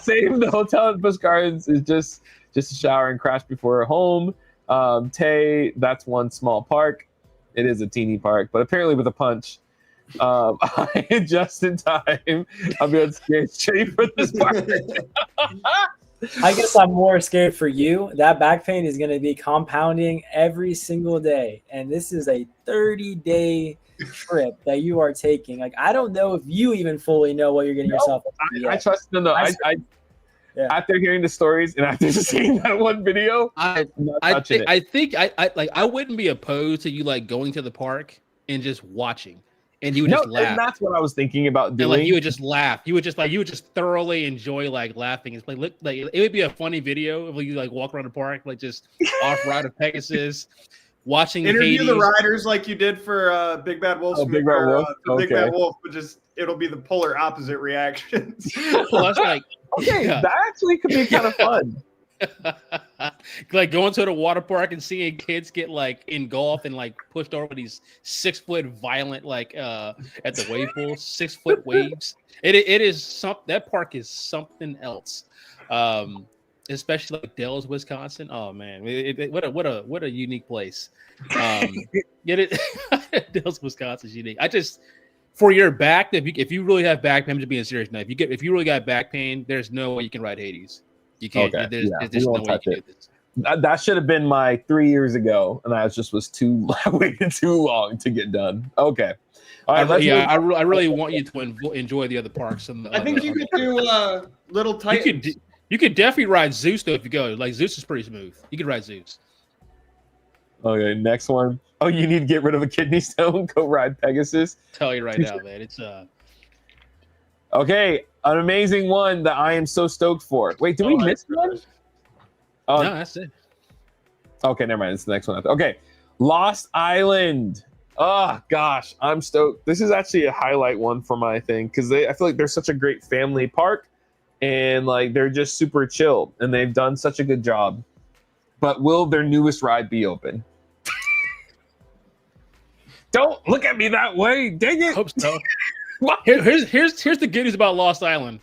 Same. The hotel at Busch Gardens is just a shower and crash before home. Tay, that's one small park. It is a teeny park, but apparently with a punch. Just in time. I'll be on scared straight for this park. I guess I'm more scared for you. That back pain is going to be compounding every single day. And this is a 30-day trip that you are taking. Like, I don't know if you even fully know what you're getting yourself into. I trust no. Yeah. After hearing the stories and after seeing that one video, I think I wouldn't be opposed to you like going to the park and just watching. And you would just laugh. And that's what I was thinking about doing. And like you would just laugh. You would just thoroughly enjoy like laughing. It's like it would be a funny video if you like walk around the park, like just off ride of Pegasus, watching Interview Hades. the riders like you did for Big Bad Wolf. Big Bad Wolf. Big Bad Wolf, but just it'll be the polar opposite reactions. Plus, like that actually could be kind of fun. Like going to the water park and seeing kids get like engulfed and like pushed over these 6-foot violent like at the wave pool, 6-foot waves. It is that park is something else. Especially like Dells, Wisconsin. Oh man, what a unique place. Dells, Wisconsin is unique. I just for your back, if you really have back pain, I'm just being serious now. If you really got back pain, there's no way you can ride Hades. You can't. Okay. There's no way you can do this. That should have been my 3 years ago, and I was too waiting too long to get done. Okay. All right. I really want you to enjoy the other parks. I think you could do Little Titans. You could definitely ride Zeus though if you go. Like Zeus is pretty smooth. You could ride Zeus. Okay, next one. Oh, you need to get rid of a kidney stone? Go ride Pegasus. Tell you right now, man. It's Okay, an amazing one that I am so stoked for. Wait, did we miss one? No, that's it. Okay, never mind. It's the next one. Okay, Lost Island. Oh gosh, I'm stoked. This is actually a highlight one for my thing because I feel like they're such a great family park, and like they're just super chill, and they've done such a good job. But will their newest ride be open? Don't look at me that way. Dang it. Hope so. Here's the good news about Lost Island.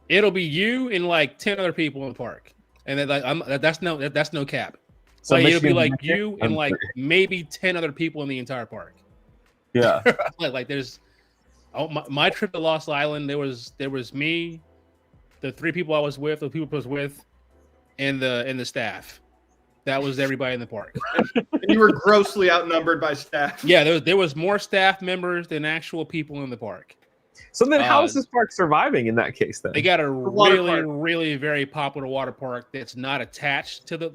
It'll be you and like 10 other people in the park, and then like that's no cap. So like, it'll be like you and like maybe 10 other people in the entire park. Yeah. like there's my trip to Lost Island. There was me, the 3 people I was with, the people I was with, and the staff. That was everybody in the park. And you were grossly outnumbered by staff. Yeah, there was more staff members than actual people in the park. So then how is this park surviving in that case then? They got a really very popular water park that's not attached to the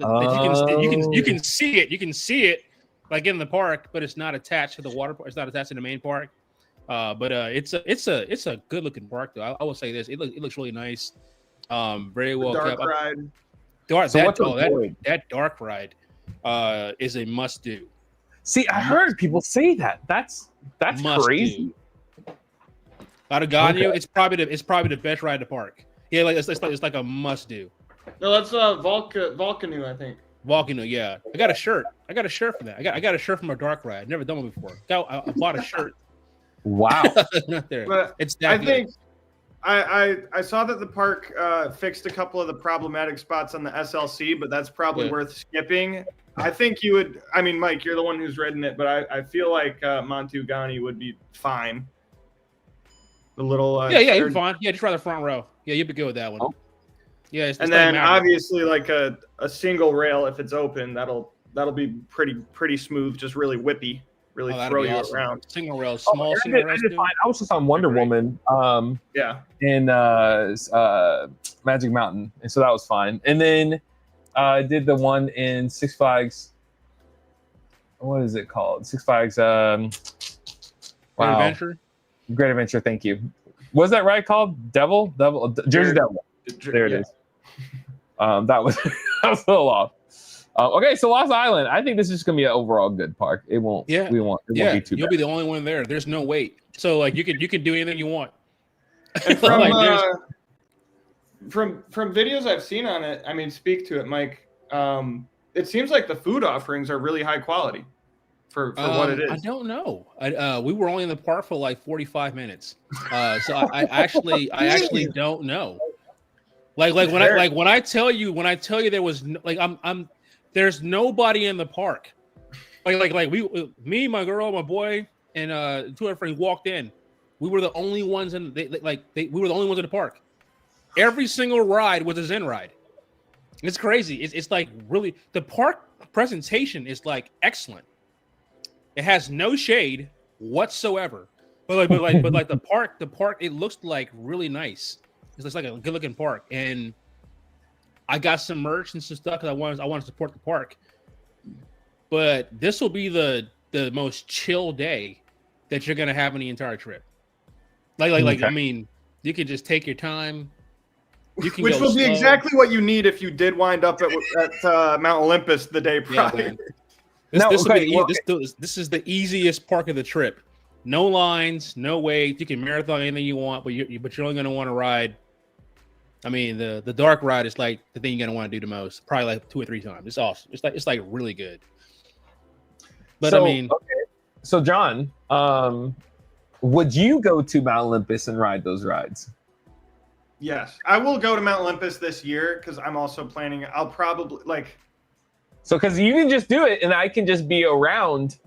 you can see it. You can see it like in the park, but it's not attached to the water park. It's not attached to the main park. But it's a good looking park though. I will say this. It looks really nice. Very well kept. Ride. That dark ride is a must do. See, I heard people say that. That's crazy. Out of Gagno, it's probably the best ride in the park. Yeah, like it's like a must do. No, that's Volcano, I think. Volcano, yeah. I got a shirt for that. I got a shirt from a dark ride. Never done one before. I bought a shirt. Wow. Not there. But it's that I think I saw that the park fixed a couple of the problematic spots on the SLC, but that's probably worth skipping. I think you would. I mean, Mike, you're the one who's ridden it, but I feel like Montugani would be fine. The little you're fine. Yeah, just ride the front row. Yeah, you'd be good with that one. Oh. Yeah, and then obviously like a single rail if it's open, that'll be pretty smooth, just really whippy. really that'd throw be you awesome. around. Single rail, small I single did rails. fine. I was just on Wonder Great. Woman Yeah. in Magic Mountain, and so that was fine. And then I did the one in Six Flags. What is it called? Six Flags. Great Wow. Adventure. Great Adventure. Thank you. Was that right? Called Devil? Jersey Devil. There it is. That was that was a little off. Okay, so Lost Island. I think this is going to be an overall good park. It won't. Yeah. We won't. It Yeah, won't be too you'll bad. be the only one there. There's no wait. So like you can do anything you want. And from Like, from videos I've seen on it, I mean, speak to it, Mike. It seems like the food offerings are really high quality for what it is. I don't know. We were only in the park for like 45 minutes, so I actually don't know. Like when I tell you there was there's nobody in the park. Like me, my girl, my boy, and two other friends walked in. We were the only ones we were the only ones in the park. Every single ride was a Zen ride. It's crazy. It's like really the park presentation is like excellent. It has no shade whatsoever. But the park it looks like really nice. It's just like a good looking park. And I got some merch and some stuff because I want to support the park. But this will be the most chill day that you're gonna have in the entire trip. I mean, you can just take your time. You can Which go will be slow. exactly what you need if you did wind up at Mount Olympus the day prior. Yeah, man. This is the easiest park of the trip. No lines, no wait. You can marathon anything you want, but you're only going to want to ride. I mean, the dark ride is like the thing you're going to want to do the most, probably like 2 or 3 times. It's awesome. It's like really good. But So, I mean, okay. So John, would you go to Mount Olympus and ride those rides? Yes, I will go to Mount Olympus this year because I'm also planning. I'll probably So, because you can just do it, and I can just be around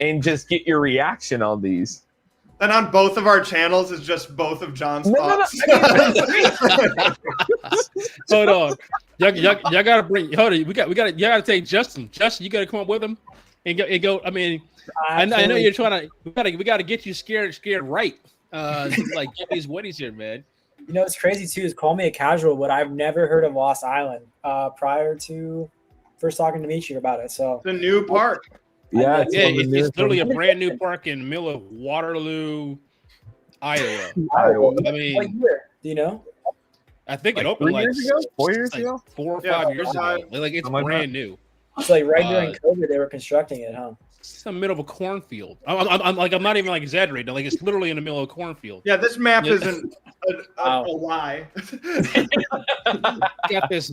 and just get your reaction on these. Then on both of our channels is just both of John's thoughts. Hold on, y'all gotta bring. Hold on, you gotta take Justin. Justin, you gotta come up with him and go. I mean, I know you're trying to. We gotta get you scared right. Like get these Woodies here, man. You know, it's crazy too. Is call me a casual, but I've never heard of Lost Island prior to first talking to Dimitri about it. So the new park. Yeah, it's literally a brand new park in the middle of Waterloo, Iowa. I mean, what year? Do you know? I think it like opened 3 years ago, 4 years ago, 4 or 5 years ago. 5. Like it's Something like brand new. It's like right during COVID they were constructing it, huh? It's in the middle of a cornfield. I'm not even like exaggerating. Like it's literally in the middle of a cornfield. Yeah, this map isn't a lie. They got this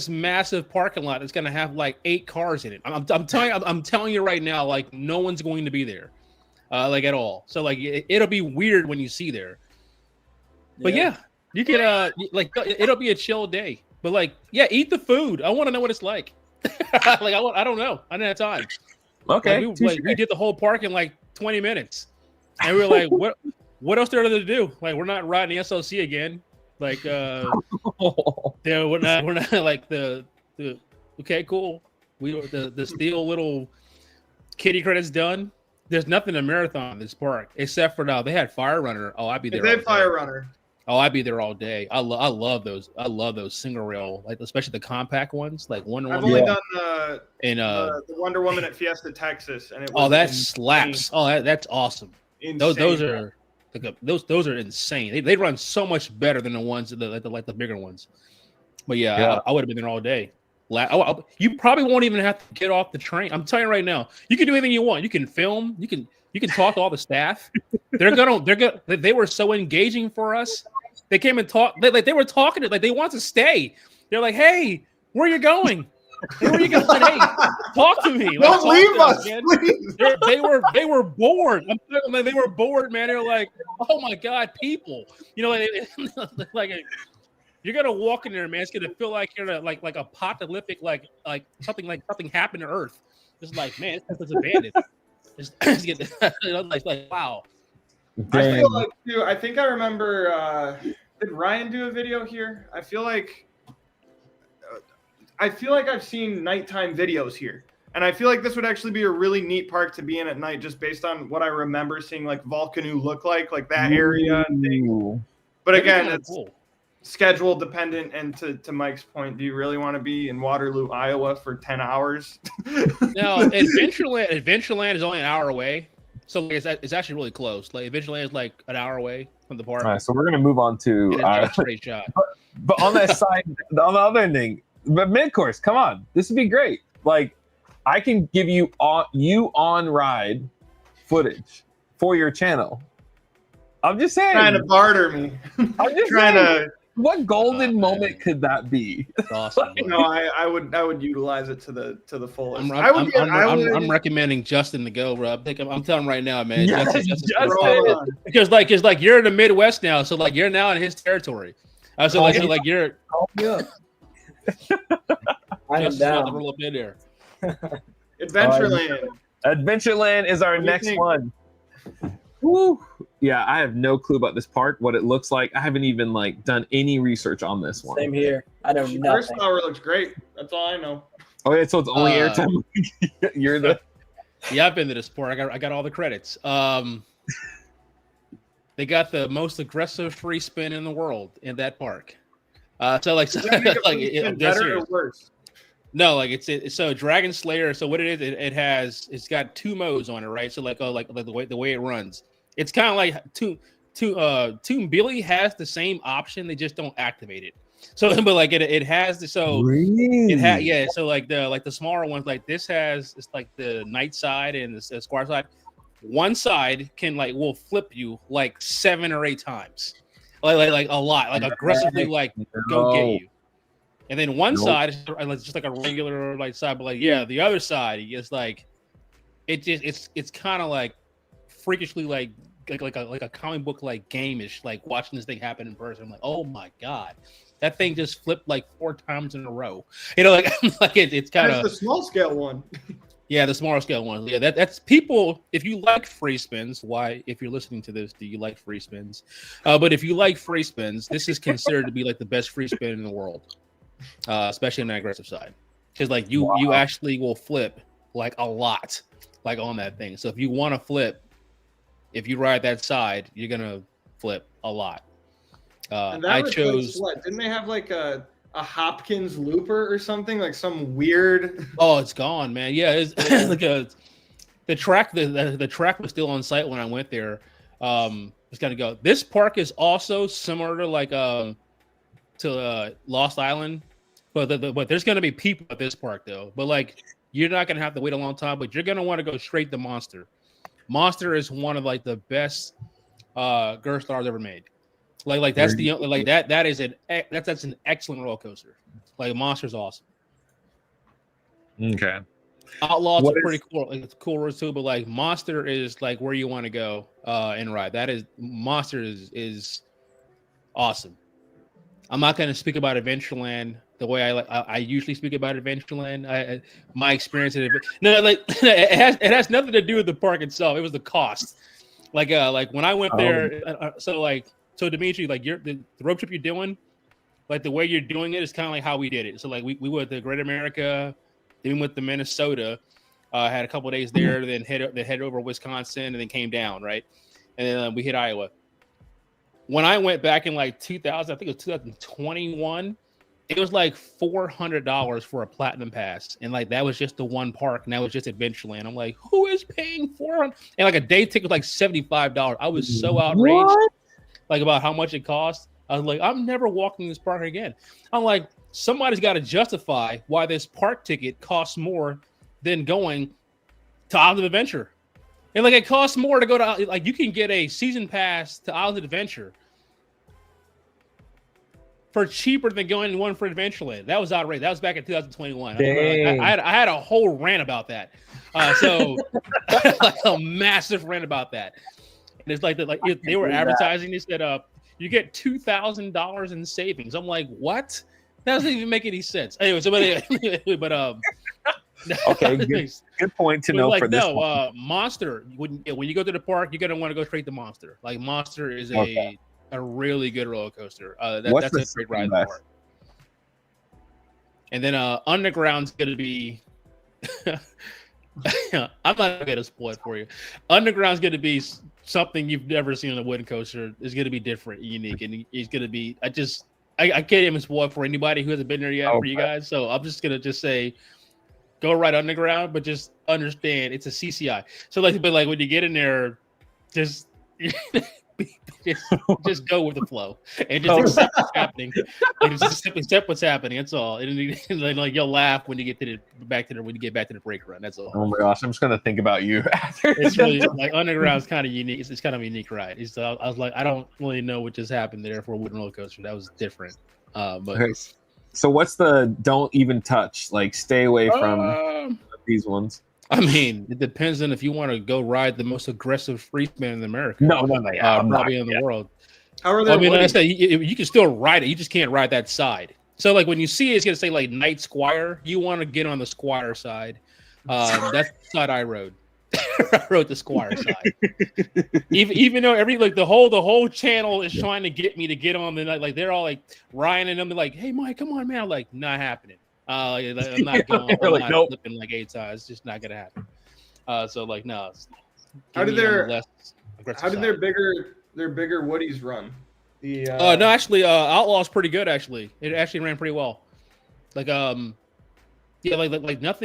massive parking lot that's gonna have like 8 cars in it. I'm telling you right now, like no one's going to be there, like at all. So like it'll be weird when you see there. But yeah, you can like it'll be a chill day. But like eat the food. I want to know what it's like. Like I don't know. I didn't have time. Okay, we did the whole park in like 20 minutes, and we were like, what else there to do? Like we're not riding the SLC again. Like we're not like the okay, cool. The steel little kitty credits done. There's nothing to marathon in this park except for now they had Fire Runner. Oh, I'd be there. They had Fire Runner. Oh, I'd be there all day. I love those. I love those single rail, like especially the compact ones, like Wonder Woman. I've only done the Wonder Woman at Fiesta, Texas, and it was that slaps. Oh, that's awesome. Insane. Those are those are insane. They run so much better than the ones like the bigger ones. But yeah. I would have been there all day. You probably won't even have to get off the train. I'm telling you right now, you can do anything you want. You can film. You can talk to all the staff. They were so engaging for us. They came and talked. They were talking to they want to stay. They're like, hey, where are you going? Where are you going? Hey, talk to me. Don't leave us, please. They were bored. I'm telling you, they were bored, man. They're like, oh my god, people. You know, like you're gonna walk in there, man. It's gonna feel like you're like apocalyptic, like something happened to Earth. It's like, man, it's abandoned. Like wow. I feel like too. I think I remember. Did Ryan do a video here? I feel like I've seen nighttime videos here. And I feel like this would actually be a really neat park to be in at night, just based on what I remember seeing like Volcanoe look like that area and things. Ooh. But That'd be again, kinda it's cool. schedule dependent. And to Mike's point, do you really want to be in Waterloo, Iowa for 10 hours? No, Adventureland is only an hour away. So like, it's actually really close. Like Adventureland is like an hour away from the park. All right, so we're gonna move on to And it's like a straight shot. but on that side, on the other ending, but mid course, come on, this would be great. Like, I can give you on ride footage for your channel. I'm just saying. Trying to barter me. I'm just trying saying, to. what golden man. moment could that be? It's awesome. bro. No, I would utilize it to the fullest. I'm recommending Justin to go, bro. I'm telling him right now, man. Yes, Justin. Because like you're in the Midwest now, so like you're now in his territory. So like you're. Yeah. I'm Justin's about to down. roll up in there. Adventureland. Adventureland is our What do you next think? one. Woo. Yeah, I have no clue about this park, what it looks like. I haven't even like done any research on this one. Same here. I know First nothing. flower looks great. That's all I know. Oh yeah, so it's only Uh, airtime. You're the Yeah, I've been to this park. I got all the credits. They got the most aggressive free spin in the world in that park. So like, Does that make it like spin that's better or serious. worse? No, like it's so Dragon Slayer. So what it is, it's got two modes on it, right? So like the way it runs, it's kind of like Toon Billy has the same option. They just don't activate it. So, but like it has the So like the smaller ones, like this has it's like the night side and the square side. One side will flip you like 7 or 8 times, like a lot, like aggressively, like go get you. And then one side is just like a regular like side, but like the other side is like it's kind of like freakishly like a comic book like game-ish, like watching this thing happen in person. I'm like, oh my god, that thing just flipped like 4 times in a row. You know, like it's kind of the small scale one. Yeah, the smaller scale ones. Yeah, that's people. If you like free spins, why? If you're listening to this, do you like free spins? But if you like free spins, this is considered to be like the best free spin in the world, especially on the aggressive side, because like you actually will flip like a lot, like on that thing. So if you want to flip, if you ride that side, you're gonna flip a lot. And that I was chose. like, what? Didn't they have like a Hopkins looper or something, like some weird? Oh, it's gone, man. Yeah, it's like the track. The track was still on site when I went there. It's gonna go. This park is also similar to like to Lost Island, but there's gonna be people at this park though. But like you're not gonna have to wait a long time. But you're gonna want to go straight to Monster. Monster is one of like the best Girl Stars ever made. Like that's the like that is that's an excellent roller coaster. Like Monster's awesome. Okay. Outlaws are pretty cool. Like, it's cool roads too, but like Monster is like where you want to go and ride. That is Monster is awesome. I'm not going to speak about Adventureland the way I usually speak about Adventureland. My experience at it has nothing to do with the park itself. It was the cost. Like when I went there, so Dimitri, like the road trip you're doing, like the way you're doing it is kind of like how we did it. So like we went to Great America, then we went to Minnesota, had a couple of days there, then head over Wisconsin, and then came down, right? And then we hit Iowa. When I went back in like 2000, I think it was 2021, it was like $400 for a platinum pass, and like that was just the one park, and that was just Adventureland. I'm like, who is paying $400? And like a day ticket was like $75. I was so outraged, like about how much it cost. I was like, I'm never walking this park again. I'm like, somebody's got to justify why this park ticket costs more than going to Islands of Adventure. And like it costs more to go to, like you can get a season pass to Islands of Adventure for cheaper than going one for Adventureland. That was outrageous. That was back in 2021. I had a whole rant about that. Like a massive rant about that. And it's like they were advertising this that you get $2,000 in savings. I'm like, what? That doesn't even make any sense. Anyway, Okay, good point to know like, for this. Monster. When you go to the park, you're gonna want to go straight to Monster. Like Monster is a really good roller coaster. That's a great ride in the park. And then Underground's gonna be I'm not gonna spoil it for you. Underground's gonna be something you've never seen on a wooden coaster. It's gonna be different, unique, and it's gonna be. I can't even spoil it for anybody who hasn't been there yet for you guys. So I'm just gonna say, go right underground, but just understand it's a CCI. So but when you get in there, just just go with the flow and just accept what's happening. Just accept what's happening. That's all. And then you'll laugh when you get when you get back to the break run. That's all. Oh my gosh, I'm just gonna think about you after. It's really underground's kind of unique. It's kind of a unique ride. I was like, I don't really know what just happened there for a wooden roller coaster. That was different. But okay. So what's the don't even touch? Like stay away from these ones. I mean, it depends on if you want to go ride the most aggressive free spin in America. No, probably in the world. How are they? I mean, like I said, you can still ride it. You just can't ride that side. So, when you see it, it's gonna say Night Squire. You want to get on the Squire side. That's the side I rode. I rode the Squire side. even though the whole channel is trying to get me to get on the they're all Ryan and them like, hey Mike, come on man. I'm like, not happening. I'm not going. I'm not nope. flipping 8 times. It's just not gonna happen. No. How did their bigger Woodies run? No, actually, Outlaw's pretty good. Actually, it actually ran pretty well. Nothing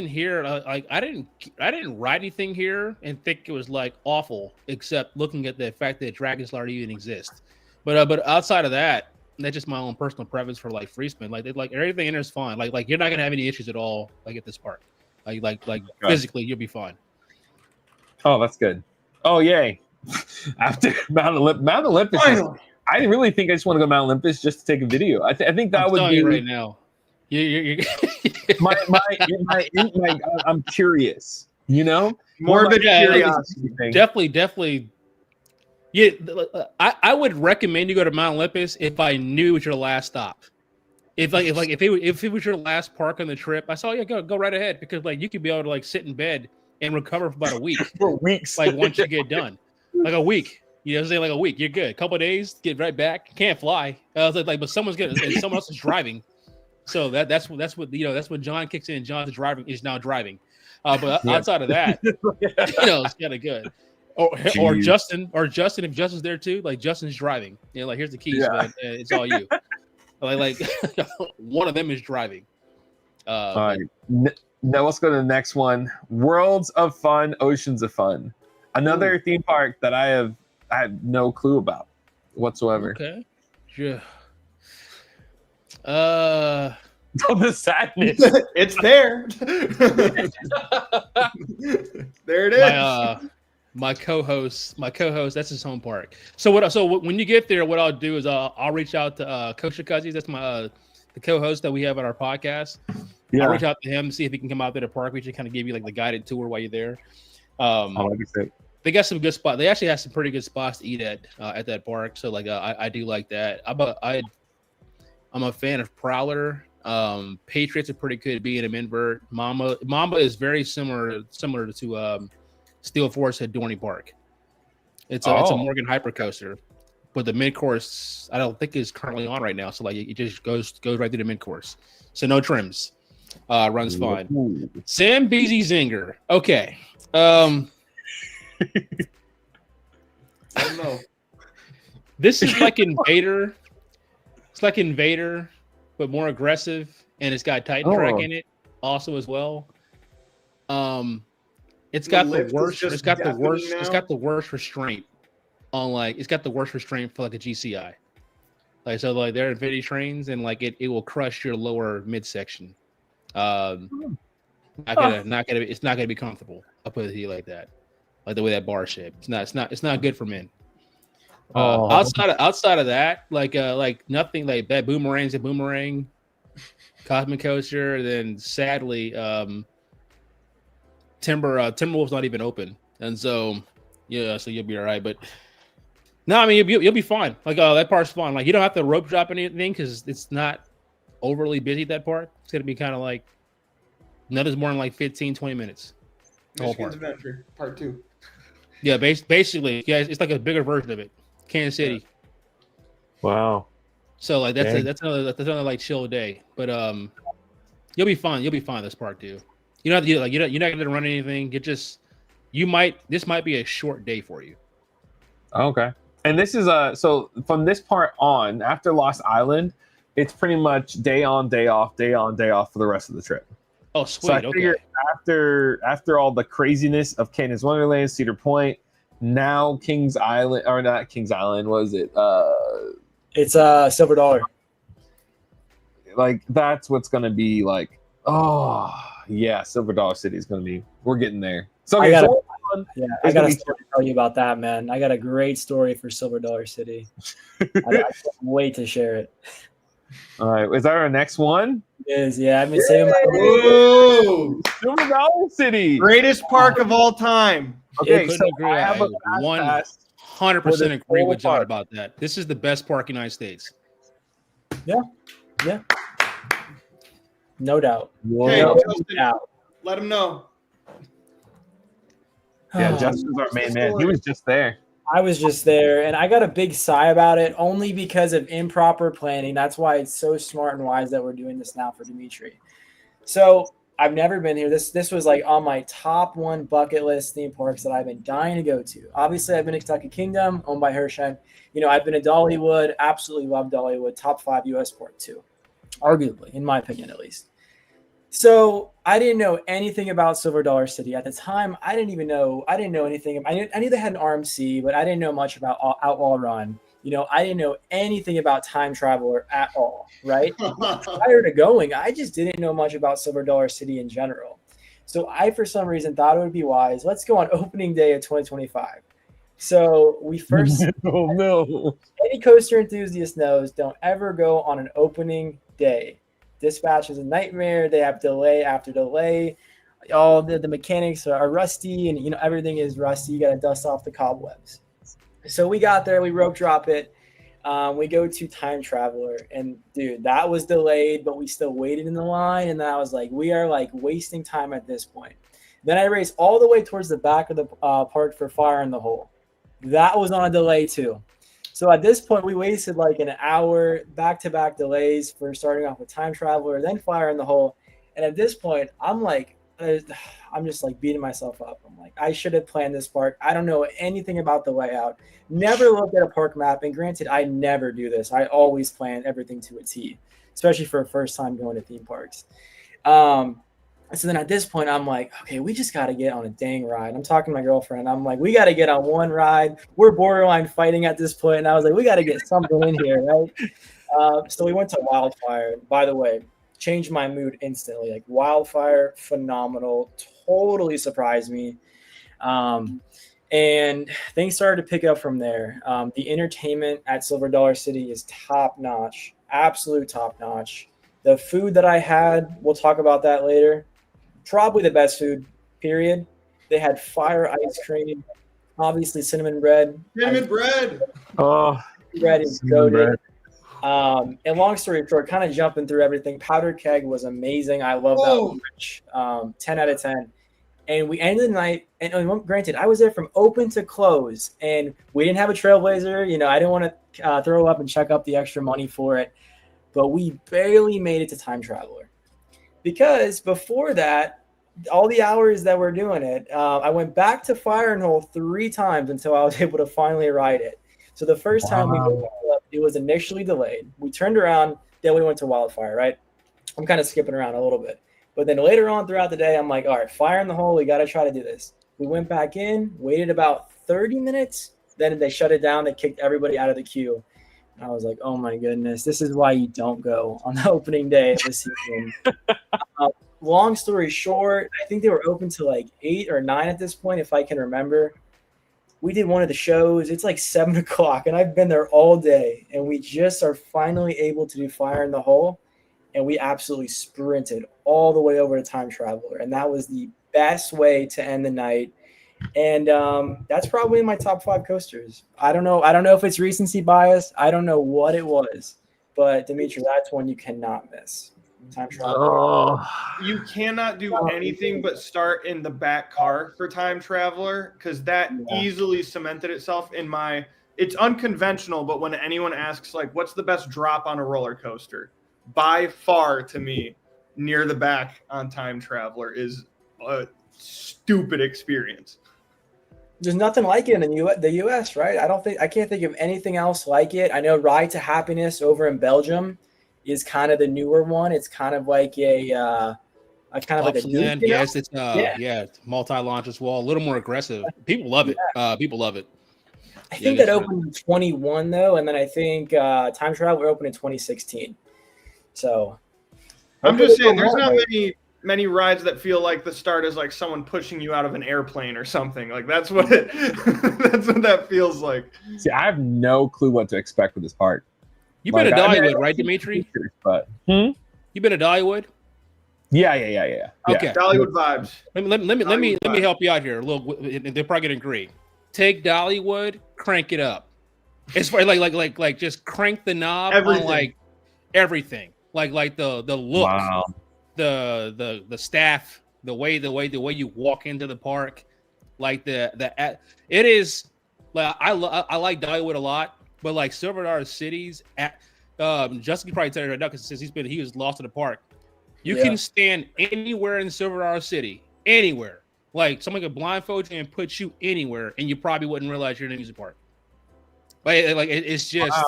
here. I didn't ride anything here and think it was awful, except looking at the fact that Dragon Slayer even exists. But outside of that, that's just my own personal preference for free spin. Everything in there is fine. You're not gonna have any issues at all. At this park, physically you'll be fine. Oh, that's good. Oh, yay! After Mount Olympus. I really think I just want to go to Mount Olympus just to take a video. I think that would be right now. I'm curious. Morbid curiosity. Definitely. Yeah, I would recommend you go to Mount Olympus if I knew it was your last stop. If it was your last park on the trip, I saw go right ahead because you could be able to sit in bed and recover for about a week. For weeks. Once you get done, a week. You know what I'm saying? A week, you're good. A couple of days, get right back. Can't fly. I was but someone else is driving. So that's what John kicks in. John's driving is now driving. But outside of that, it's kind of good. Or Justin, if Justin's there too, Justin's driving. Here's the keys, man. It's all you. One of them is driving. All right. Now let's go to the next one. Worlds of Fun, Oceans of Fun. Another theme park that I had no clue about whatsoever. Okay. Yeah. The sadness. It's there. There it is. My co-host, that's his home park. So when you get there, what I'll do is I'll reach out to Coach Shikazi. That's the co-host that we have on our podcast. Yeah. I'll reach out to him, see if he can come out to the park. We should kind of give you the guided tour while you're there. They got some good spots. They actually have some pretty good spots to eat at that park. So I do like that. I'm a fan of Prowler. Patriots are pretty good being an invert. Mamba is very similar to Steel Force at Dorney Park. It's a Morgan hypercoaster, but the mid course I don't think is currently on right now. So it just goes right through the mid course. So no trims. Runs fine. Ooh. Zambezi Zinger. Okay. I don't know. This is like Invader. It's like Invader, but more aggressive, and it's got Titan track in it also as well. It's got the worst. It's got the worst. It's got the worst restraint on it's got the worst restraint for a GCI. They're Infinity trains, and it will crush your lower midsection. It's not gonna be comfortable. I'll put it to you like that. The way that bar shape. It's not good for men. Outside of that, nothing that Boomerang's a Boomerang, Cosmic Coaster. Then sadly, Timberwolf's not even open, and so you'll be all right. But no, I mean you'll be fine. That part's fun. You don't have to rope drop anything because it's not overly busy. That part it's gonna be kind of nothing's more than 15, 20 minutes. Michigan's Adventure Part 2. Yeah, basically, it's like a bigger version of it. Kansas City. Wow. So that's another chill day. But you'll be fine. You'll be fine this park, dude. You're not going to run anything. This might be a short day for you. Okay. And this is so from this part on, after Lost Island, it's pretty much day on, day off, day on, day off for the rest of the trip. Oh, sweet. So I figured after all the craziness of Canada's Wonderland, Cedar Point, now Kings Island, or not Kings Island, what is it? It's Silver Dollar. Like that's what's gonna be like. Oh yeah, Silver Dollar City is gonna be. We're getting there. So okay, I got I a story to tell you about that, man. I got a great story for Silver Dollar City. I can't wait to share it. All right, is that our next one? It is, yeah. I've been saving my Whoa! Silver Dollar City, Greatest park of all time. Okay, couldn't so agree. I have a I fast 100% agree whole with John park. about that. This is the best park in the United States. Yeah. No doubt. Hey, Whoa. Justin, let him know. Yeah, Justin's our main man. He was just there. I was just there, and I got a big sigh about it only because of improper planning. That's why it's so smart and wise that we're doing this now for Dimitri. So I've never been here. This was like on my top 1 bucket list theme parks that I've been dying to go to. Obviously, I've been to Kentucky Kingdom, owned by Hershey. You know, I've been to Dollywood. Absolutely love Dollywood. Top 5 U.S. park too, arguably, in my opinion, at least. So I didn't know anything about Silver Dollar City at the time. I didn't know anything. I knew they had an RMC, but I didn't know much about Outlaw Run. You know, I didn't know anything about Time Traveler at all, right? Prior to going, I just didn't know much about Silver Dollar City in general. So I, for some reason, thought it would be wise. Let's go on opening day of 2025. So we first, Oh no! any coaster enthusiast knows, don't ever go on an opening day. Dispatch is a nightmare. They have delay after delay. All the mechanics are rusty, and you know everything is rusty. You got to dust off the cobwebs. So we got there. We rope drop it. We go to Time Traveler, and dude, that was delayed, but we still waited in the line. And then I was like, we are like wasting time at this point. Then I raced all the way towards the back of the park for Fire in the Hole. That was on a delay too. So at this point, we wasted like an hour, back-to-back delays for starting off with Time Traveler, then Fire in the Hole. And at this point, I'm just like beating myself up. I'm like, I should have planned this park. I don't know anything about the layout. Never looked at a park map. And granted, I never do this. I always plan everything to a T, especially for a first time going to theme parks. So then at this point, I'm like, okay, we just got to get on a dang ride. I'm talking to my girlfriend. I'm like, we got to get on one ride. We're borderline fighting at this point. And I was like, we got to get something in here, right? So we went to Wildfire. By the way, changed my mood instantly. Like Wildfire, phenomenal. Totally surprised me. And things started to pick up from there. The entertainment at Silver Dollar City is top notch, absolute top notch. The food that I had, we'll talk about that later. Probably the best food, period. They had fire ice cream, obviously cinnamon bread. Cinnamon bread. Oh, bread is goated. And long story short, kind of jumping through everything, Powder Keg was amazing. I love that much. 10 out of 10. And we ended the night, and granted, I was there from open to close, and we didn't have a Trailblazer. You know, I didn't want to throw up and check up the extra money for it, but we barely made it to Time Traveler. Because before that, all the hours that we're doing it, I went back to Fire and Hole 3 times until I was able to finally ride it. So the first time we moved up, it was initially delayed. We turned around, then we went to Wildfire, right? I'm kind of skipping around a little bit. But then later on throughout the day, I'm like, all right, Fire in the Hole, we got to try to do this. We went back in, waited about 30 minutes. Then they shut it down. They kicked everybody out of the queue. I was like, oh my goodness, this is why you don't go on the opening day of the season. Long story short, I think they were open to like 8 or 9 at this point, if I can remember. We did one of the shows. It's like 7 o'clock, and I've been there all day. And we just are finally able to do Fire in the Hole. And we absolutely sprinted all the way over to Time Traveler. And that was the best way to end the night. And that's probably in my top 5 coasters. I don't know if it's recency bias. I don't know what it was. But, Dimitri, that's one you cannot miss. Time Traveler. Oh. You cannot do anything but start in the back car for Time Traveler, because that easily cemented itself in my – it's unconventional, but when anyone asks, like, what's the best drop on a roller coaster? By far, to me, near the back on Time Traveler is a stupid experience. There's nothing like it in the U.S., right? I can't think of anything else like it. I know Ride to Happiness over in Belgium is kind of the newer one. It's kind of like a kind of like a Duke, yes, it's it's multi-launch as well, a little more aggressive. People love it. People love it. I think that opened in 21 though, and then I think Time Traveler opened in 2016. So I'm just saying, there's not many rides that feel like the start is like someone pushing you out of an airplane or something. Like that's what that's what that feels like. See, I have no clue what to expect with this park. You've been to Dollywood, right, Dimitri? But you've been to Dollywood? Yeah. Okay. Dollywood vibes. Let me help you out here a little. They're probably gonna agree. Take Dollywood, crank it up. It's like just crank the knob on like everything. Like the look, wow. the staff, the way you walk into the park, like it is like I like Dollywood a lot, but like Silver Dollar Cities Justin can probably tell you right now because since he was lost in the park. You can stand anywhere in Silver Dollar City, anywhere. Like someone could blindfold you and put you anywhere, and you probably wouldn't realize you're in a music park. Like it's just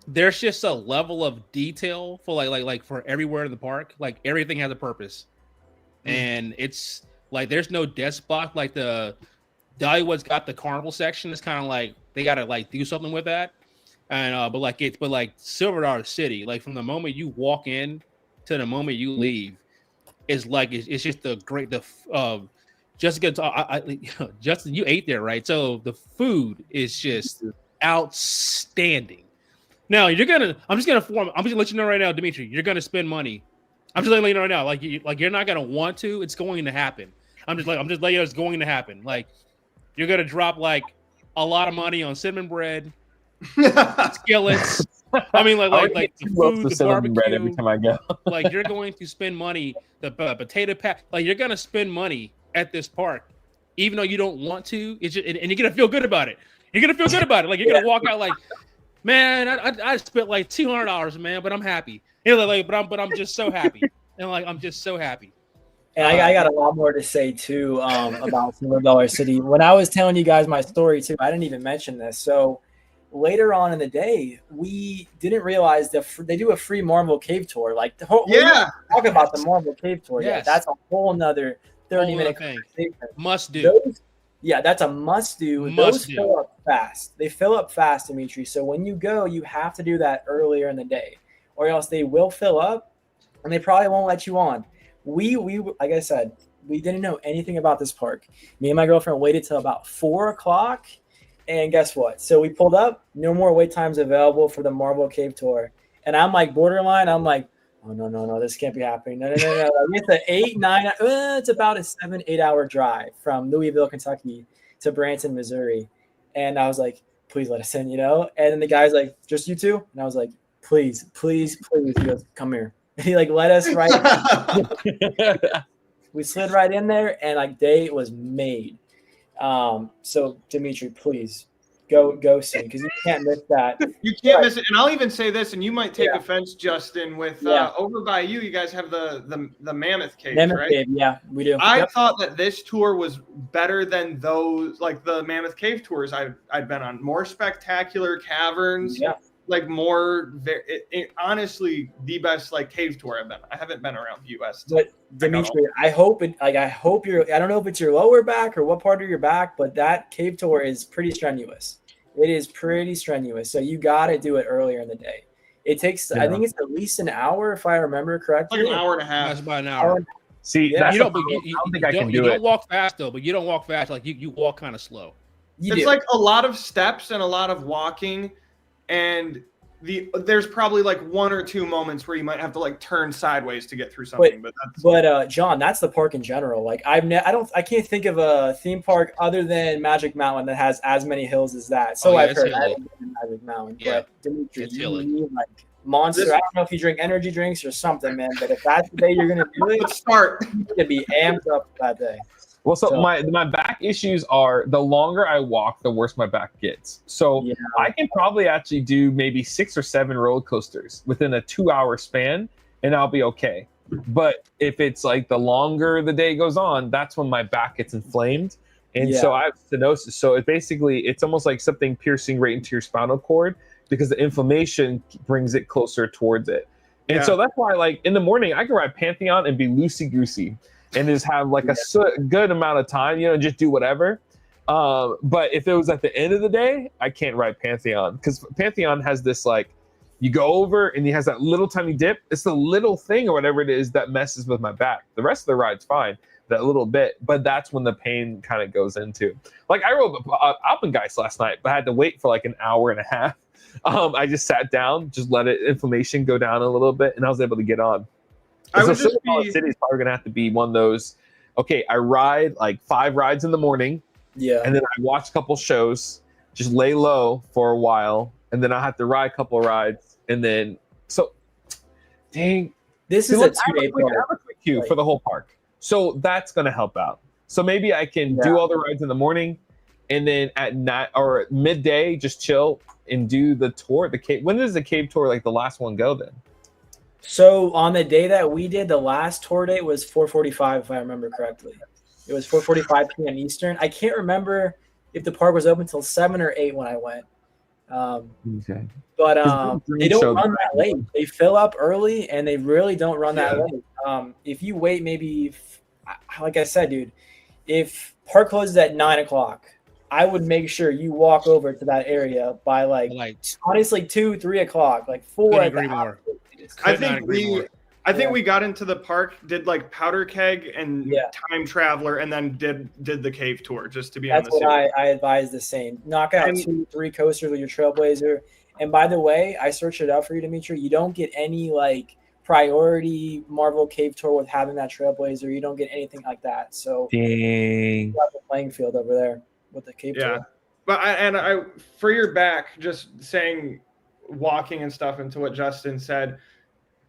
there's just a level of detail for like for everywhere in the park. Like everything has a purpose, and it's like there's no dead spot. Like the Dollywood's got the carnival section. It's kind of like they gotta like do something with that. And but like Silver Dollar City, like from the moment you walk in to the moment you leave, is like it's just Jessica. Justin, you ate there, right? So the food is just outstanding. Now I'm just gonna let you know right now, Dimitri, you're gonna spend money. I'm just letting you know right now, like you're not gonna want to. It's going to happen. I'm just letting you know it's going to happen. Like you're gonna drop like a lot of money on cinnamon bread, skillets. I mean, like the food, the barbecue. Bread every time I go. Like you're going to spend money. The potato pack. Like you're gonna spend money at this park, even though you don't want to. It's just, and you're gonna feel good about it. You're gonna feel good about it. Like you're gonna walk out like, man, I spent like $200, man, but I'm happy. You know, like, but I'm just so happy, and like I'm just so happy. And I got a lot more to say too about Silver Dollar City. When I was telling you guys my story too, I didn't even mention this. So later on in the day, we didn't realize that they do a free Marvel Cave tour. Like the whole talk about the Marvel Cave tour. Yes. Yeah, that's a whole nother 30-minute conversation. Must do. That's a must do. Those fill up fast. They fill up fast, Dimitri. So when you go, you have to do that earlier in the day, or else they will fill up, and they probably won't let you on. We like I said, we didn't know anything about this park. Me and my girlfriend waited till about 4:00. And guess what? So we pulled up, no more wait times available for the Marvel Cave tour. And I'm like borderline. I'm like, oh, no, this can't be happening. No. It's it's about a 7-8 hour drive from Louisville, Kentucky to Branson, Missouri. And I was like, please let us in, you know? And then the guy's like, just you two? And I was like, please. He goes, come here. And he like let us right. We slid right in there and like day was made. So Dimitri, please go soon because you can't miss that. You can't miss it. And I'll even say this, and you might take offense, Justin, with over by you guys have the Mammoth Cave, right? Cave, yeah, we do. I thought that this tour was better than those, like the Mammoth Cave tours I'd been on. More spectacular caverns. Yeah. Like more, honestly, the best like cave tour I've been. I haven't been around the U.S. But Dimitri, I hope you're. I don't know if it's your lower back or what part of your back, but that cave tour is pretty strenuous. It is pretty strenuous, so you got to do it earlier in the day. It takes, I think it's at least an hour if I remember correctly. Like an hour and a half. That's about an hour. See, I don't think I can do it. You don't walk fast though, but you don't walk fast. Like you walk kind of slow. It's like a lot of steps and a lot of walking. And there's probably like 1 or 2 moments where you might have to like turn sideways to get through something. But John, that's the park in general. Like I can't think of a theme park other than Magic Mountain that has as many hills as that. So I've heard. I haven't been to Magic Mountain, but Dimitri, you need like monster. I don't know if you drink energy drinks or something, man. But if that's the day you're gonna do it, let's start. You need to be amped up that day. Well, so my back issues are the longer I walk, the worse my back gets. So I can probably actually do maybe 6 or 7 roller coasters within a 2-hour span, and I'll be okay. But if it's like the longer the day goes on, that's when my back gets inflamed. And so I have stenosis. So it's almost like something piercing right into your spinal cord because the inflammation brings it closer towards it. And so that's why, like, in the morning, I can ride Pantheon and be loosey-goosey and just have like a good amount of time, just do whatever. But if it was at the end of the day, I can't ride Pantheon because Pantheon has this, like, you go over and he has that little tiny dip. It's the little thing or whatever it is that messes with my back. The rest of the ride's fine, that little bit, but that's when the pain kind of goes into. Like, I rode Alpengeist last night, but I had to wait for like an hour and a half. I just sat down, just let inflammation go down a little bit, and I was able to get on. Silicon City is probably going to have to be one of those, okay, I ride like 5 rides in the morning, and then I watch a couple shows, just lay low for a while, and then I have to ride a couple of rides, and then dang. This is a 2-day park. I have a quick queue for the whole park, so that's going to help out. So maybe I can do all the rides in the morning, and then at night or midday just chill and do the tour. The cave. When does the cave tour, like the last one, go then? So on the day that we did, the last tour date was 4:45, if I remember correctly. It was 4:45 p.m. Eastern. I can't remember if the park was open till 7 or 8 when I went. Okay. But they don't run that late. They fill up early, and they really don't run that late. If you wait, maybe, like I said, dude, if park closes at 9 o'clock, I would make sure you walk over to that area by like honestly 2, 3 o'clock, like 4 at the hour. I think we got into the park, did like Powder Keg and Time Traveler, and then did the cave tour just to be on the That's what I advise the same. Knock out 2, 3 coasters with your Trailblazer. And by the way, I searched it out for you, Dimitri. You don't get any like priority Marvel Cave Tour with having that Trailblazer. You don't get anything like that. So you have the playing field over there with the Cave Tour. But I for your back, just saying walking and stuff into what Justin said,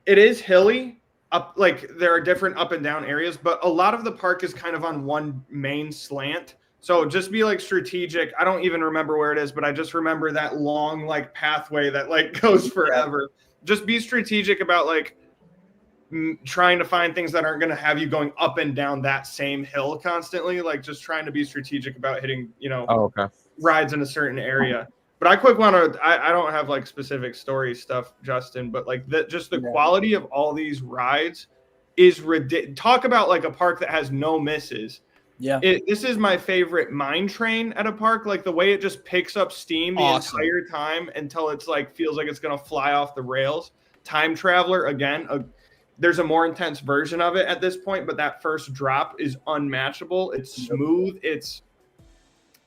it is hilly. Up, like there are different up and down areas, but a lot of the park is kind of on one main slant. So just be like strategic. I don't even remember where it is, but I just remember that long like pathway that like goes forever. Just be strategic about like trying to find things that aren't going to have you going up and down that same hill constantly. Like just trying to be strategic about hitting, rides in a certain area. But I I don't have like specific story stuff, Justin, but like just the quality of all these rides is ridiculous. Talk about like a park that has no misses. Yeah. This is my favorite mine train at a park. Like the way it just picks up steam the entire time until it's like feels like it's going to fly off the rails. Time Traveler, again, there's a more intense version of it at this point, but that first drop is unmatchable. It's smooth.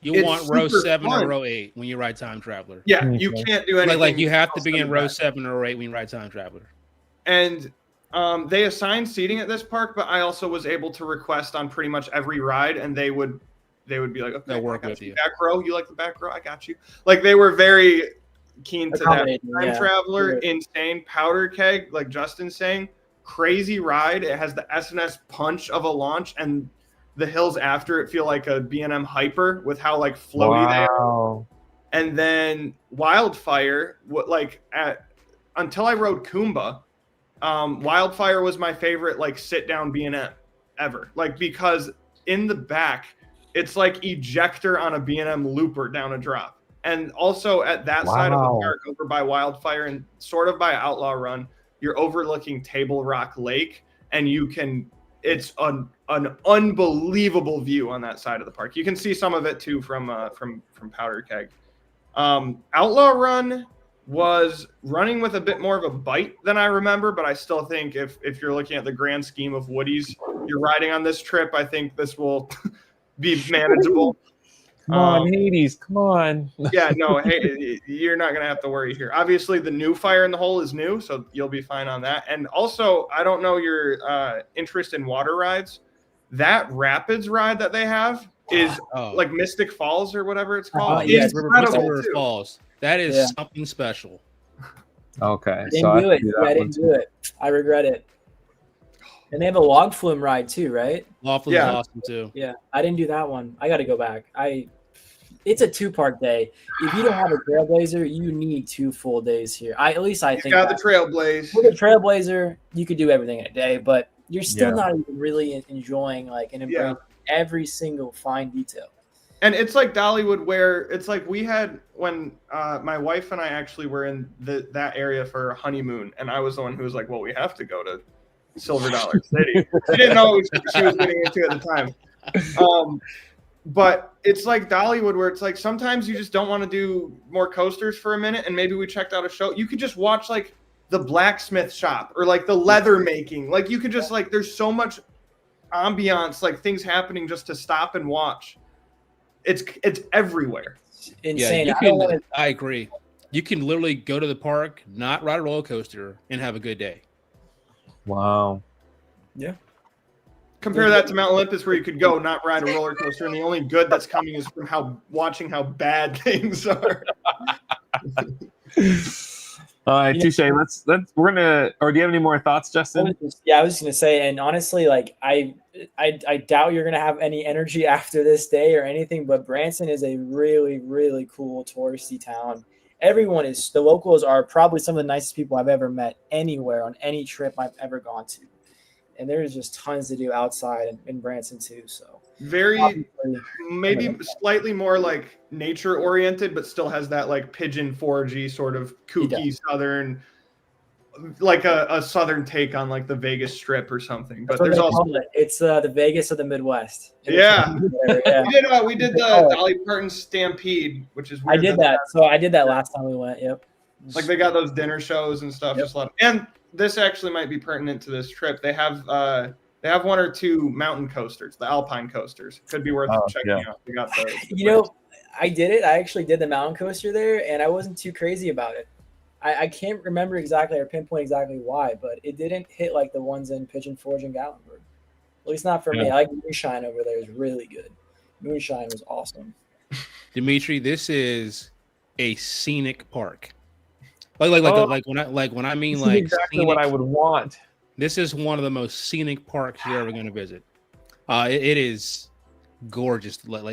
You want row 7 or row 8 when you ride Time Traveler. Yeah, you can't do anything. Like you have to be in row 7 or row 8 when you ride Time Traveler. And they assign seating at this park, but I also was able to request on pretty much every ride, and they would be like, okay, they'll work with you. Back row, you like the back row? I got you. Like they were very keen to that. Time Traveler, insane. Powder Keg, like Justin's saying, crazy ride. It has the SNS punch of a launch, and the hills after it feel like a B&M Hyper with how like floaty they are. And then Wildfire, until I rode Kumba, Wildfire was my favorite like sit down B&M ever. Like because in the back, it's like ejector on a B&M looper down a drop. And also at that side of the park over by Wildfire and sort of by Outlaw Run, you're overlooking Table Rock Lake, and it's an unbelievable view on that side of the park. You can see some of it too from Powder Keg. Outlaw Run was running with a bit more of a bite than I remember, but I still think if you're looking at the grand scheme of Woodies you're riding on this trip, I think this will be manageable. Come on, Hades, come on. Yeah, no, hey, you're not going to have to worry here. Obviously, the new Fire in the Hole is new, so you'll be fine on that. And also, I don't know your interest in water rides. That Rapids ride that they have is like Mystic Falls or whatever it's called. It's River Falls. That is something special. Okay. I didn't do it. I regret it. And they have a log flume ride too, right? Log flume is awesome too. Yeah, I didn't do that one. I got to go back. it's a 2-part day. If you don't have a Trailblazer, you need 2 full days here. At least I think. Got the Trailblaze. With a Trailblazer, you could do everything in a day, but you're still not even really enjoying like and embracing every single fine detail. And it's like Dollywood, where it's like we had when my wife and I actually were in that area for a honeymoon, and I was the one who was like, "Well, we have to go to Silver Dollar City." She didn't know what she was getting into at the time. But it's like Dollywood, where it's like sometimes you just don't want to do more coasters for a minute, and maybe we checked out a show. You could just watch like the blacksmith shop or like the leather making. Like you could just like there's so much ambiance, like things happening just to stop and watch. It's everywhere. It's insane. Yeah, I agree. You can literally go to the park, not ride a roller coaster, and have a good day. Wow. Yeah. Compare that to Mount Olympus, where you could go not ride a roller coaster, and the only good that's coming is from watching how bad things are. All right, touche. We're gonna. Or do you have any more thoughts, Justin? I was just gonna say, and honestly, like I doubt you're gonna have any energy after this day or anything. But Branson is a really, really cool touristy town. The locals are probably some of the nicest people I've ever met anywhere on any trip I've ever gone to. And there's just tons to do outside in Branson too. So maybe slightly more like nature oriented, but still has that like pigeon 4G sort of kooky southern, like a southern take on like the Vegas Strip or something. But there's also it's the Vegas of the Midwest. Yeah. we did the Dolly Parton Stampede, which is weird. I did that. So I did that last time we went. Yep. Like they got those dinner shows and stuff. Just a lot. And this actually might be pertinent to this trip. They have 1 or 2 mountain coasters, the Alpine coasters. Could be worth checking out. They got those. I did it. I actually did the mountain coaster there, and I wasn't too crazy about it. I can't remember exactly or pinpoint exactly why, but it didn't hit like the ones in Pigeon Forge and Gatlinburg. At least not for me. I like Moonshine over there is really good. Moonshine was awesome. Dimitri, this is a scenic park. Like when I mean like exactly what I would want. This is one of the most scenic parks you're ever going to visit. It is gorgeous to look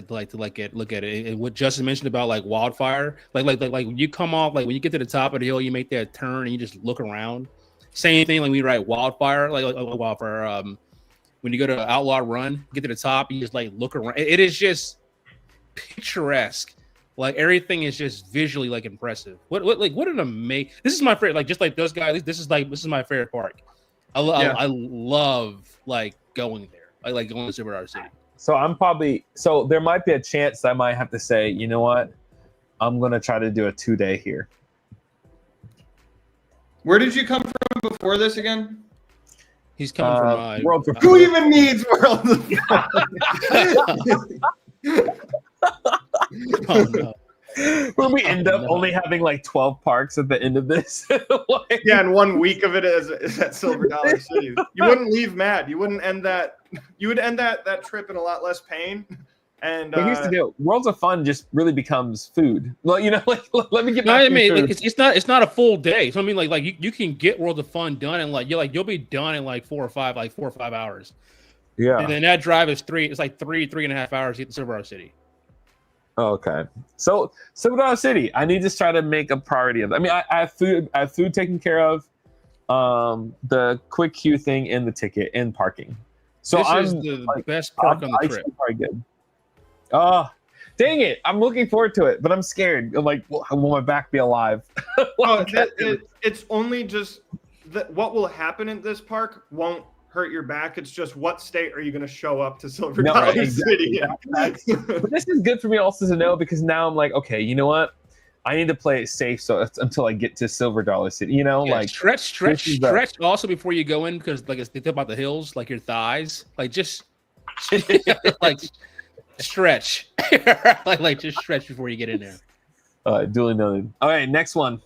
at it. And what Justin mentioned about like wildfire, like when you come off, like when you get to the top of the hill, you make that turn and you just look around. Same thing like we ride wildfire, like wildfire. When you go to Outlaw Run, get to the top, you just like look around. It is just picturesque. Like everything is just visually like impressive. What an amazing! This is my favorite. Like just like those guys. This is my favorite park. I love like going there. I like going to Silver City. So there might be a chance that I might have to say, you know what, I'm gonna try to do a 2-day here. Where did you come from before this again? He's coming from World. Who even needs World of Oh no. Where we end up only having like 12 parks at the end of this. And 1 week of it is at Silver Dollar City. You wouldn't leave mad. You wouldn't end that. You would end that trip in a lot less pain. And here's the deal: Worlds of Fun just really becomes food. Well, let me get. No, I mean, like, it's not a full day. So I mean, like you can get World of Fun done and you'll be done in like 4 or 5 hours. Yeah. And then that drive is 3.5 hours to get to Silver City. Okay. So Silver Dollar City, I need to try to make a priority of it. I mean, I have food taken care of, the quick queue thing and the ticket and parking. So this is the best park on the trip. Probably good. Oh, dang it. I'm looking forward to it, but I'm scared. I'm like, will my back be alive? It's only just that what will happen in this park won't hurt your back. It's just what state are you going to show up to Silver Dollar City in? But this is good for me also to know, because now I'm like, okay, you know what? I need to play it safe until I get to Silver Dollar City. Like stretch also before you go in, because like they talk about the hills, like your thighs, like just like stretch, like just stretch before you get in there. Duly noted. All right, next one.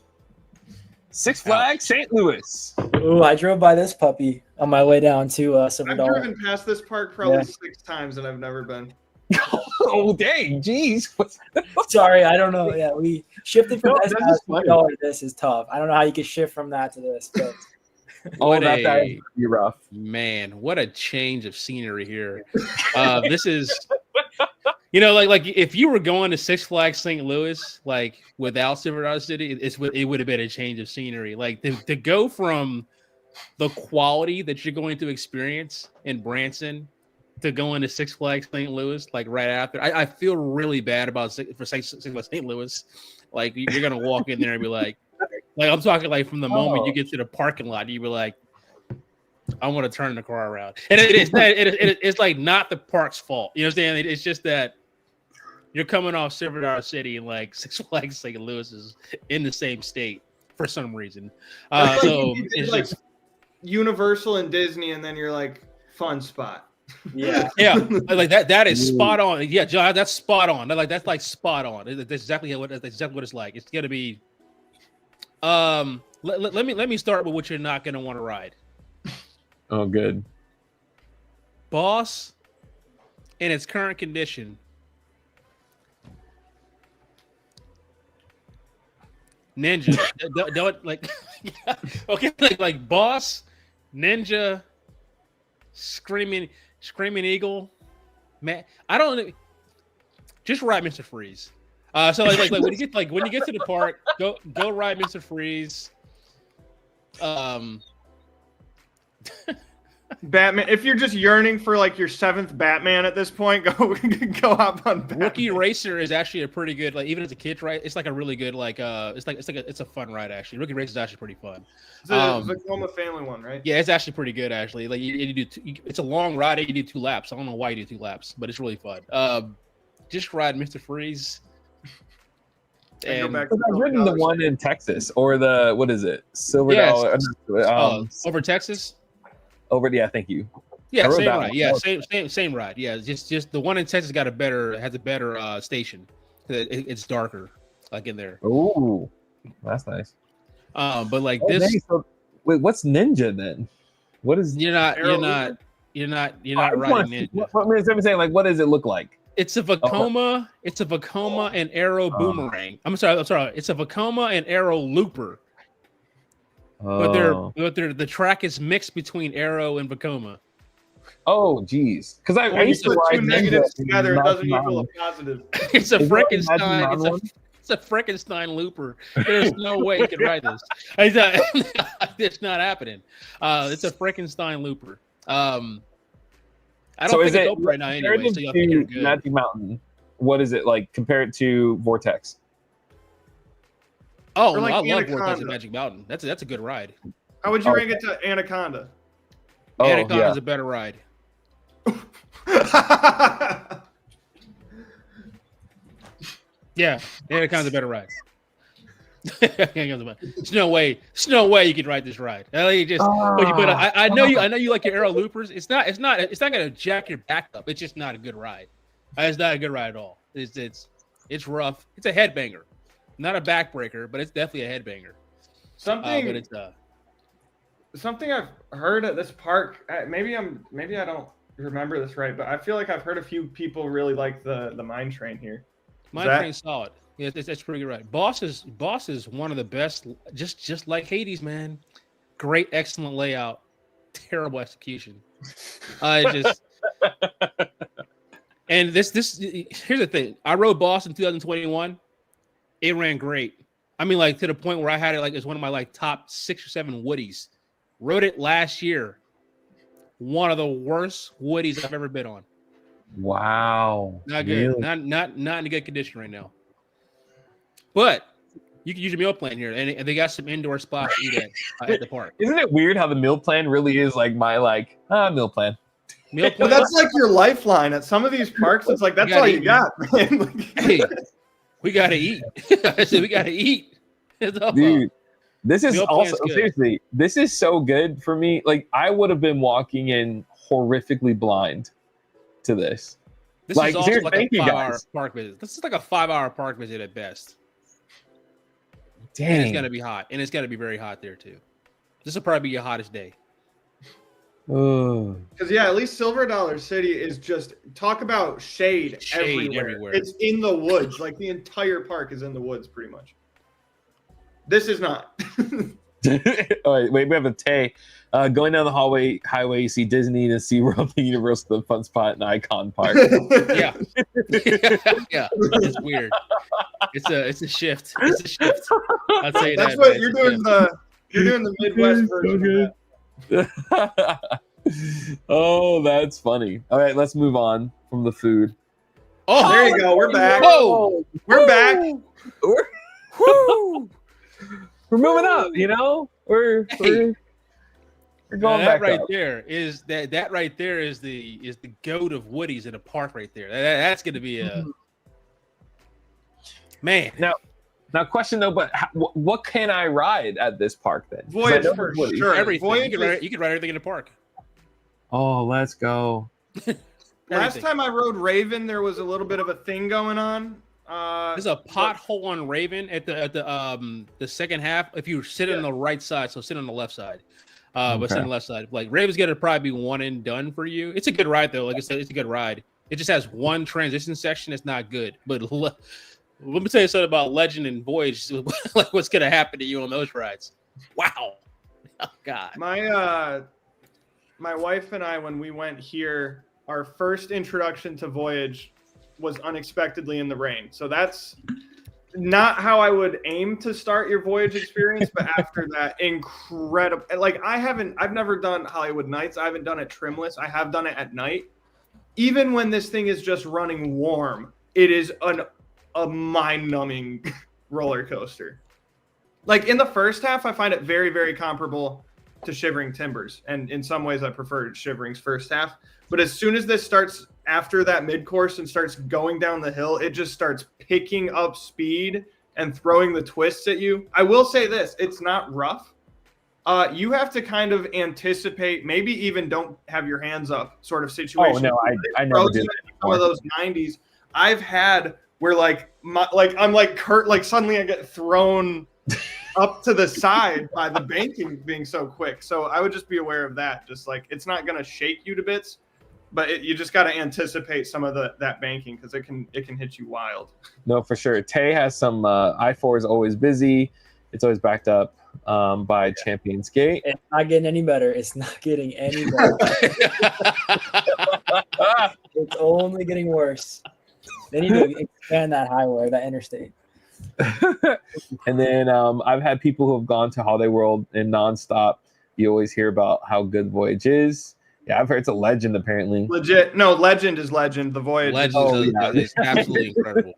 Six Flags St. Louis. Ooh, I drove by this puppy on my way down to Silver Dollar. I've driven past this park probably 6 times and I've never been. Oh, dang. Jeez. Sorry, I don't know. Yeah, we shifted from $10 to this is tough. I don't know how you can shift from that to this. But that would be rough. Man, what a change of scenery here. This is You know, like if you were going to Six Flags St. Louis, like without Silver Dollar City, it would have been a change of scenery. Like to go from the quality that you're going to experience in Branson to going to Six Flags St. Louis, like right after. I feel really bad about Six Flags St. Louis. Like you're gonna walk in there and be like I'm talking like from the moment you get to the parking lot, you be like, I want to turn the car around, and it's like not the park's fault. You know what I'm saying? It's just that you're coming off Silver Dollar City and like Six Flags St. Louis is in the same state for some reason. So it's like just Universal and Disney, and then you're like fun spot. Yeah. yeah, like that is spot on. Yeah, John, that's spot on. That's like spot on. That's exactly what it's like. It's gonna be. Let me start with what you're not gonna want to ride. Oh, good. Boss, in its current condition, Ninja. don't like. Yeah, okay, like Boss, Ninja, Screaming Eagle, man. I don't. Just ride Mr. Freeze. So like when you get to the park, go ride Mr. Freeze. Batman. If you're just yearning for like your 7th Batman at this point, go hop on Batman. Rookie Racer is actually a pretty good, like even as a kid, right? It's like a really good, like it's a fun ride actually. Rookie Racer is actually pretty fun. It's a Vekoma family one, right? Yeah, it's actually pretty good actually. Like you do, it's a long ride. And you do 2 laps. I don't know why you do 2 laps, but it's really fun. Just ride Mr. Freeze. And go back to I've ridden the one in Texas or the what is it? Silver Dollar. Over Texas. Over, yeah, thank you. Yeah, same ride. One. Yeah, same ride. Yeah, just the one in Texas has a better station. It's darker, like in there. Oh, that's nice. But like this. Dang, so, wait, what's Ninja then? What is? You're not riding Ninja. I'm saying, like, what does it look like? It's a Vekoma. It's a Vekoma and Arrow Boomerang. I'm sorry. It's a Vekoma and Arrow Looper. But the track is mixed between Arrow and Vekoma. Oh, geez. Because I used to put ride 2 negatives together. It doesn't Mountain. equal a positive. It's a Frankenstein. It's It's a Frankenstein looper. There's no way you can ride this. It's not happening. It's a Frankenstein looper. I don't think it's open right now anyway. So y'all think you're good. Magic Mountain. What is it like? Compare it to Vortex. Oh, like I love Anaconda. Vortex at Magic Mountain. That's a good ride. How would you rank it to Anaconda? Anaconda's a better ride. Yeah, Anaconda's a better ride. There's no way you can ride this ride. I know you like your Arrow loopers. It's not gonna jack your back up. It's just not a good ride. It's not a good ride at all. It's rough. It's a headbanger, not a backbreaker, but it's definitely a headbanger. Something I've heard at this park. Maybe I don't remember this right, but I feel like I've heard a few people really like the Mine Train here. Mine Train's solid. Yeah, that's pretty good, right? Boss is one of the best. Just like Hades, man. Great, excellent layout. Terrible execution. And this here's the thing. I rode Boss in 2021. It ran great. I mean, like to the point where I had it like it's one of my like top 6 or 7 Woodies. Rode it last year. One of the worst Woodies I've ever been on. Wow. Not good. Really? Not in a good condition right now. But you can use your meal plan here, and they got some indoor spots to eat at the park. Isn't it weird how the meal plan really is like my meal plan? Meal plan. Well, that's like your lifeline at some of these parks. It's like that's all you got, man. Hey, we gotta eat. I said we gotta eat. Dude, this is also seriously. This is so good for me. Like I would have been walking in horrifically blind to this. This is also like a 5-hour park visit. This is like a 5-hour park visit at best. Dang. And it's gonna be hot, and it's gonna be very hot there too. This will probably be your hottest day. Because at least Silver Dollar City is just talk about shade everywhere. It's in the woods. Like the entire park is in the woods, pretty much. This is not. All right, wait, we have a Tay. Going down the highway, you see Disney, the SeaWorld, the Universal, the Fun Spot, and Icon Park. Yeah. Yeah. It's weird. It's a shift. It's a shift. I'll tell you That's that. what man. you're doing. You're doing the Midwest version of that. Oh, that's funny. All right, let's move on from the food. Oh, There you go. We're back. Whoa. We're back. We're moving up, you know? We're going that back right up. there is that right there is the goat of Woody's in a park right there. That's going to be a man. Now, question though, but what can I ride at this park then? 'Cause I Voyage know for Woody. sure. Everything. Voyage You can ride everything in the park. Oh, let's go. Last Everything. time I rode Raven, there was a little bit of a thing going on. There's a pothole on Raven at the second half. If you sit on the right side, so sit on the left side. But sit on the left side. Like Raven's gonna probably be one and done for you. It's a good ride though. Like I said, it's a good ride. It just has one transition section that's not good. But let me tell you something about Legend and Voyage. Like what's gonna happen to you on those rides? Wow. Oh God. My wife and I, when we went here, our first introduction to Voyage was unexpectedly in the rain. So that's not how I would aim to start your Voyage experience, but after that, incredible. Like I've never done Hollywood Nights. I haven't done it trimless. I have done it at night. Even when this thing is just running warm, it is a mind-numbing roller coaster. Like in the first half, I find it very, very comparable to Shivering Timbers. And in some ways I prefer Shivering's first half. But as soon as this starts after that mid-course and starts going down the hill, it just starts picking up speed and throwing the twists at you. I will say this, it's not rough. You have to kind of anticipate, maybe even don't have your hands up sort of situation. Oh, no, I never did. Some of those 90s I've had where suddenly I get thrown up to the side by the banking being so quick. So I would just be aware of that. Just like it's not going to shake you to bits, but you just got to anticipate some of that banking because it can hit you wild. No, for sure. Tay has some I-4 is always busy. It's always backed up by Champions Gate. It's not getting any better. It's not getting any better. It's only getting worse. They need to expand that highway, that interstate. And then I've had people who have gone to Holiday World and nonstop. You always hear about how good Voyage is. Yeah, I've heard it's a legend apparently. Legit. No, Legend is Legend. The Voyage. Legend is absolutely incredible.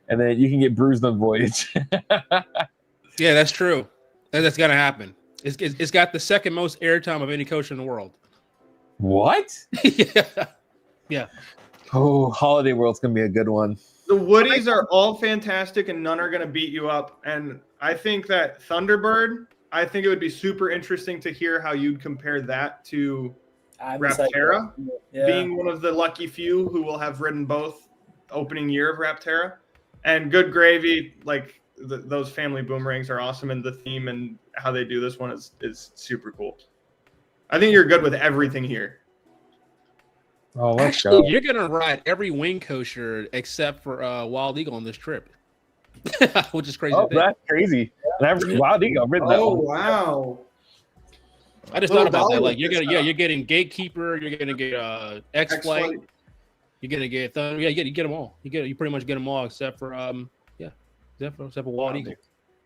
And then you can get bruised on Voyage. Yeah, that's true. That's gonna happen. It's got the second most airtime of any coaster in the world. What? Yeah. Oh, Holiday World's gonna be a good one. The Woodies are all fantastic and none are going to beat you up. And I think that Thunderbird, I think it would be super interesting to hear how you'd compare that to Rapterra, being one of the lucky few who will have ridden both opening year of Rapterra. And Good Gravy, like those family boomerangs are awesome, and the theme and how they do this one is super cool. I think you're good with everything here. Oh, let's Actually, go. you're gonna ride every wing coaster except for Wild Eagle on this trip, which is crazy. Oh, that's crazy. Wild Eagle, I've ridden that one. Wow. I just thought about that. Like you're getting Gatekeeper, you're gonna get X-Flight, you're gonna get Thunder. Yeah, you get them all. You pretty much get them all except for except for Wild Eagle.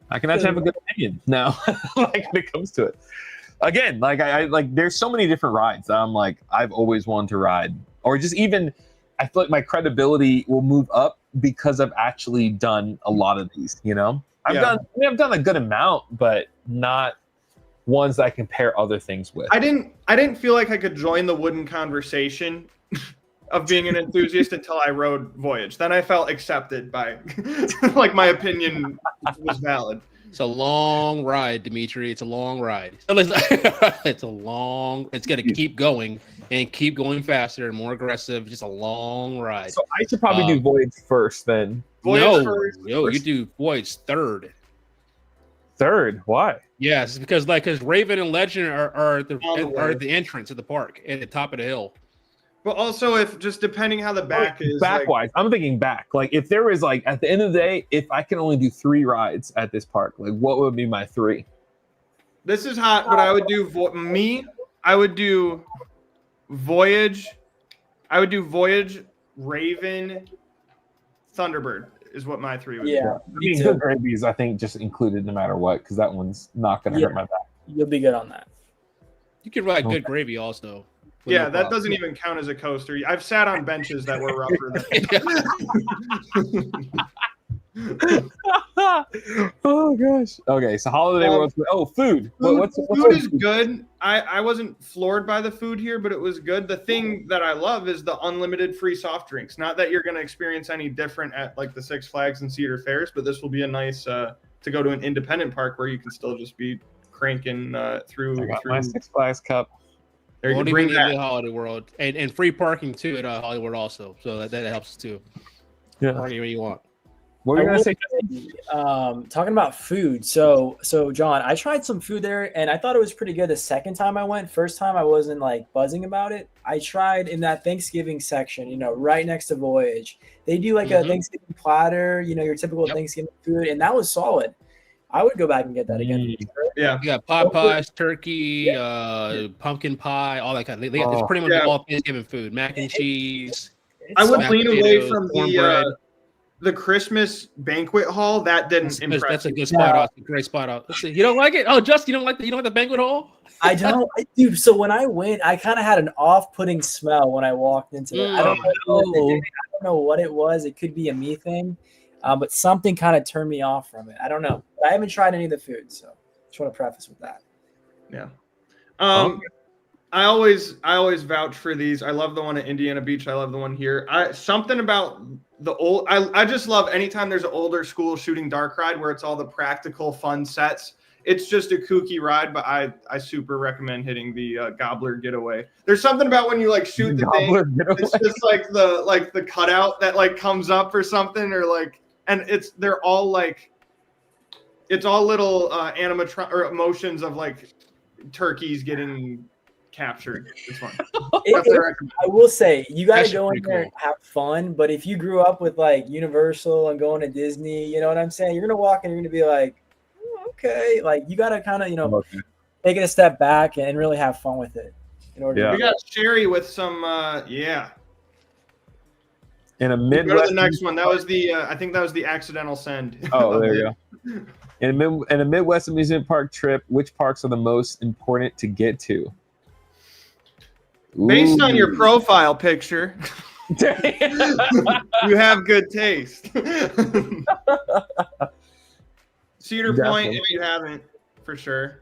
I can actually have a good opinion now, like when it comes to it. Again, like I there's so many different rides that I'm like I've always wanted to ride, or just even I feel like my credibility will move up because I've actually done a lot of these. You know, I've done a good amount, but not ones that I compare other things with. I didn't feel like I could join the wooden conversation of being an enthusiast until I rode Voyage. Then I felt accepted by like my opinion was valid. It's a long ride, Dimitri. It's a long ride. It's going to keep going and keep going faster and more aggressive. Just a long ride. So I should probably do Voyage first then. You do Voyage third. Third? Why? Yes, because Raven and Legend are the entrance of the park at the top of the hill. But also, if just depending how the back is. Back-wise, I'm thinking back. Like, if there was, like, at the end of the day, if I can only do 3 rides at this park, like, what would be my 3? This is hot, but I would do I would do Voyage. I would do Voyage, Raven, Thunderbird is what my 3 would be. Yeah, I mean, good gravies, I think, just included no matter what, because that one's not going to hurt my back. You'll be good on that. You could ride good gravy also. Yeah, that doesn't even count as a coaster. I've sat on benches that were rougher than. Oh gosh. Okay, so holiday world. Oh, food. What's food is good. I wasn't floored by the food here, but it was good. The thing that I love is the unlimited free soft drinks. Not that you're going to experience any different at like the Six Flags and Cedar Fairs, but this will be a nice to go to an independent park where you can still just be cranking through. I got my Six Flags cup. There you Won't bring even that. into Holiday World and free parking too at Hollywood also, so that helps too. Yeah. Park anywhere you want. What were you gonna say? Talking about food. So John, I tried some food there and I thought it was pretty good the second time I went. First time I wasn't like buzzing about it. I tried in that Thanksgiving section, you know, right next to Voyage. They do like a Thanksgiving platter, you know, your typical Thanksgiving food, and that was solid. I would go back and get that again. Yeah. You got pot pies, turkey, pumpkin pie, all that kind of. It's pretty much all Thanksgiving food. Mac and cheese. I would lean away potatoes, from cornbread. the Christmas banquet hall. That didn't impress. That's a good spot out. A great spot out. You don't like it? Oh, Justin, you don't like the banquet hall? I don't, dude. So when I went, I kind of had an off-putting smell when I walked into it. I don't know what it was. It could be a me thing, but something kind of turned me off from it. I don't know. But I haven't tried any of the food, so just want to preface with that. Yeah. I always vouch for these. I love the one at Indiana Beach. I love the one here. Something about the old. I just love anytime there's an older school shooting dark ride where it's all the practical fun sets. It's just a kooky ride, but I super recommend hitting the Gobbler Getaway. There's something about when you like shoot the thing. It's just like the cutout that like comes up or something, or like, and they're all like, it's all little animatron or emotions of like turkeys getting captured. It's fun. I will say you got to go in there and have fun, but if you grew up with like Universal and going to Disney, you know what I'm saying, you're gonna walk and you're gonna be like, okay, like you got to kind of take it a step back and really have fun with it. In order we got Sherry with some in a Midwest. Go to the next one. That was the I think that was the accidental send. Oh, there you go. In a Midwest amusement park trip, which parks are the most important to get to? Based on your profile picture, you have good taste. Cedar Point, if you haven't, for sure.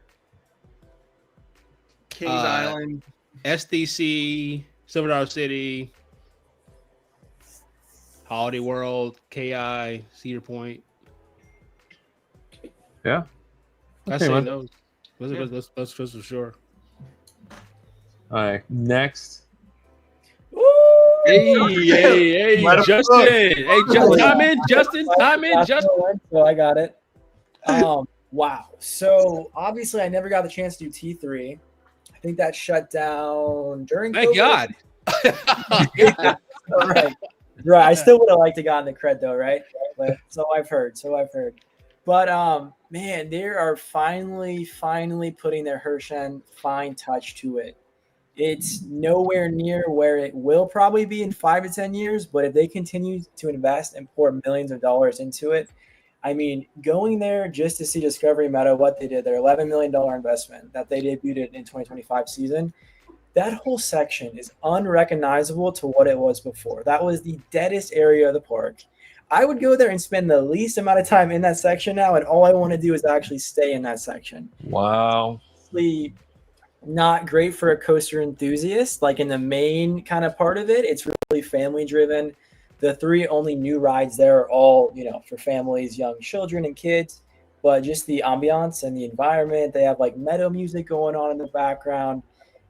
Kings Island, SDC, Silver Dollar City, Holiday World, KI, Cedar Point. Yeah, I say those. Those for sure. All right, next. Hey, Justin. Hey, Justin. Time in, Justin. So I got it. Wow. So obviously I never got the chance to do T3. I think that shut down during Thank COVID. God. Right. I still would have liked to gotten the cred though, right? But so I've heard. But man, they are finally putting their Hershon fine touch to it. It's nowhere near where it will probably be in 5 to 10 years, but if they continue to invest and pour millions of dollars into it, I mean, going there just to see Discovery Meadow, what they did, their $11 million investment that they debuted in 2025 season, that whole section is unrecognizable to what it was before. That was the deadest area of the park. I would go there and spend the least amount of time in that section now, and all I want to do is actually stay in that section. Wow. Not great for a coaster enthusiast. Like in the main kind of part of it, it's really family driven. The 3 only new rides there are all, for families, young children and kids, but just the ambiance and the environment. They have like meadow music going on in the background.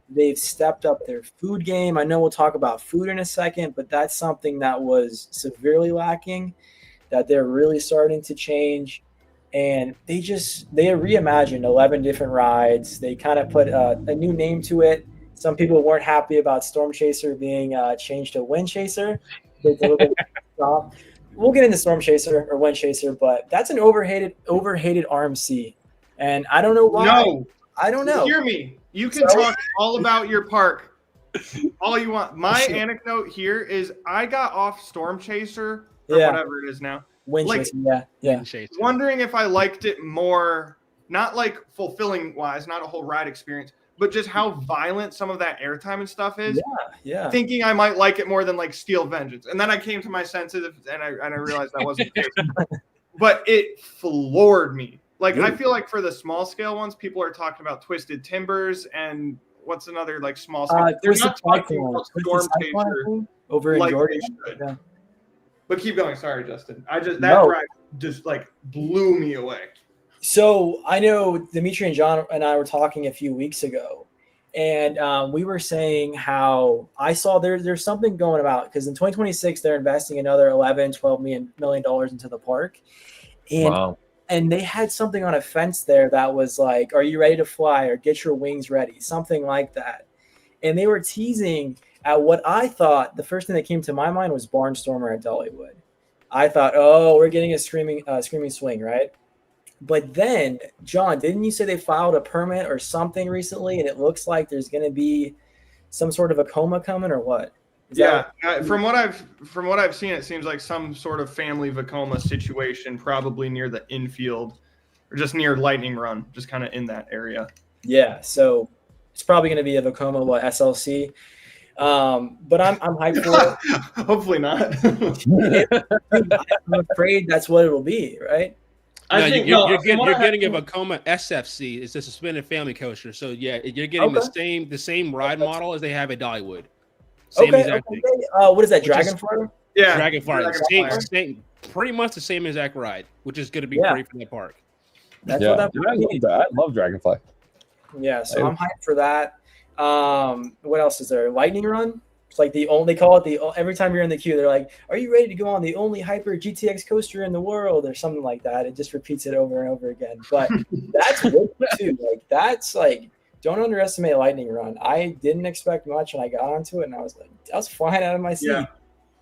They've stepped up their food game. I know we'll talk about food in a second, but that's something that was severely lacking that they're really starting to change. And they reimagined 11 different rides. They kind of put a new name to it. Some people weren't happy about Storm Chaser being changed to Wind Chaser. It's a little bit soft. We'll get into Storm Chaser or Wind Chaser, but that's an overhated RMC. And I don't know why. I don't know. Hear me. You can talk all about your park, all you want. My anecdote here is I got off Storm Chaser or whatever it is now. Wind Chaser, yeah. Wondering if I liked it more, not like fulfilling wise, not a whole ride experience, but just how violent some of that airtime and stuff is. Yeah. Thinking I might like it more than like Steel Vengeance. And then I came to my senses and I realized that wasn't the case. But it floored me. Like, I feel like for the small scale ones, people are talking about Twisted Timbers and what's another like small scale. They're not talking about Storm Chaser over in like Jordan. Yeah. But keep going. Sorry, Justin. Ride just like blew me away. So I know Dimitri and John and I were talking a few weeks ago, and we were saying how I saw there's something going about because in 2026 they're investing another $12 million into the park, and they had something on a fence there that was like, "Are you ready to fly?" or "Get your wings ready," something like that, and they were teasing at what I thought the first thing that came to my mind was Barnstormer at Dollywood. I thought, oh, we're getting a screaming swing, right? But then, John, didn't you say they filed a permit or something recently, and it looks like there's going to be some sort of a coma coming, or what? From what I've seen, it seems like some sort of family Vacoma situation, probably near the infield or just near Lightning Run, just kind of in that area. Yeah, so it's probably going to be a Vacoma, SLC. But I'm hyped for it. Hopefully not. I'm afraid that's what it will be, right? You're getting a Vacoma SFC. It's a suspended family coaster. So yeah, you're getting the same ride model as they have at Dollywood. Same exact thing. What is that, Dragonfly? Yeah, Dragonfly. Same, pretty much the same exact ride, which is going to be great for that park. I love Dragonfly. Yeah, so I'm hyped for that. What else is there? Lightning Run. It's like they call it every time you're in the queue, they're like, "Are you ready to go on the only hyper GTX coaster in the world?" or something like that. It just repeats it over and over again. But that's good too. Like that's like, don't underestimate Lightning Run. I didn't expect much when I got onto it, and I was flying out of my seat. Yeah,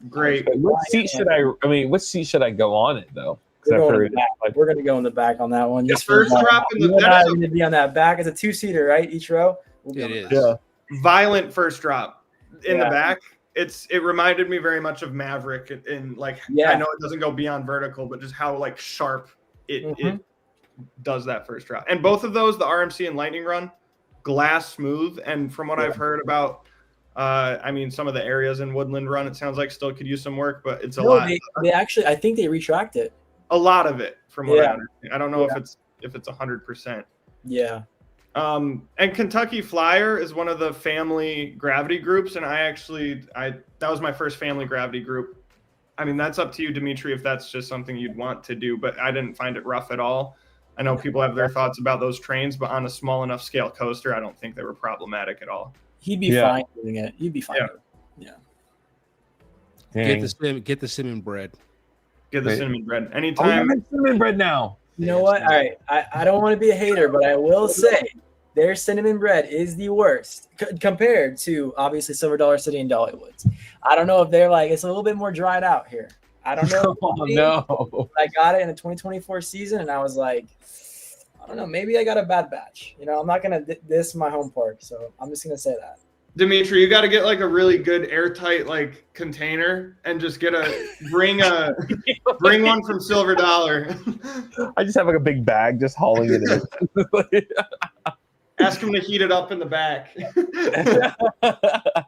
great. What seat should I go on it though? We're going to go in the back on that one. The first drop in the back. We're going to be on that back. It's a 2-seater, right? Each row. It is. Yeah. Violent first drop in the back. It reminded me very much of Maverick in like, I know it doesn't go beyond vertical, but just how like sharp it does that first drop. And both of those, the RMC and Lightning Run, glass smooth. And from what I've heard about, some of the areas in Woodland Run, it sounds like still could use some work, but it's a lot. They actually, I think they retract it. A lot of it, from what I understand. I don't know if it's 100%. Yeah. And Kentucky Flyer is one of the family gravity groups, and that was my first family gravity group. I mean, that's up to you, Dimitri, if that's just something you'd want to do, but I didn't find it rough at all. I know people have their thoughts about those trains, but on a small enough scale coaster, I don't think they were problematic at all. He'd be fine doing it. You'd be fine. Yeah. Get the cinnamon bread. Get the cinnamon bread. Anytime. Cinnamon bread now. You know what? All right. I don't want to be a hater, but I will say their cinnamon bread is the worst compared to obviously Silver Dollar City and Dollywood's. I don't know if they're like, it's a little bit more dried out here. I don't know. No. I got it in the 2024 season, and I was like, I don't know. Maybe I got a bad batch. I'm not going to diss my home park, so I'm just going to say that. Dimitri, you got to get like a really good airtight like container and just bring one from Silver Dollar. I just have like a big bag just hauling it in. Ask him to heat it up in the back. Do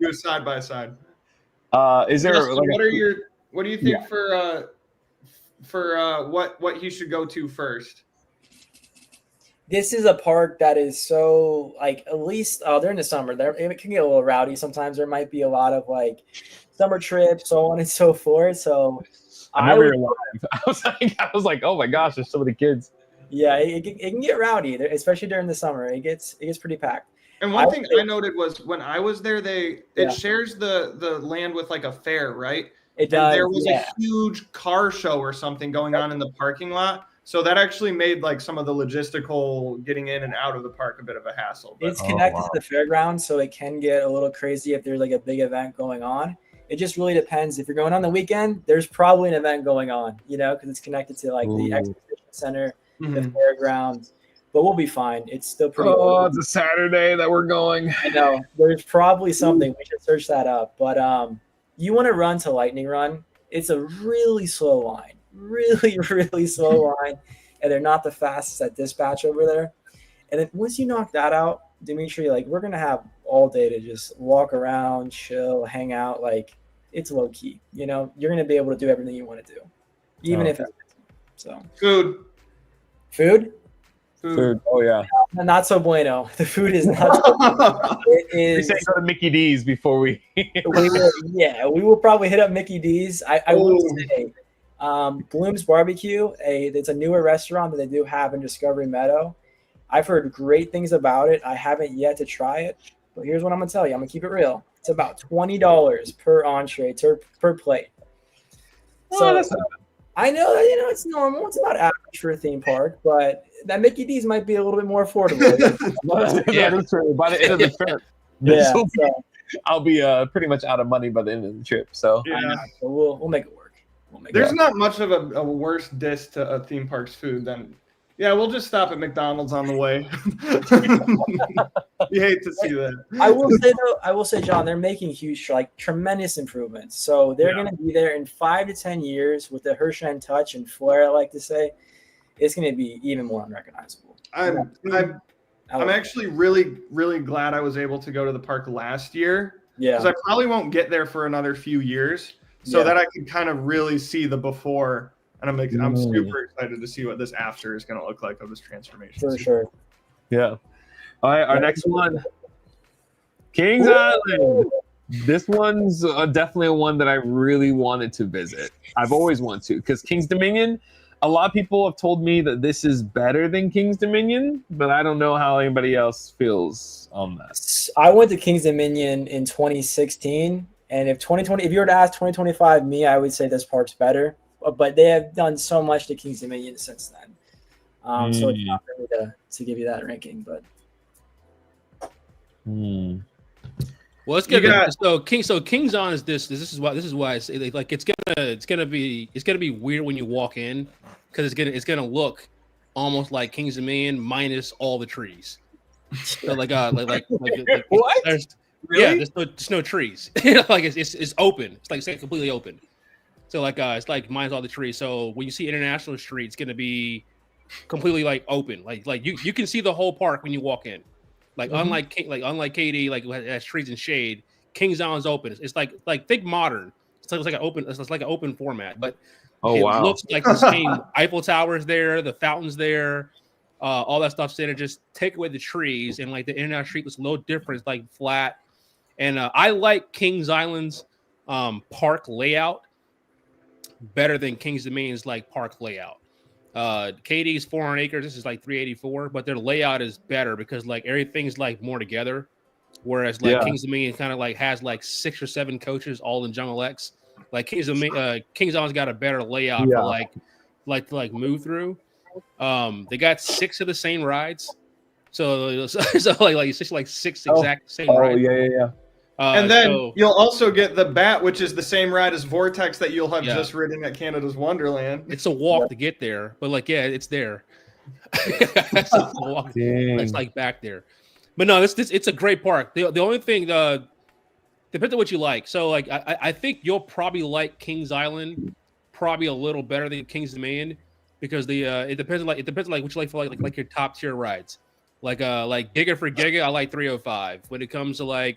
a side by side. Is there Justin, what do you think for what he should go to first? This is a park that is so like, at least during the summer, it can get a little rowdy. Sometimes there might be a lot of like summer trips, so on and so forth. So I was like, oh my gosh, there's so many kids. Yeah, it can get rowdy, especially during the summer. It gets pretty packed. And one thing I noted was when I was there, it shares the land with like a fair, right? It does. And there was a huge car show or something going on in the parking lot. So that actually made like some of the logistical getting in and out of the park a bit of a hassle. But, it's connected to the fairgrounds, so it can get a little crazy if there's like a big event going on. It just really depends. If you're going on the weekend, there's probably an event going on, because it's connected to like the exposition center, the fairgrounds. but we'll be fine. It's still pretty. Oh, it's a Saturday that we're going. I know there's probably something. We should search that up. But you want to run to Lightning Run? It's a really slow line, really, really slow line, and they're not the fastest at dispatch over there. And then once you knock that out, Dimitri, like we're gonna have all day to just walk around, chill, hang out. Like it's low key. You know, you're gonna be able to do everything you want to do, even if it's so. Food. Oh yeah. Not so bueno. The food is not. It is. We say go to Mickey D's before we. We will probably hit up Mickey D's. I will say, Bloom's Barbecue. It's a newer restaurant that they do have in Discovery Meadow. I've heard great things about it. I haven't yet to try it, but here's what I'm gonna tell you. I'm gonna keep it real. It's about $20 per entree per plate. So I know that it's normal. It's about average for a theme park, but that Mickey D's might be a little bit more affordable. That is true. By the end of the trip, I'll be pretty much out of money by the end of the trip. So so we'll make it work. There's not much of a worse diss to a theme park's food than. Yeah, we'll just stop at McDonald's on the way. You hate to see that. I will say, John, they're making tremendous improvements. So they're going to be there in 5 to 10 years with the Hershey touch and flair. I like to say, it's going to be even more unrecognizable. I'm actually really, really glad I was able to go to the park last year. Yeah, because I probably won't get there for another few years, so that I can kind of really see the before. And I'm super excited to see what this after is going to look like of this transformation. For sure. Yeah. All right, our next one, Kings Island. This one's definitely one that I really wanted to visit. I've always wanted to, because King's Dominion, a lot of people have told me that this is better than King's Dominion, but I don't know how anybody else feels on that. I went to King's Dominion in 2016, and if you were to ask 2025 me, I would say this park's better. But they have done so much to King's Dominion since then. So it's not for me to give you that ranking, but. Well, it's good. So King's On is this is why I say like it's gonna be weird when you walk in, because it's gonna look almost like King's Dominion minus all the trees. So like what? Really? Yeah, there's no trees. Like it's open. It's completely open. So it's like minus all the trees. So when you see International Street, it's gonna be completely like open. Like you can see the whole park when you walk in. Unlike KD, like it has trees and shade. King's Island's open. It's like think modern. It's like an open format, but it looks like the same. Eiffel Tower's there, the fountain's there, all that stuff's there. Just take away the trees, and like the International Street looks a little different. It's like flat, and I like King's Island's park layout better than King's Dominion's park layout. KD's 400 acres. This is 384, but their layout is better because everything's more together. Whereas King's Dominion kind of has 6 or 7 coaches all in Jungle X. King's Island's got a better layout for move through. They got 6 of the same rides, so six exact same rides. Yeah. And then you'll also get the Bat, which is the same ride as Vortex that you'll have just ridden at Canada's Wonderland. It's a walk to get there, but it's there. It's a walk. It's back there. But no, it's a great park. The only thing, depends on what you like. So I think you'll probably like Kings Island probably a little better than Kings Dominion, because it depends on what you like for like your top tier rides. Like Giga for Giga, I like 305. When it comes to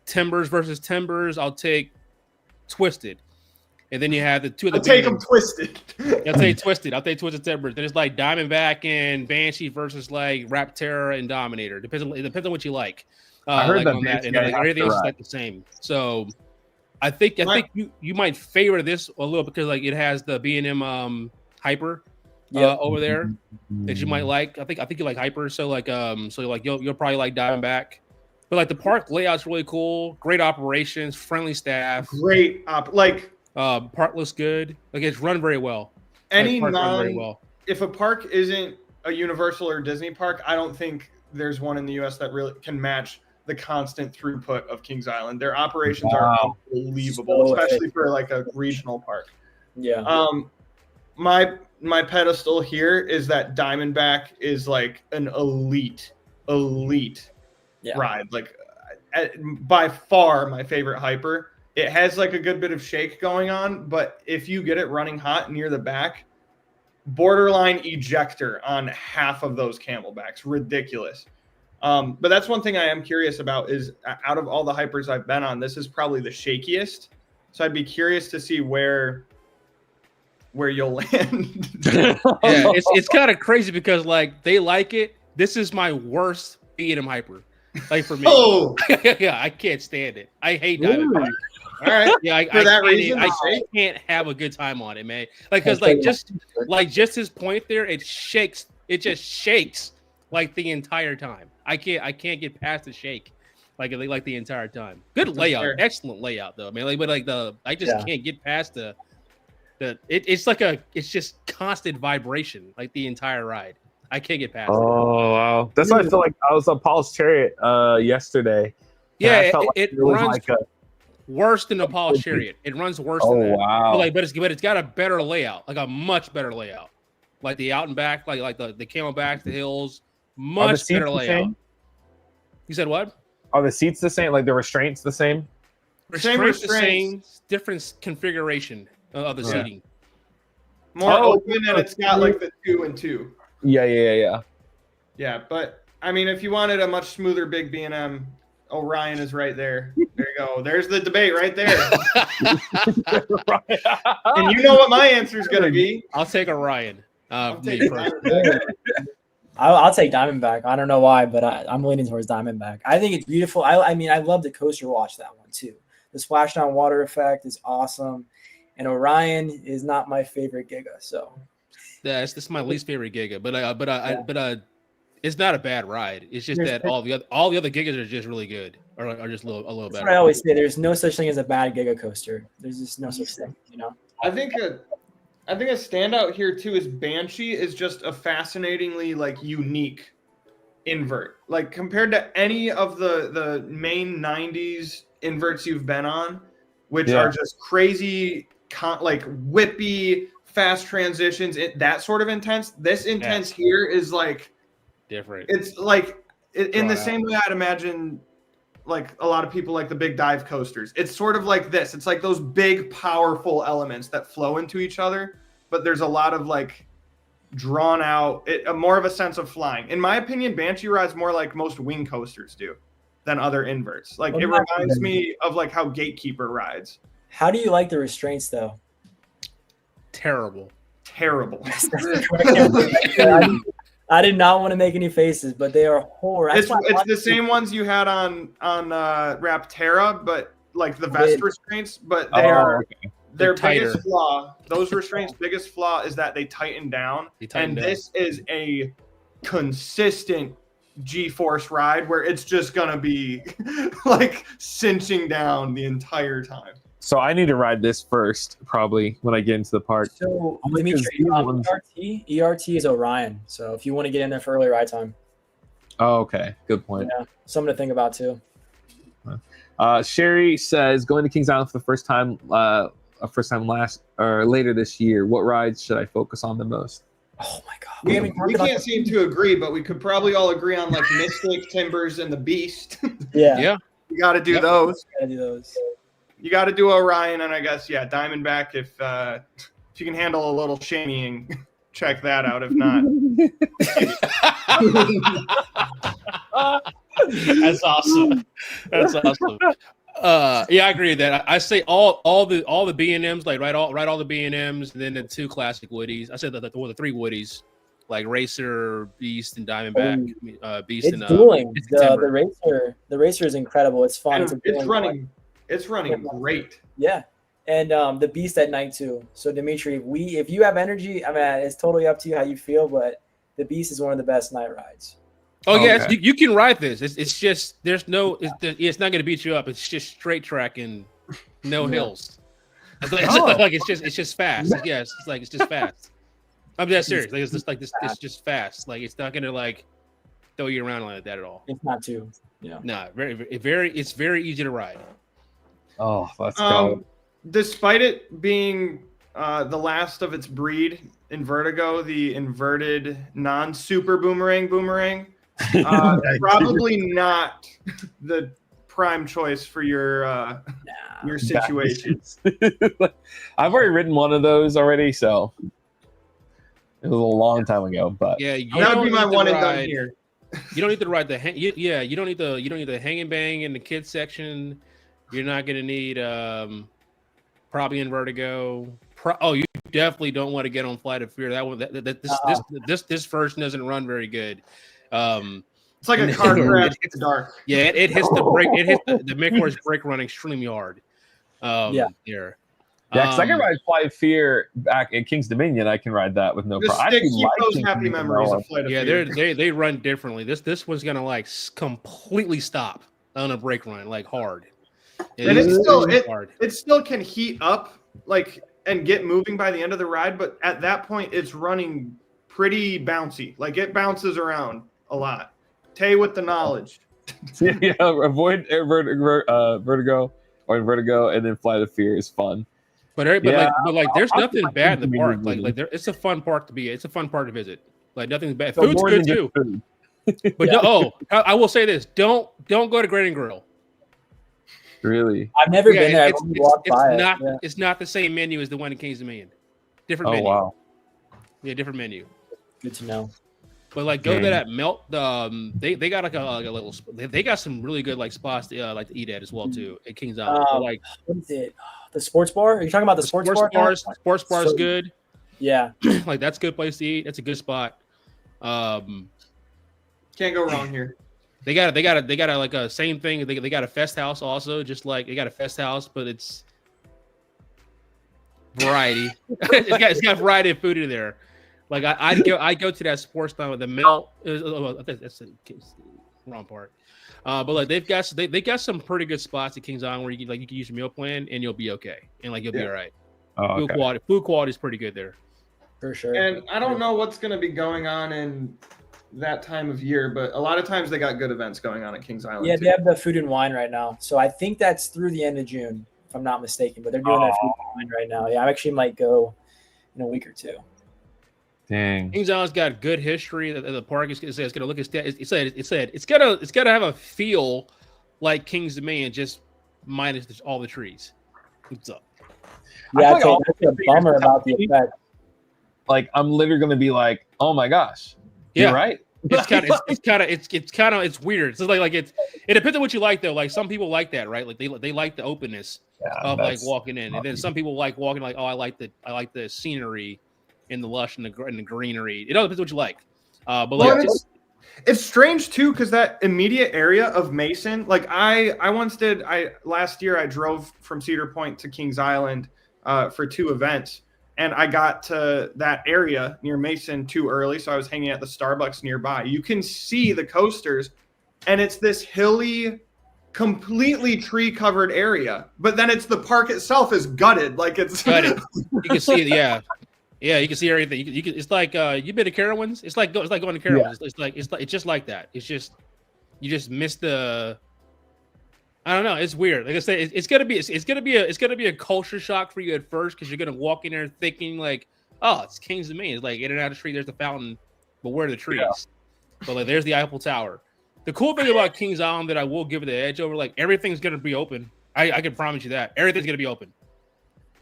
Timbers versus Timbers, I'll take Twisted. And then you have the two of the. I'll take them Twisted. I'll take Twisted. I'll take Twisted Timbers. Then it's Diamondback and Banshee versus Rapterra and Dominator. It depends on what you like. I heard that on that, and everything else is the same. So I think you might favor this a little because it has the B&M Hyper over there that you might like. I think you like Hyper. So you'll probably like Diamondback. But the park layout's really cool. Great operations, friendly staff. Park looks good. It's run very well. If a park isn't a Universal or Disney park, I don't think there's one in the U.S. that really can match the constant throughput of Kings Island. Their operations are unbelievable, especially for a regional park. Yeah. my pedestal here is that Diamondback is like an elite ride. Like by far my favorite hyper. It has like a good bit of shake going on, but if you get it running hot near the back, borderline ejector on half of those Camelbacks. Ridiculous. But that's one thing I am curious about is out of all the hypers I've been on, this is probably the shakiest. So I'd be curious to see where you'll land. Yeah, it's kind of crazy because like they like it. This is my worst B&M hyper. Like for me. Oh, yeah, I can't stand it. I hate Diamondback. all right. Yeah, For that reason, I can't have a good time on it, man. Like because just his point there, it just shakes like the entire time. I can't get past the shake, like the entire time. Good layout, fair. Excellent layout though, man. I just can't get past it's just constant vibration like the entire ride. I can't get past it. Oh wow, that's why I feel like I was on Paul's Chariot yesterday. Yeah, I felt it was runs like a worse than the Apollo Chariot. It runs worse than that. Wow. But it's got a better layout, like a much better layout. Like the out and back, like the Camelbacks, the hills, much better layout. You said what? Are the seats the same? Like the restraints the same? Restraints the same, different configuration of the seating. More open, and it's got like the 2 and 2. Yeah. Yeah, but I mean, if you wanted a much smoother big B&M, Orion is right there. There you go. There's the debate right there. And you know what my answer is going to be. I'll take Orion. I'll take Diamondback. I don't know why, but I'm leaning towards Diamondback. I think it's beautiful. I mean, I love the coaster watch that one too. The splashdown water effect is awesome, and Orion is not my favorite Giga. So yeah, this is my least favorite Giga, but it's not a bad ride. It's just that all the other Gigas are just really good, or are just a little better. I always say there's no such thing as a bad Giga coaster. There's just no such thing, you know. I think a standout here too is Banshee is just a fascinatingly like unique invert. Like compared to any of the main 90s inverts you've been on, which are just crazy, like whippy, fast transitions, that sort of intense. This intense here is like different. It's like in the same way I'd imagine like a lot of people like the big dive coasters. It's sort of like this. It's like those big, powerful elements that flow into each other, but there's a lot of like drawn out, more of a sense of flying. In my opinion, Banshee rides more like most wing coasters do than other inverts. Like it reminds me of like how Gatekeeper rides. How do you like the restraints though? Terrible. I did not want to make any faces, but they are horrible. It's the same ones you had on Raptera, but like the vest restraints, but their biggest flaw. Those restraints' biggest flaw is that they tighten down, this is a consistent G-force ride where it's just gonna be like cinching down the entire time. So I need to ride this first, probably when I get into the park. So ERT is Orion. So if you want to get in there for early ride time. Oh, okay. Good point. Yeah, something to think about too. Sherry says going to Kings Island for the first time later this year. What rides should I focus on the most? Oh my god. We can't seem to agree, but we could probably all agree on like Mystic, Timbers, and the Beast. Yeah. You got to do those. Gotta do those. You got to do Orion, and I guess Diamondback. If you can handle a little shimmying, check that out. If not, that's awesome. Yeah, I agree with that. I say all the B&Ms, like ride all the B&Ms, and then the 2 classic Woodies. I said the 3 Woodies, like Racer, Beast, and Diamondback. Beast it's and dueling. The Racer is incredible. It's fun. It's running great. Yeah. And the Beast at night too. So Dimitri, if you have energy, I mean, it's totally up to you how you feel, but the Beast is one of the best night rides. Oh yeah, you can ride this. It's just it's not going to beat you up. It's just straight track and no hills. It's just fast. Yeah, it's just fast. I'm dead serious. Like it's just fast. Like it's not going to like throw you around like that at all. It's not too. Yeah. No, it's very easy to ride. Oh, let's go. Despite it being the last of its breed in Vertigo, the inverted non-super boomerang. Probably not the prime choice for your situation. I've already ridden one of those already, so it was a long time ago. But yeah, that would be my one and done here. You don't need to ride the you don't need the hang and bang in the kids section. You're not gonna need probably in Vertigo. You definitely don't want to get on Flight of Fear. That one this version doesn't run very good. It's like a car crash in the dark. Yeah, it hits the brake. It hits the midcourse brake run extremely hard. Here. Yeah, because I can ride Flight of Fear back at King's Dominion. I can ride that with no problem. Keep those happy memories of Flight of Fear. Yeah, they run differently. This one's gonna like completely stop on a brake run, like hard. It still can heat up like and get moving by the end of the ride, but at that point it's running pretty bouncy. Like it bounces around a lot. Tay with the knowledge. Yeah, avoid Vertigo, and then Flight of Fear is fun. But there's nothing bad in the park. It's a fun park to be. It's a fun park to visit. Like nothing's bad. So Food's good too. Food. But I will say this: don't go to Grading Grill. Really? I've never been there. It's not the same menu as the one in Kings Dominion. Different menu. Oh wow. Yeah, different menu. Good to know. But like go to that Melt. They got like a little. They got some really good like spots to like to eat at as well too at Kings Island. Like what is it? The sports bar? Are you talking about the sports bar? Sports bar is good. Yeah. Like that's a good place to eat. That's a good spot. Can't go wrong here. They got like a same thing. They got a fest house also, just like they got a fest house, but it's variety. it's got variety of food in there. Like I go to that sports bar with the Melt. That's the wrong part. But like they got some pretty good spots at Kings Island where you can use your meal plan and you'll be okay, and like you'll be all right. Oh, okay. Food quality is pretty good there. For sure. And I don't know what's going to be going on in that time of year, but a lot of times they got good events going on at Kings Island. Yeah, they have the food and wine right now. So I think that's through the end of June, if I'm not mistaken. But they're doing their food and wine right now. Yeah, I actually might go in a week or two. Dang. Kings Island's got good history. The park is going to look at it said it's gonna have a feel like Kings Dominion, just minus all the trees. What's up? Yeah, that's a bummer about the effect. Like I'm literally going to be like, oh my gosh, you're right. It's weird. It's like it depends on what you like though. Like some people like that, right? Like they like the openness of like walking in, and then some people like walking like, oh, I like the scenery and the lush and the greenery. It all depends what you like. But like it's strange too because that immediate area of Mason, like last year I drove from Cedar Point to Kings Island for 2 events. And I got to that area near Mason too early, so I was hanging at the Starbucks nearby. You can see the coasters, and it's this hilly, completely tree-covered area. But then the park itself is gutted, like it's gutted. You can see it, yeah. You can see everything. You can. It's like you been to Carowinds. It's like going to Carowinds. Yeah. It's just like that. It's just you just miss the. I don't know. It's weird. Like I said, it's gonna be a culture shock for you at first because you're gonna walk in there thinking like, oh, it's Kings Dominion. It's like in and out of the street. There's the fountain, but where are the trees? Yeah. But like there's the Eiffel Tower. The cool thing about Kings Island that I will give it the edge over, like everything's gonna be open. I can promise you that everything's gonna be open.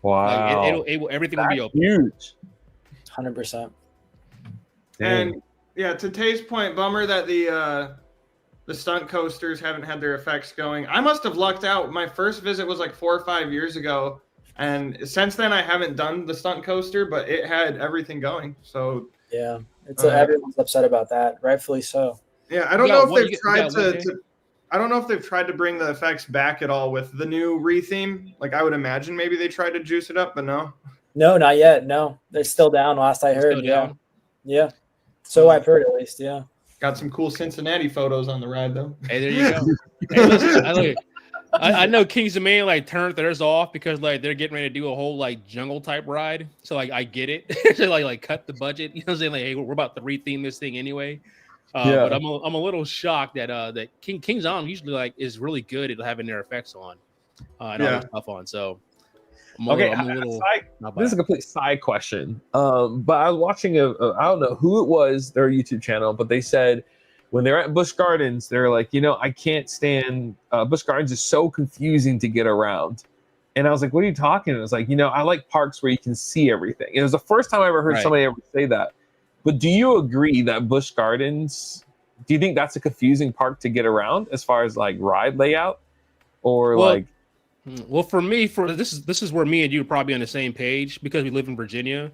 Wow. Like everything will be open. Huge. 100%. And yeah, to Tay's point, bummer that the stunt coasters haven't had their effects going. I must have lucked out. My first visit was like 4 or 5 years ago. And since then I haven't done the stunt coaster, but it had everything going. So yeah, everyone's upset about that. Rightfully so. Yeah. I don't know if they've tried I don't know if they've tried to bring the effects back at all with the new re-theme. Like I would imagine maybe they tried to juice it up, but no. No, not yet. No, they're still down. Last I heard. Yeah. So I've heard at least. Yeah. Got some cool Cincinnati photos on the ride, though. Hey, there you go. Hey, listen, I know Kings Dominion like turned theirs off because like they're getting ready to do a whole like jungle type ride. So like I get it. So like cut the budget. You know what I'm saying? Like, hey, we're about to retheme this thing anyway. But I'm a little shocked that Kings Island usually like is really good at having their effects on and all that stuff on. So Okay, I'm a little. this is a complete side question. But I was watching I don't know who it was, their YouTube channel, but they said when they're at Busch Gardens, they're like, I can't stand Busch Gardens is so confusing to get around. And I was like, what are you talking? And it was like, I like parks where you can see everything. It was the first time I ever heard somebody ever say that. But do you agree that Busch Gardens, do you think that's a confusing park to get around as far as like ride layout? Or well, for me, this is where me and you are probably on the same page because we live in Virginia.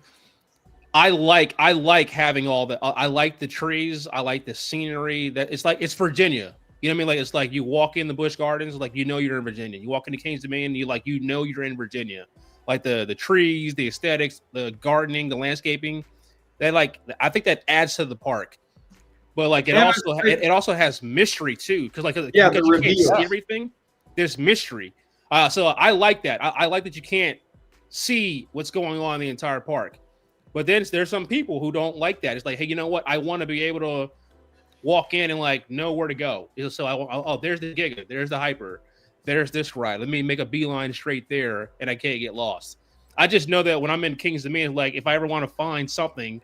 I like having all the. I like the trees. I like the scenery. That it's Virginia. You know what I mean? Like it's like you walk in the Busch Gardens, like you're in Virginia. You walk into Kings Dominion, you're in Virginia. Like the trees, the aesthetics, the gardening, the landscaping. I think that adds to the park. But like it also has mystery too, because you can't see everything. There's mystery. So I like that. I like that you can't see what's going on in the entire park. But then there's some people who don't like that. It's like, hey, you know what? I want to be able to walk in and like know where to go. So there's the Giga, there's the Hyper, there's this ride. Let me make a beeline straight there, and I can't get lost. I just know that when I'm in Kings Dominion, like if I ever want to find something,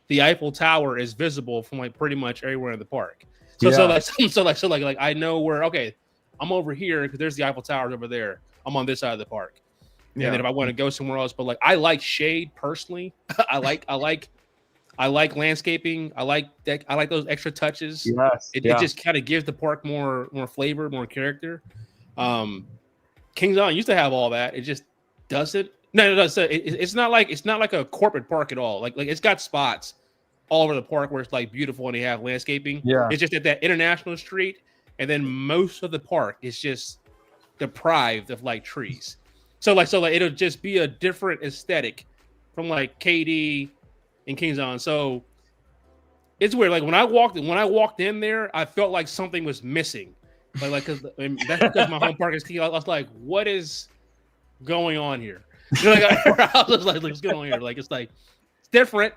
the Eiffel Tower is visible from like pretty much everywhere in the park. So I know where. Okay, I'm over here because there's the Eiffel Tower over there. I'm on this side of the park. Yeah. And then if I want to go somewhere else, but like I like shade personally. I like landscaping. I like those extra touches. Yes. It just kind of gives the park more flavor, more character. Kings Island used to have all that. It just doesn't. No. So it's not like a corporate park at all. Like it's got spots all over the park where it's like beautiful and they have landscaping. Yeah. It's just at that International Street. And then most of the park is just deprived of like trees. So it'll just be a different aesthetic from like KD and Kings Island. So it's weird. Like when I walked in there, I felt like something was missing. Like that's because my home park is key. I was like, what is going on here? I was like, what's going on here? Like it's different.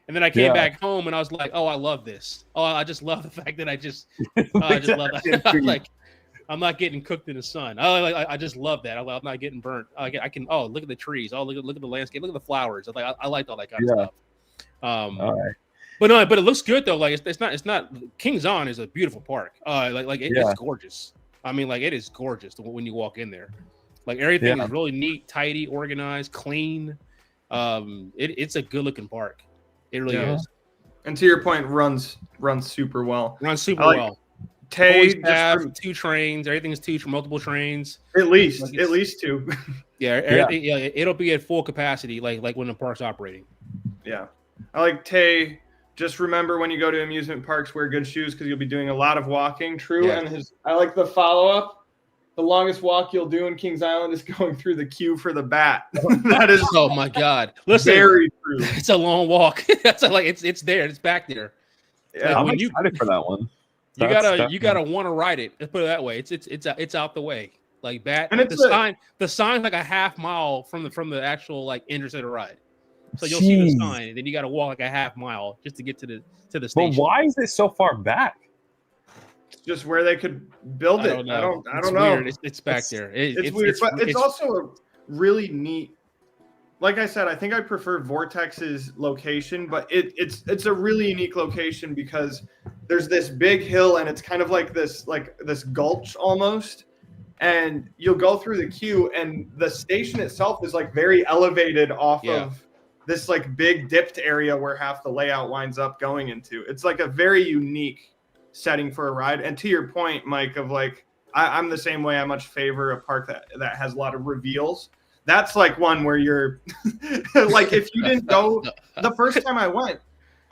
And then I came back home and I was like, oh, I love this. Oh, I just love the fact that I just love that. I'm not getting cooked in the sun. I just love that. I'm not getting burnt. I can. Oh, look at the trees. Oh, look at the landscape. Look at the flowers. I liked all that kind of stuff. All right. But it looks good though. Like it's not. Kings Island is a beautiful park. It's gorgeous. I mean, like it is gorgeous when you walk in there. Like everything is really neat, tidy, organized, clean. It's a good looking park. It really is. And to your point, runs super well. Well. Tay have 2 trains. Everything's 2 for multiple trains. At least 2. Yeah, everything. Yeah, it'll be at full capacity, like when the park's operating. Yeah, I like Tay. Just remember when you go to amusement parks, wear good shoes because you'll be doing a lot of walking. True, and I like the follow up. The longest walk you'll do in Kings Island is going through the queue for the bat. That is oh my god! Listen, very true. It's a long walk. That's it's there. It's back there. Yeah, I'm excited for that one. You gotta want to ride it. Let's put it that way. It's out the way. Like bat. And the sign's like a half mile from the actual like entrance of the ride. So you'll see the sign, and then you got to walk like a half mile just to get to the station. But why is it so far back? It's just where they could build it. I don't know. Weird. It's back there. It's weird, but it's also a really neat. Like I said, I think I prefer Vortex's location, but it's a really unique location because there's this big hill and it's kind of like this gulch almost, and you'll go through the queue and the station itself is like very elevated off of this like big dipped area where half the layout winds up going into. It's like a very unique setting for a ride. And to your point, Mike, of like I'm the same way. I much favor a park that has a lot of reveals. That's like one where you're like, if you didn't go the first time I went,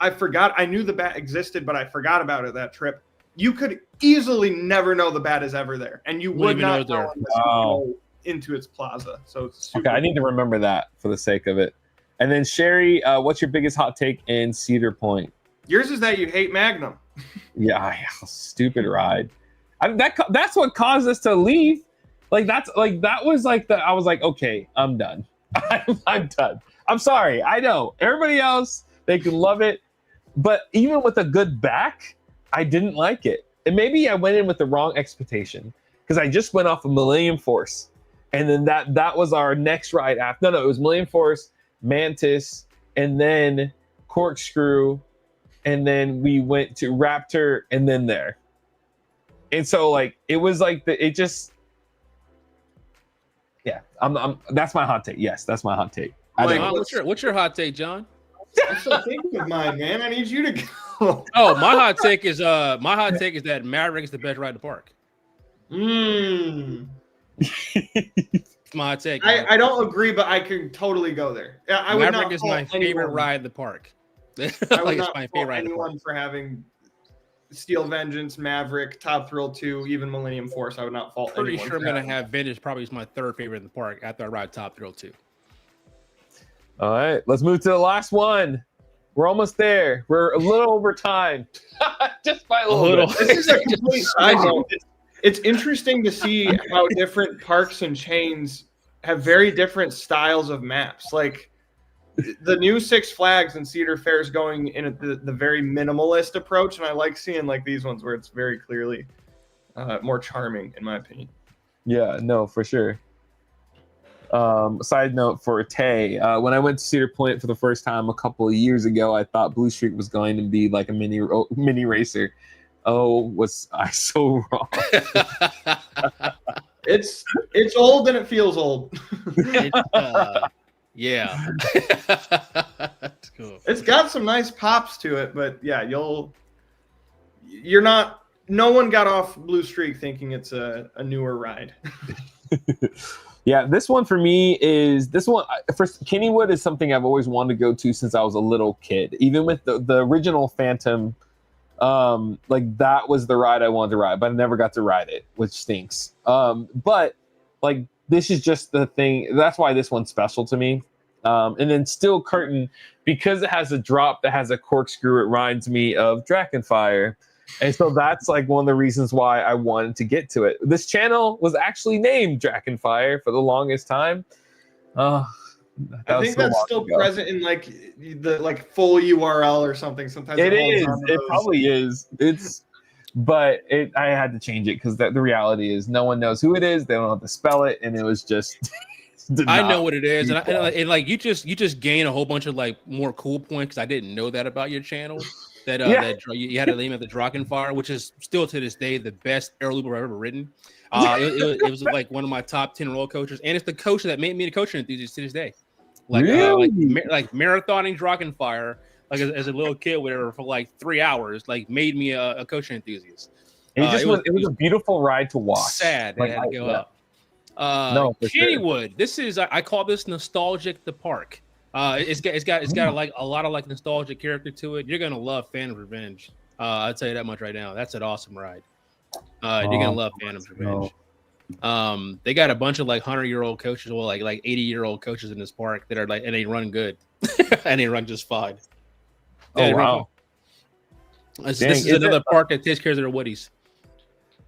I forgot. I knew the bat existed, but I forgot about it that trip. You could easily never know the bat is ever there, and you would not know unless you go into its plaza. So it's super I need to remember that for the sake of it. And then Sherry, what's your biggest hot take in Cedar Point? Yours is that you hate Magnum. Yeah, stupid ride. That's what caused us to leave. That was I was like, okay, I'm done. I'm done. I'm sorry. I know everybody else, they can love it. But even with a good back, I didn't like it. And maybe I went in with the wrong expectation because I just went off of Millennium Force. And then that was our next ride after. No, it was Millennium Force, Mantis, and then Corkscrew, and then we went to Raptor, and then there. And so like it was like yeah. I'm that's my hot take. Yes, that's my hot take. What's your hot take, John? I'm still thinking of mine, man. I need you to go. Oh, my hot take is that Maverick is the best ride in the park. My hot take. I don't agree, but I can totally go there. I would Maverick not is my favorite ride in the park. I would not fault anyone for having Steel Vengeance, Maverick, Top Thrill 2, even Millennium Force. I would not fault anyone. Pretty sure I'm gonna have Vengeance probably is my third favorite in the park after I ride Top Thrill 2. All right, let's move to the last one. We're almost there. We're a little over time. Just by a little bit. This is a complete side note. It's interesting to see how different parks and chains have very different styles of maps. Like the new Six Flags and Cedar Fair is going in the very minimalist approach, and I like seeing like these ones where it's very clearly more charming, in my opinion. Yeah, no, for sure. Side note for Tay, when I went to Cedar Point for the first time a couple of years ago, I thought Blue Streak was going to be like a mini racer. Oh, was I so wrong? It's old and it feels old. Yeah. That's cool. It's got some nice pops to it, but yeah, you're not. No one got off Blue Streak thinking it's a newer ride. Yeah, this one for me is first. Kennywood is something I've always wanted to go to since I was a little kid. Even with the original Phantom, like that was the ride I wanted to ride, but I never got to ride it, which stinks. But like this is just the thing. That's why this one's special to me. And then Steel Curtain, because it has a drop that has a corkscrew, it reminds me of Dragonfire. And so that's like one of the reasons why I wanted to get to it. This channel was actually named Dragonfire for the longest time. I think that's still present in like the full URL or something. Sometimes it is. It probably is. But I had to change it because the reality is no one knows who it is. They don't know how to spell it, and it was just. I know what it is, and like you just gain a whole bunch of like more cool points because I didn't know that about your channel. That you had a name at the Dragonfire, which is still to this day the best air loop I've ever ridden. It was like one of my top 10 roller coasters, and it's the coaster that made me a coaster enthusiast to this day. Like really? Like marathoning Dragonfire, like as a little kid, whatever, for like 3 hours, like made me a coaster enthusiast. It was a beautiful ride to watch. Sad, like, it had to go up. Kennywood. Sure. This is I call this nostalgic the park. It's got like a lot of like nostalgic character to it. You're gonna love Phantom's Revenge. I'll tell you that much right now. That's an awesome ride. You're gonna love Phantom's Revenge. No. They got a bunch of like 100-year-old coaches, or like 80-year-old coaches in this park that are like, and they run good, and they run just fine. Yeah, wow! This is another park that takes care of their woodies.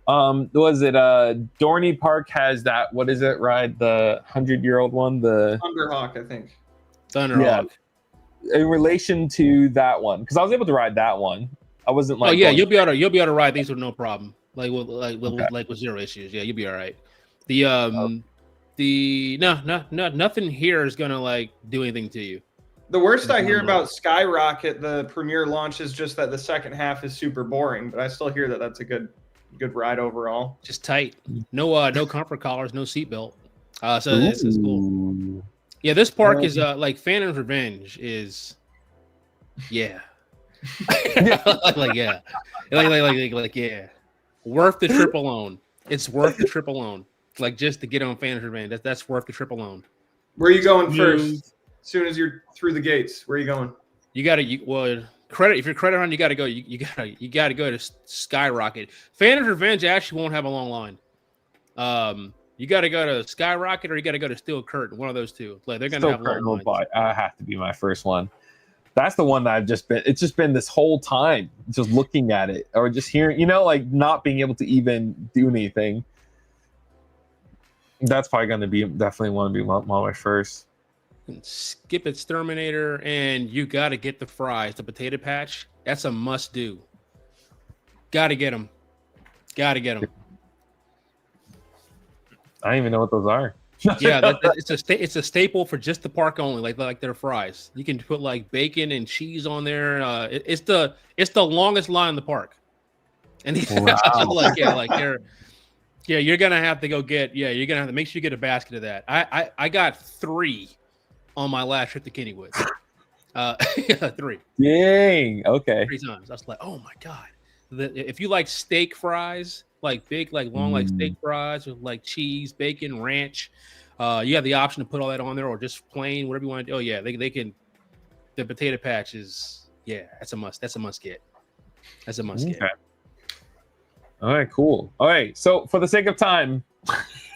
Was it Dorney Park has that? What is it? Ride the 100-year-old one, the Thunderhawk, I think. Thunderhawk. Yeah. In relation to that one, because I was able to ride that one. I wasn't like. Oh yeah, you'll be able to ride these with no problem. With zero issues. Yeah, you'll be all right. Nothing here is gonna like do anything to you. The worst I hear about Skyrocket, the premiere launch, is just that the second half is super boring. But I still hear that that's a good ride overall. Just tight. No comfort collars, no seatbelt. So this is cool. Yeah, this park is like Phantom's Revenge is, yeah, like yeah, like yeah, worth the trip alone. It's worth the trip alone. Like just to get on Phantom's Revenge, that's worth the trip alone. Where are you going first? As soon as you're through the gates, where are you going? Credit if you're credit on, you got to go. You got to go to Skyrocket. Phantom's Revenge actually won't have a long line. You got to go to Skyrocket or you got to go to Steel Curtain. One of those two. Like they're gonna have long lines. I have to be my first one. That's the one that I've just been. It's just been this whole time, just looking at it or just hearing. Like not being able to even do anything. That's probably going to be definitely want to be one of my first. Skip Exterminator, and you got to get the fries, the potato patch. That's a must do. Got to get them. Got to get them. I don't even know what those are. Yeah, it's a staple for just the park only, like their fries. You can put like bacon and cheese on there. It's the longest line in the park. And you're gonna have to you're gonna have to make sure you get a basket of that. I got 3 on my last trip to Kennywood. 3. Dang. Okay. 3 times. I was like, oh my god. If you like steak fries, like big, like long, like steak fries with like cheese, bacon, ranch, you have the option to put all that on there or just plain, whatever you want to do. Oh yeah, they can. The potato patch is that's a must. That's a must get. That's a must get. All right, cool. All right, so for the sake of time,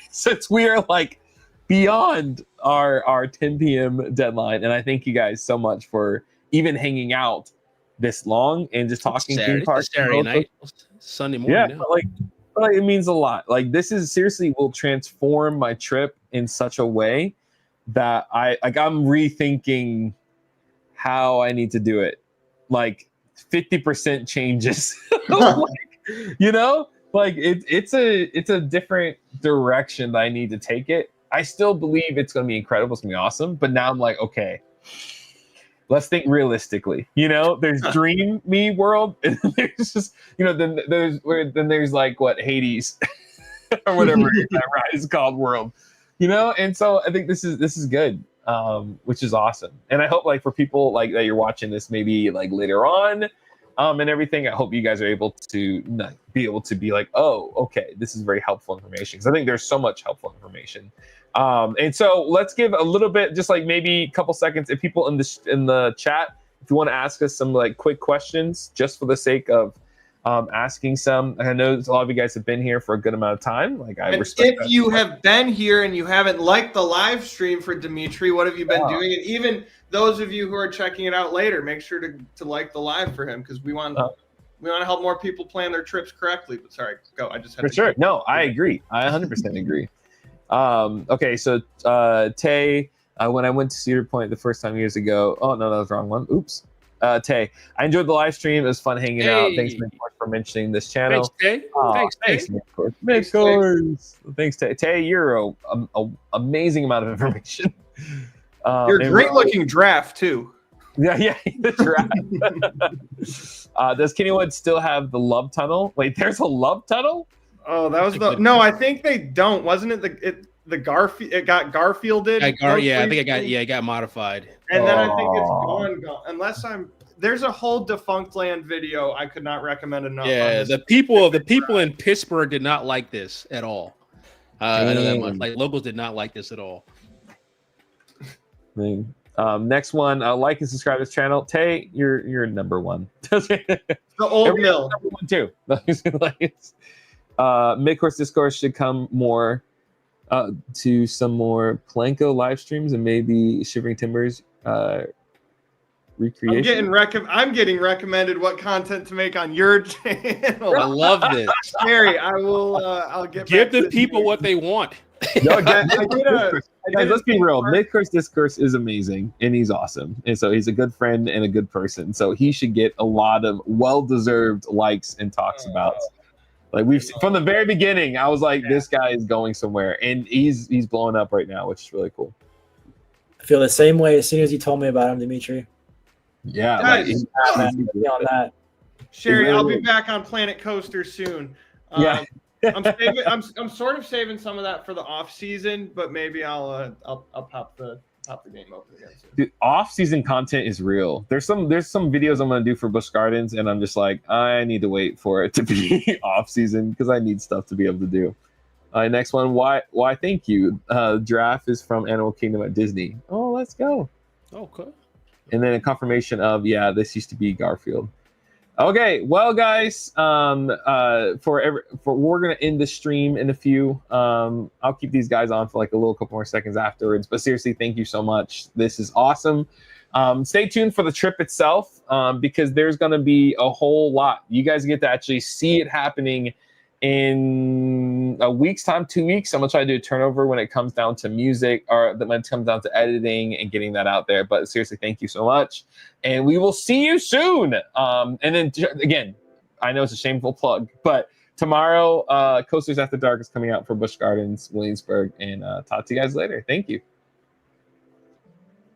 since we are like beyond our 10 p.m. deadline, and I thank you guys so much for even hanging out this long and just talking theme parks. Saturday night, Sunday morning. Yeah, but like it means a lot. Like this is seriously will transform my trip in such a way that I'm rethinking how I need to do it. Like 50% changes. Like it's a different direction that I need to take it. I still believe it's going to be incredible. It's going to be awesome. But now I'm like, okay, let's think realistically. There's dream me world, and there's just then there's like what Hades or whatever that ride is called world. And so I think this is good, which is awesome. And I hope like for people like that you're watching this maybe like later on. And everything. I hope you guys are able to be like, oh, okay, this is very helpful information, because I think there's so much helpful information. And so let's give a little bit, just like maybe a couple seconds, if people in the chat, if you want to ask us some like quick questions, just for the sake of asking some. I know a lot of you guys have been here for a good amount of time. Like I respect that. If you have been here and you haven't liked the live stream for Dimitri, what have you been doing? And even those of you who are checking it out later, make sure to like the live for him, because we want to help more people plan their trips correctly. But sorry, go. I just had for sure. No, I agree. I 100% agree. Okay, so Tay, when I went to Cedar Point the first time years ago. Oh no, that was the wrong one. Oops. Tay, I enjoyed the live stream. It was fun hanging out. Thanks, Mentor, for mentioning this channel. Thanks, Tay. Thanks, Mentor. Thanks, Tay. Tay, you're a amazing amount of information. You're a great-looking draft too. Yeah, the draft. Does Kennywood still have the love tunnel? Wait, there's a love tunnel? Oh, that was no. I think they don't. Wasn't it the Garfield? It got Garfielded. I think it got modified. And then I think it's gone. Unless there's a whole Defunct Land video I could not recommend enough. Yeah, the people in Pittsburgh did not like this at all. I know that much. Like locals did not like this at all. Next one, like and subscribe to this channel. Tay, you're number one. The old mill. Number one too. Midcourse Discourse should come more to some more Planko live streams and maybe Shivering Timbers recreation. I'm getting recommended what content to make on your channel. I love this. Scary. I'll get. Give the people what they want. Guys, let's be real. Midcourse Discourse is amazing, and he's awesome, and so he's a good friend and a good person. So he should get a lot of well-deserved likes and talks about. Like from the very beginning, I was like, this guy is going somewhere, and he's blowing up right now, which is really cool. I feel the same way as soon as you told me about him, Dimitri. Yeah, guys, on that. Sherry, I'll be back on Planet Coaster soon. Yeah. I'm sort of saving some of that for the off season, but maybe I'll pop the game open again soon. Dude, off-season content is real. There's some videos I'm gonna do for Busch Gardens, and I'm just like, I need to wait for it to be off-season because I need stuff to be able to do. Next one, why thank you. Giraffe is from Animal Kingdom at Disney. Oh, let's go. Okay. And then a confirmation of this used to be Garfield. Okay, well, guys, we're gonna end the stream in a few. I'll keep these guys on for like a couple more seconds afterwards. But seriously, thank you so much. This is awesome. Stay tuned for the trip itself, because there's gonna be a whole lot. You guys get to actually see it happening in a week's time, 2 weeks. I'm gonna try to do a turnover when it comes down to music, or when it comes down to editing and getting that out there. But seriously, thank you so much, and we will see you soon. And then again, I know it's a shameful plug, but tomorrow, Coasters After Dark is coming out for Busch Gardens, Williamsburg, and talk to you guys later. Thank you.